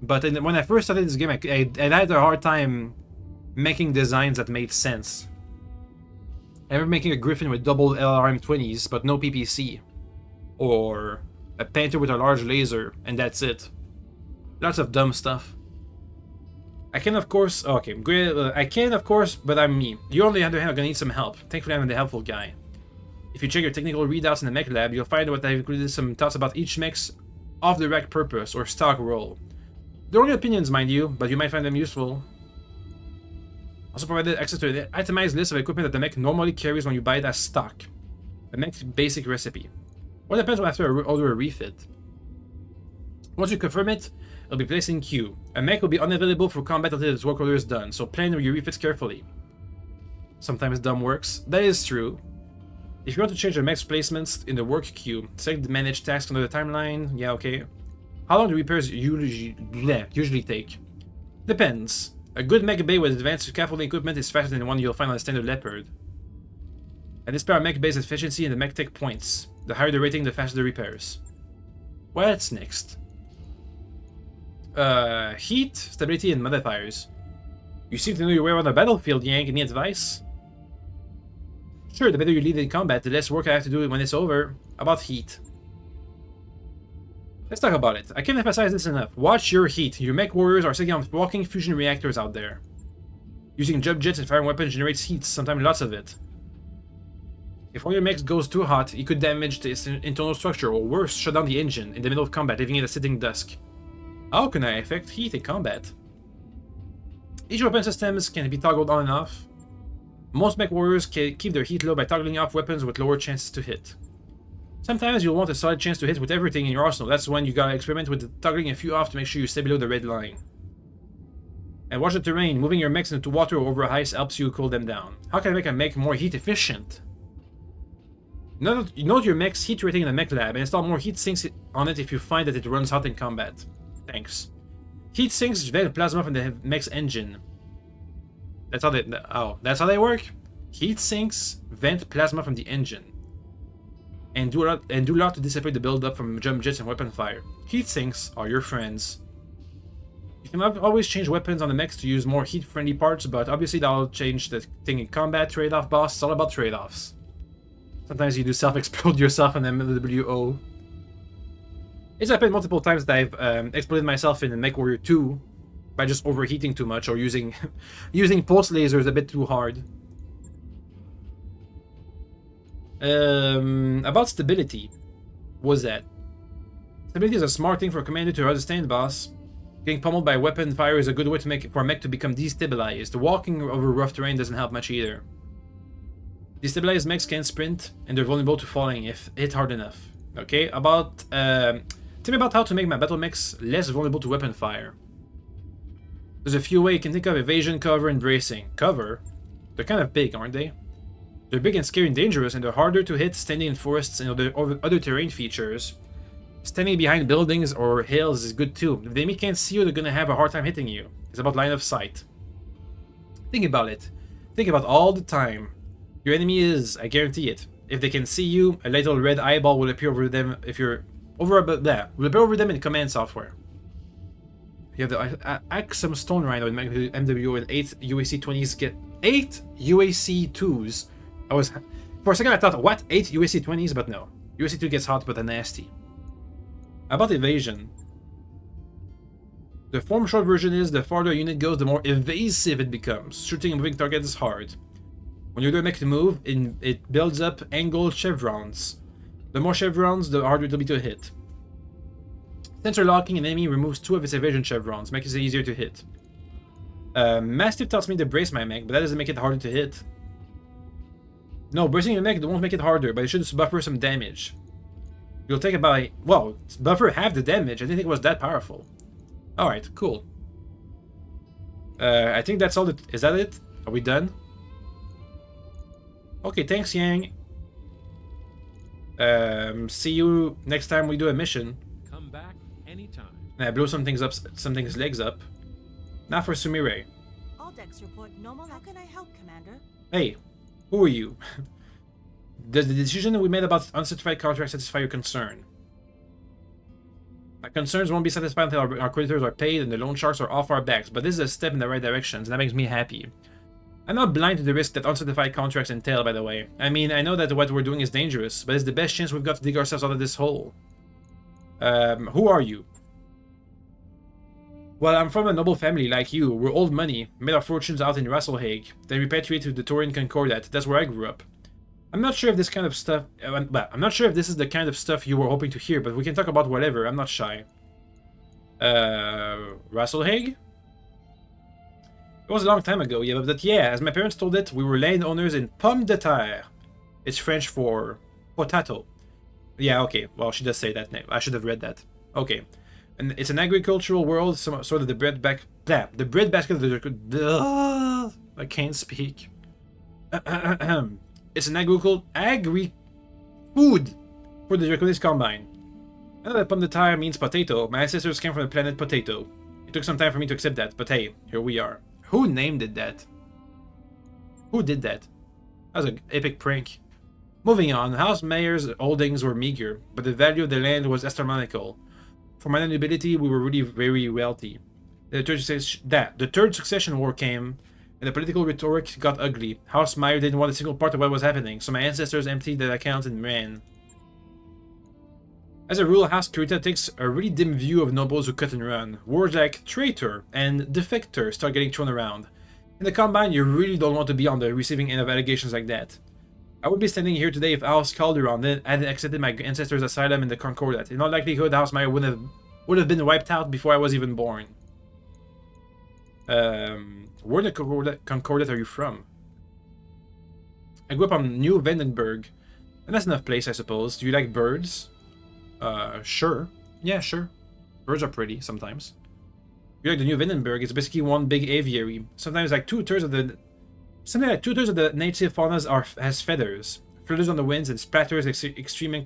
But when I first started this game, I had a hard time making designs that made sense. I remember making a Griffin with double LRM-20s, but no PPC. Or a Panther with a large laser, and that's it. Lots of dumb stuff. I can, of course... Okay, great. I can, of course, but I'm me. You, on the other hand, are gonna need some help. Thankfully, I'm the helpful guy. If you check your technical readouts in the mech lab, you'll find that I've included some thoughts about each mech's off-the-rack purpose or stock role. They're only opinions, mind you, but you might find them useful. Also provided access to an itemized list of equipment that the mech normally carries when you buy it as stock. The mech's basic recipe. What depends on after I order a refit. Once you confirm it, it'll be placed in queue. A mech will be unavailable for combat until its work order is done, so plan your refits carefully. Sometimes dumb works. That is true. If you want to change the mech's placements in the work queue, select the manage tasks under the timeline. Yeah, okay. How long do repairs usually take? Depends. A good mech bay with advanced scaffolding equipment is faster than the one you'll find on a standard Leopard. And this pair mech based efficiency and the mech tech points. The higher the rating, the faster the repairs. What's next? Heat, stability, and modifiers. You seem to know your way around the battlefield, Yang. Any advice? Sure, the better you lead in combat, the less work I have to do when it's over. About heat. Let's talk about it. I can't emphasize this enough. Watch your heat. Your mech warriors are sitting on walking fusion reactors out there. Using jump jets and firing weapons generates heat, sometimes lots of it. If one of your mechs goes too hot, it could damage its internal structure, or worse, shut down the engine in the middle of combat, leaving it a sitting dusk. How can I affect heat in combat? Each weapon systems can be toggled on and off. Most mech warriors can keep their heat low by toggling off weapons with lower chances to hit. Sometimes you'll want a solid chance to hit with everything in your arsenal. That's when you gotta experiment with toggling a few off to make sure you stay below the red line. And watch the terrain. Moving your mechs into water or over ice helps you cool them down. How can I make a mech more heat efficient? Note your mech's heat rating in the mech lab and install more heat sinks on it if you find that it runs hot in combat. Thanks. Heat sinks vent plasma from the mech's engine. That's how they work? Heat sinks vent plasma from the engine. And do a lot to dissipate the buildup from jump jets and weapon fire. Heat sinks are your friends. You can always change weapons on the mechs to use more heat-friendly parts, but obviously that'll change the thing in combat. Trade-off, boss. It's all about trade-offs. Sometimes you do self-explode yourself in MWO. It's happened multiple times that I've exploded myself in Mechwarrior 2 by just overheating too much or using pulse lasers a bit too hard. About stability. What's that? Stability is a smart thing for a commander to understand, boss. Getting pummeled by weapon fire is a good way for a mech to become destabilized. Walking over rough terrain doesn't help much either. Destabilized mechs can sprint, and they're vulnerable to falling if hit hard enough. Okay, tell me about how to make my battle mechs less vulnerable to weapon fire. There's a few ways you can think of: evasion, cover, and bracing. Cover? They're kind of big, aren't they? They're big and scary and dangerous, and they're harder to hit standing in forests and other terrain features. Standing behind buildings or hills is good too. If the enemy can't see you, they're gonna have a hard time hitting you. It's about line of sight. Think about it. Think about all the time your enemy is, I guarantee it. If they can see you, a little red eyeball will appear over them. If you're will appear over them in command software. You have the Axum Stone Rhino in MWO and 8 UAC 20s get 8 UAC 2s. For a second I thought, what? 8 UAC 20s? But no. UAC 2 gets hot but a nasty. About evasion. The form short version is the farther a unit goes, the more evasive it becomes. Shooting and moving targets is hard. When you do make the move, it builds up angled chevrons. The more chevrons, the harder it will be to hit. Sensor locking an enemy removes 2 of its evasion chevrons, making it easier to hit. Mastiff tells me to brace my mech, but that doesn't make it harder to hit. No, bracing your mech won't make it harder, but it should buffer some damage. You'll take about, well, buffer half the damage. I didn't think it was that powerful. Alright, cool. I think that's all. Is that it? Are we done? Okay, thanks, Yang. See you next time we do a mission. Come back anytime. I blow some things legs up. Now for Sumire. All decks report normal. How can I help, Commander? Hey, who are you? Does the decision we made about uncertified contracts satisfy your concern? My concerns won't be satisfied until our creditors are paid and the loan sharks are off our backs, but this is a step in the right direction, and that makes me happy. I'm not blind to the risk that uncertified contracts entail, by the way. I mean, I know that what we're doing is dangerous, but it's the best chance we've got to dig ourselves out of this hole. Who are you? Well, I'm from a noble family like you. We're old money, made our fortunes out in Rasselhague, then repatriated to the Taurian Concordat. That's where I grew up. I'm not sure if this kind of stuff... I'm not sure if this is the kind of stuff you were hoping to hear, but we can talk about whatever. I'm not shy. Rasselhague? It was a long time ago, yeah, but yeah, as my parents told it, we were landowners in Pomme de Terre. It's French for potato. Yeah, okay, well, she does say that name. I should have read that. Okay. And it's an agricultural world, sort of the breadbasket of the... I can't speak. It's an agri-food for the Draconis Combine. I know that Pomme de Terre means potato. My ancestors came from the planet Potato. It took some time for me to accept that, but hey, here we are. Who named it that? Who did that? That was an epic prank. Moving on, House Mayor's holdings were meager, but the value of the land was astronomical. for my nobility, we were really very wealthy. The third succession war came, and the political rhetoric got ugly. House Meyer didn't want a single part of what was happening, so my ancestors emptied their accounts and ran. As a rule, House Kurita takes a really dim view of nobles who cut and run. Words like traitor and defector start getting thrown around. In the Combine, you really don't want to be on the receiving end of allegations like that. I would be standing here today if House Calderon hadn't accepted my ancestors' asylum in the Concordat. In all likelihood, House Meyer would have been wiped out before I was even born. Where in the Concordat are you from? I grew up on New Vandenberg. And that's enough place, I suppose. Do you like birds? Sure. Yeah, sure. Birds are pretty, sometimes. You like the New Vandenberg, it's basically one big aviary. Sometimes like two-thirds of the native faunas has feathers. Flutters on the winds and splatters extreme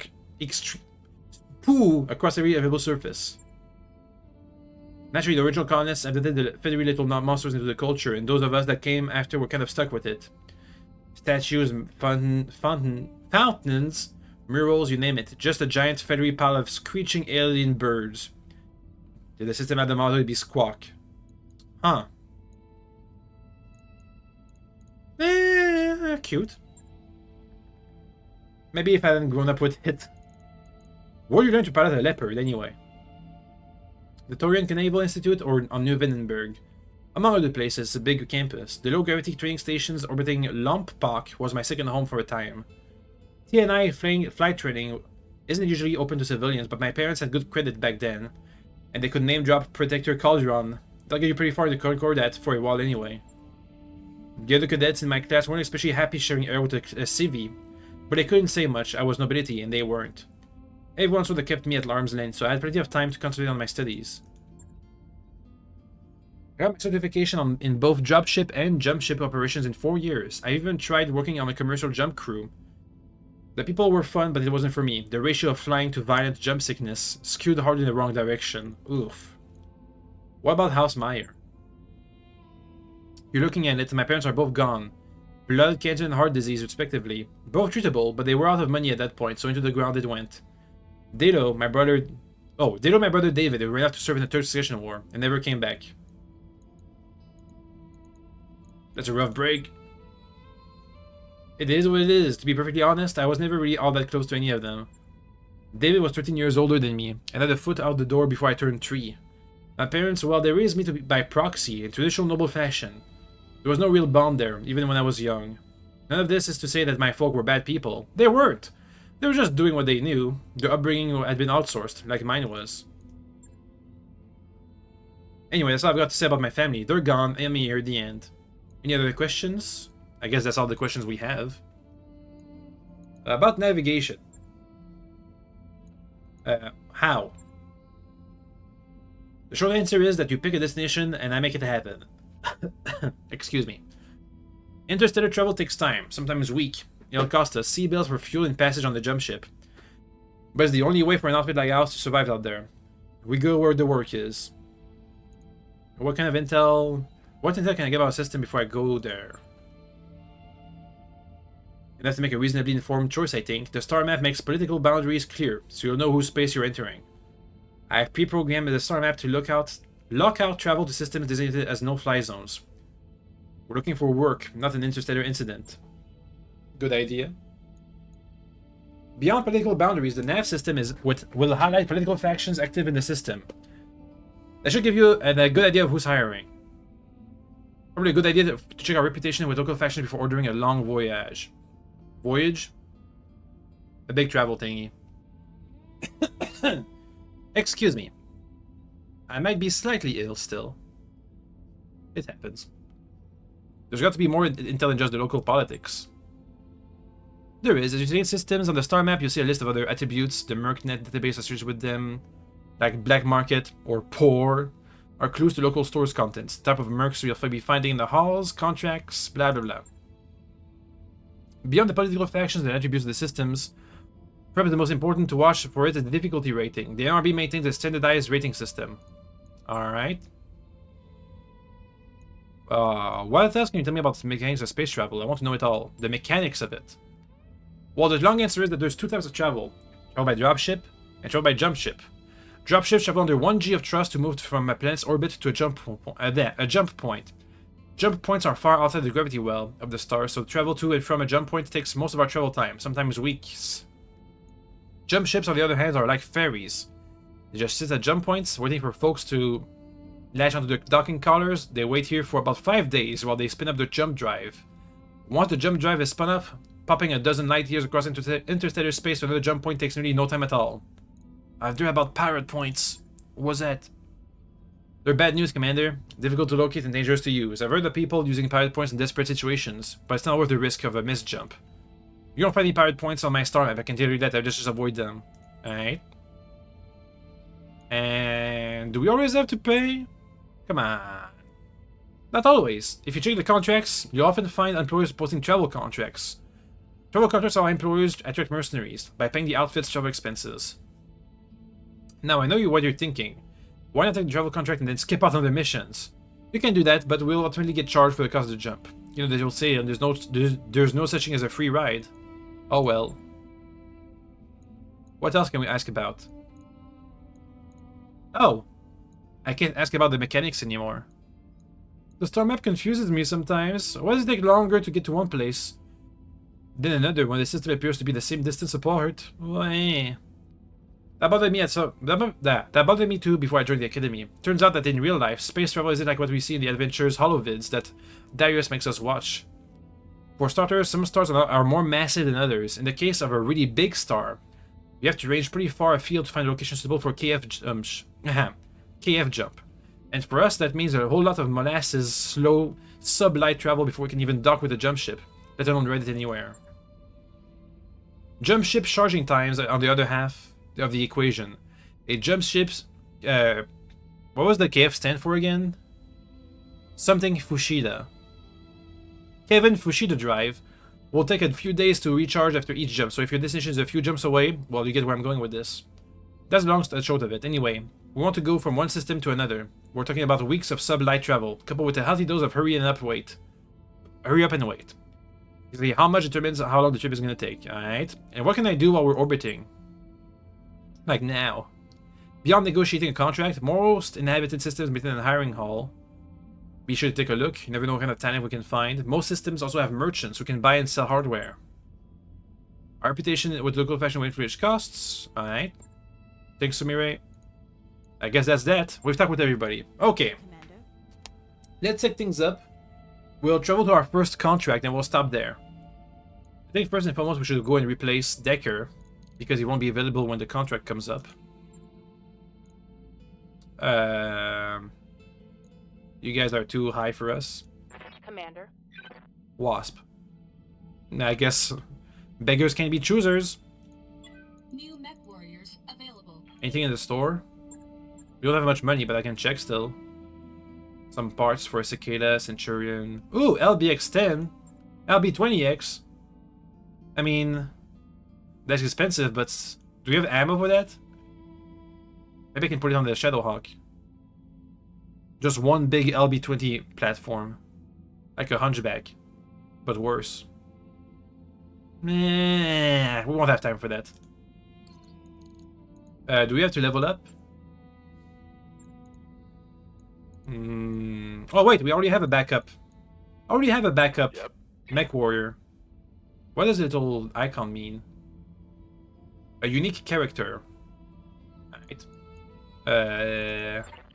poo across every available surface. Naturally, the original colonists adapted the feathery little monsters into the culture, and those of us that came after were kind of stuck with it. Statues, fountains, murals, you name it. Just a giant feathery pile of screeching alien birds. Did the system have the motto to be squawk? Huh. Cute. Maybe if I hadn't grown up with it. Where you learn to pilot a leopard, anyway? The Torian Naval Institute or on New Vandenberg? Among other places, a big campus. The low-gravity training stations orbiting Lompoc was my second home for a time. TNI flight training isn't usually open to civilians, but my parents had good credit back then, and they could name-drop Protector Calderon. That'll get you pretty far in the Concordat for a while anyway. The other cadets in my class weren't especially happy sharing air with a civvy, but they couldn't say much. I was nobility, and they weren't. Everyone sort of kept me at arm's length, so I had plenty of time to concentrate on my studies. I got my certification in both dropship and jump ship operations in 4 years. I even tried working on a commercial jump crew. The people were fun, but it wasn't for me. The ratio of flying to violent jump sickness skewed hard in the wrong direction. Oof. What about House Meyer? You're looking at it, my parents are both gone. Blood cancer and heart disease, respectively. Both treatable, but they were out of money at that point, so into the ground it went. Dalo, my brother David, who ran off to serve in the Third Succession War, and never came back. That's a rough break. It is what it is. To be perfectly honest, I was never really all that close to any of them. David was 13 years older than me, and had a foot out the door before I turned 3. My parents, well, they raised me by proxy, in traditional noble fashion. There was no real bond there, even when I was young. None of this is to say that my folk were bad people. They weren't. They were just doing what they knew. Their upbringing had been outsourced, like mine was. Anyway, that's all I've got to say about my family. They're gone, I'm here, the end. Any other questions? I guess that's all the questions we have. About navigation. How? The short answer is that you pick a destination and I make it happen. Excuse me. Interstellar travel takes time, sometimes a week. It'll cost us sea bills for fuel and passage on the jump ship. But it's the only way for an outfit like ours to survive out there. We go where the work is. What kind of intel... What intel can I get about a system before I go there? You have to make a reasonably informed choice, I think. The star map makes political boundaries clear, so you'll know whose space you're entering. I have pre-programmed the star map to lock out travel to systems designated as no-fly zones. We're looking for work, not an interstellar incident. Good idea. Beyond political boundaries, the nav system is what will highlight political factions active in the system. That should give you a good idea of who's hiring. Probably a good idea to check our reputation with local factions before ordering a long voyage. Voyage? A big travel thingy. Excuse me. I might be slightly ill still. It happens. There's got to be more intel than just the local politics. There is. As you see in systems on the star map, you'll see a list of other attributes. The MercNet database associated with them, like black market or poor, are clues to local stores' contents. Type of mercs you'll be finding in the halls, contracts, blah blah blah. Beyond the political factions and attributes of the systems, perhaps the most important to watch for it is the difficulty rating. The NRB maintains a standardized rating system. Alright. What else can you tell me about the mechanics of space travel? I want to know it all. The mechanics of it. Well, the long answer is that there's two types of travel. Travel by dropship and travel by jump ship. Dropships travel under 1G of thrust to move from a planet's orbit to a jump point. Jump points are far outside the gravity well of the star, so travel to and from a jump point takes most of our travel time, sometimes weeks. Jump ships, on the other hand, are like ferries. They just sit at jump points, waiting for folks to latch onto the docking collars. They wait here for about 5 days while they spin up their jump drive. Once the jump drive is spun up, popping a dozen light years across interstellar space to another jump point takes nearly no time at all. I've heard about pirate points. What was that? They're bad news, Commander. Difficult to locate and dangerous to use. I've heard of people using pirate points in desperate situations, but it's not worth the risk of a missed jump. You don't find any pirate points on my star map, I can tell you that. I just avoid them. Alright. And do we always have to pay? Come on. Not always. If you check the contracts, you'll often find employers posting travel contracts. Travel contracts allow employers to attract mercenaries by paying the outfit's travel expenses. Now, I know what you're thinking. Why not take the travel contract and then skip out on the missions? You can do that, but we'll ultimately get charged for the cost of the jump. You know, they'll say there's no such thing as a free ride. Oh well. What else can we ask about? Oh, I can't ask about the mechanics anymore. The star map confuses me sometimes. Why does it take longer to get to one place than another when the system appears to be the same distance apart? Why? That bothered me that bothered me too before I joined the academy. Turns out that in real life, space travel isn't like what we see in the adventures holovids that Darius makes us watch. For starters, some stars are more massive than others. In the case of a really big star, you have to range pretty far afield to find a location suitable for KF jump. And for us, that means a whole lot of molasses, slow, sub-light travel before we can even dock with a jump ship, let alone ride it anywhere. Jump ship charging times on the other half of the equation. A jump ship's what was the KF stand for again? Something Fushida. Kevin Fushida drive will take a few days to recharge after each jump, so if your destination is a few jumps away, well, you get where I'm going with this. That's the long short of it. Anyway, we want to go from one system to another. We're talking about weeks of sub-light travel, coupled with a healthy dose of hurry up and wait. Basically, how much determines how long the trip is going to take, alright? And what can I do while we're orbiting? Like now. Beyond negotiating a contract, most inhabited systems maintain a hiring hall. Be sure to take a look, you never know what kind of talent we can find. Most systems also have merchants who can buy and sell hardware. Our reputation with local fashion waiting for its costs. Alright. Thanks, Sumire. I guess that's that. We've talked with everybody. Okay. Commander. Let's set things up. We'll travel to our first contract and we'll stop there. I think first and foremost we should go and replace Decker, because he won't be available when the contract comes up. You guys are too high for us. Commander. Wasp. I guess beggars can't be choosers. New Mechwarriors available. Anything in the store? We don't have much money, but I can check still. Some parts for Cicada, Centurion. Ooh, LBX-10. LB-20X. I mean, that's expensive, but do we have ammo for that? Maybe I can put it on the Shadowhawk. Just one big LB-20 platform. Like a Hunchback. But worse. Meh, we won't have time for that. Do we have to level up? Oh wait, we already have a backup. Yep. Mechwarrior. What does the little icon mean? A unique character. Alright.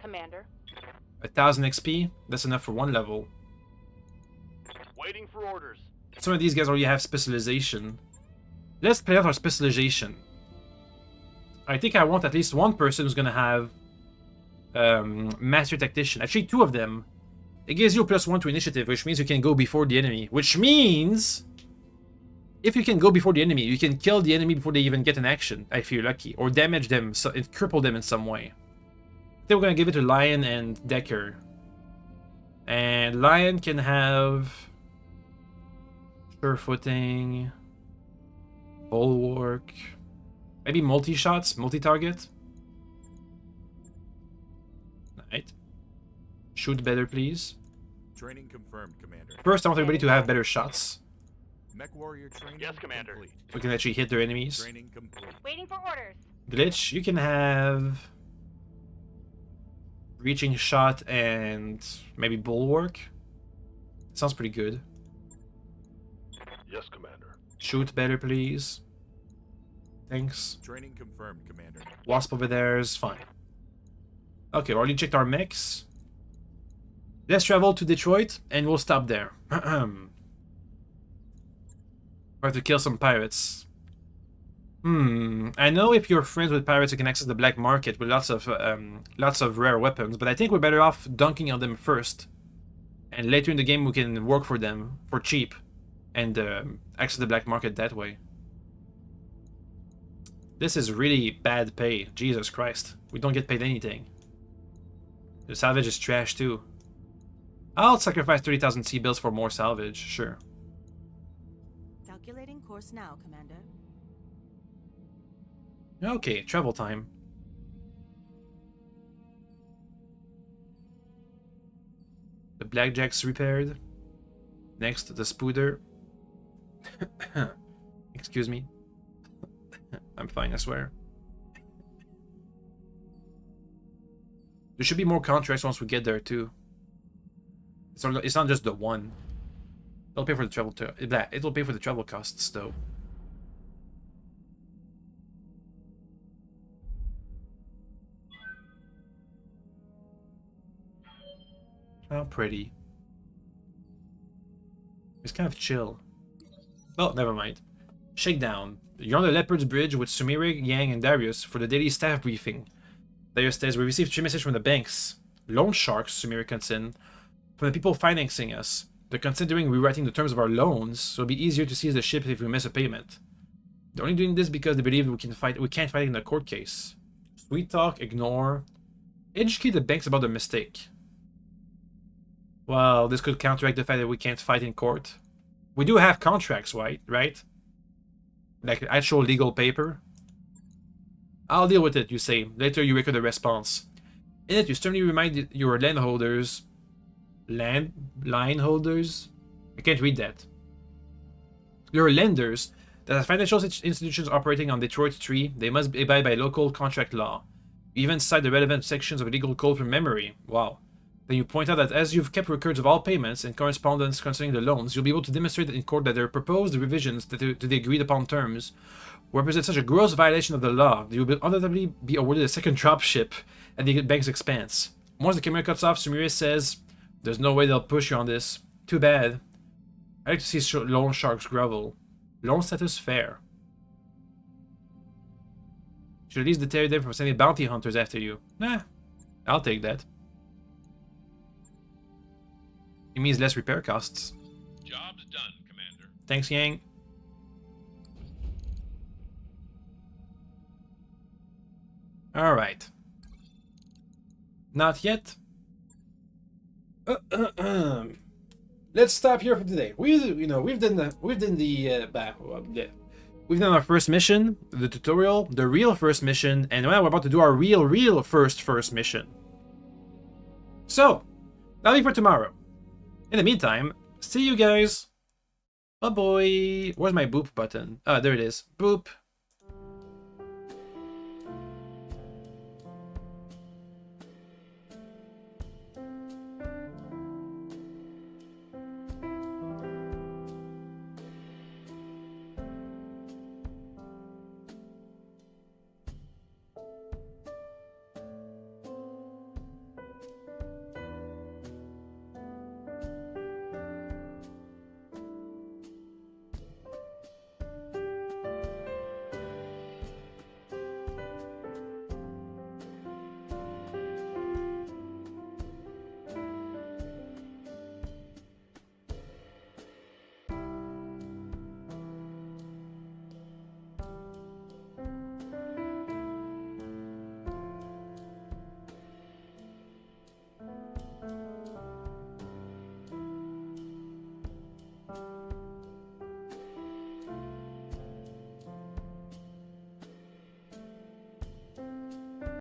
Commander. 1000 XP? That's enough for one level. Waiting for orders. Some of these guys already have specialization. Let's play out our specialization. I think I want at least one person who's gonna have Master Tactician. Actually, 2 of them. It gives you a +1 to initiative, which means you can go before the enemy. Which means, if you can go before the enemy, you can kill the enemy before they even get an action, if you're lucky. Or damage them, so it cripple them in some way. Then we're gonna give it to Lion and Decker. And Lion can have sure-footing, bulwark, maybe multi-shots, multi-target. Right. Shoot better, please. Training confirmed, Commander. First, I want everybody to have better shots. Mechwarrior training. Yes, Commander. Complete. So we can actually hit their enemies. Training complete. Waiting for orders. Glitch, you can have Reaching shot and maybe bulwark. Sounds pretty good. Yes, Commander. Shoot better, please. Thanks. Training confirmed, Commander. Wasp over there is fine. Okay, we already checked our mechs. Let's travel to Detroit, and we'll stop there. We have to kill some pirates. I know if you're friends with pirates, you can access the black market with lots of rare weapons, but I think we're better off dunking on them first. And later in the game, we can work for them for cheap and access the black market that way. This is really bad pay. Jesus Christ. We don't get paid anything. The salvage is trash too. I'll sacrifice 30,000 sea bills for more salvage, sure. Calculating course now, Commander. Okay, travel time. The blackjack's repaired. Next, the spooder. Excuse me. I'm fine, I swear. There should be more contracts once we get there too. It's not just the one. It'll pay for the travel. It'll pay for the travel costs though. How pretty. It's kind of chill. Oh, never mind. Shakedown. You're on the Leopard's Bridge with Sumire, Yang, and Darius for the daily staff briefing. Darius says, we received 3 messages from the banks. Loan sharks, Sumire cuts in. From the people financing us. They're considering rewriting the terms of our loans, so it'll be easier to seize the ship if we miss a payment. They're only doing this because they believe we can't fight in a court case. Sweet talk, ignore. Educate the banks about the mistake. Well, this could counteract the fact that we can't fight in court. We do have contracts, right? Like actual legal paper. I'll deal with it, you say. Later you record a response. In it, you sternly remind your landholders... Lineholders? I can't read that. Your lenders that as financial institutions operating on Detroit 3, they must abide by local contract law. You even cite the relevant sections of a legal code from memory. Wow. Then you point out that as you've kept records of all payments and correspondence concerning the loans, you'll be able to demonstrate in court that their proposed revisions to the agreed upon terms represent such a gross violation of the law that you will undoubtedly be awarded a second dropship at the bank's expense. Once the camera cuts off, Sumire says, there's no way they'll push you on this. Too bad. I like to see loan sharks grovel. Loan status fair. Should at least deter them from sending bounty hunters after you. Nah, I'll take that. It means less repair costs. Job's done, Commander. Thanks, Yang. Alright. Not yet. Let's stop here for today. We've done our first mission, the tutorial, the real first mission, and now we're about to do our real first mission. So, that'll be for tomorrow. In the meantime, see you guys. Bye-bye. Where's my boop button? Ah, there it is. Boop.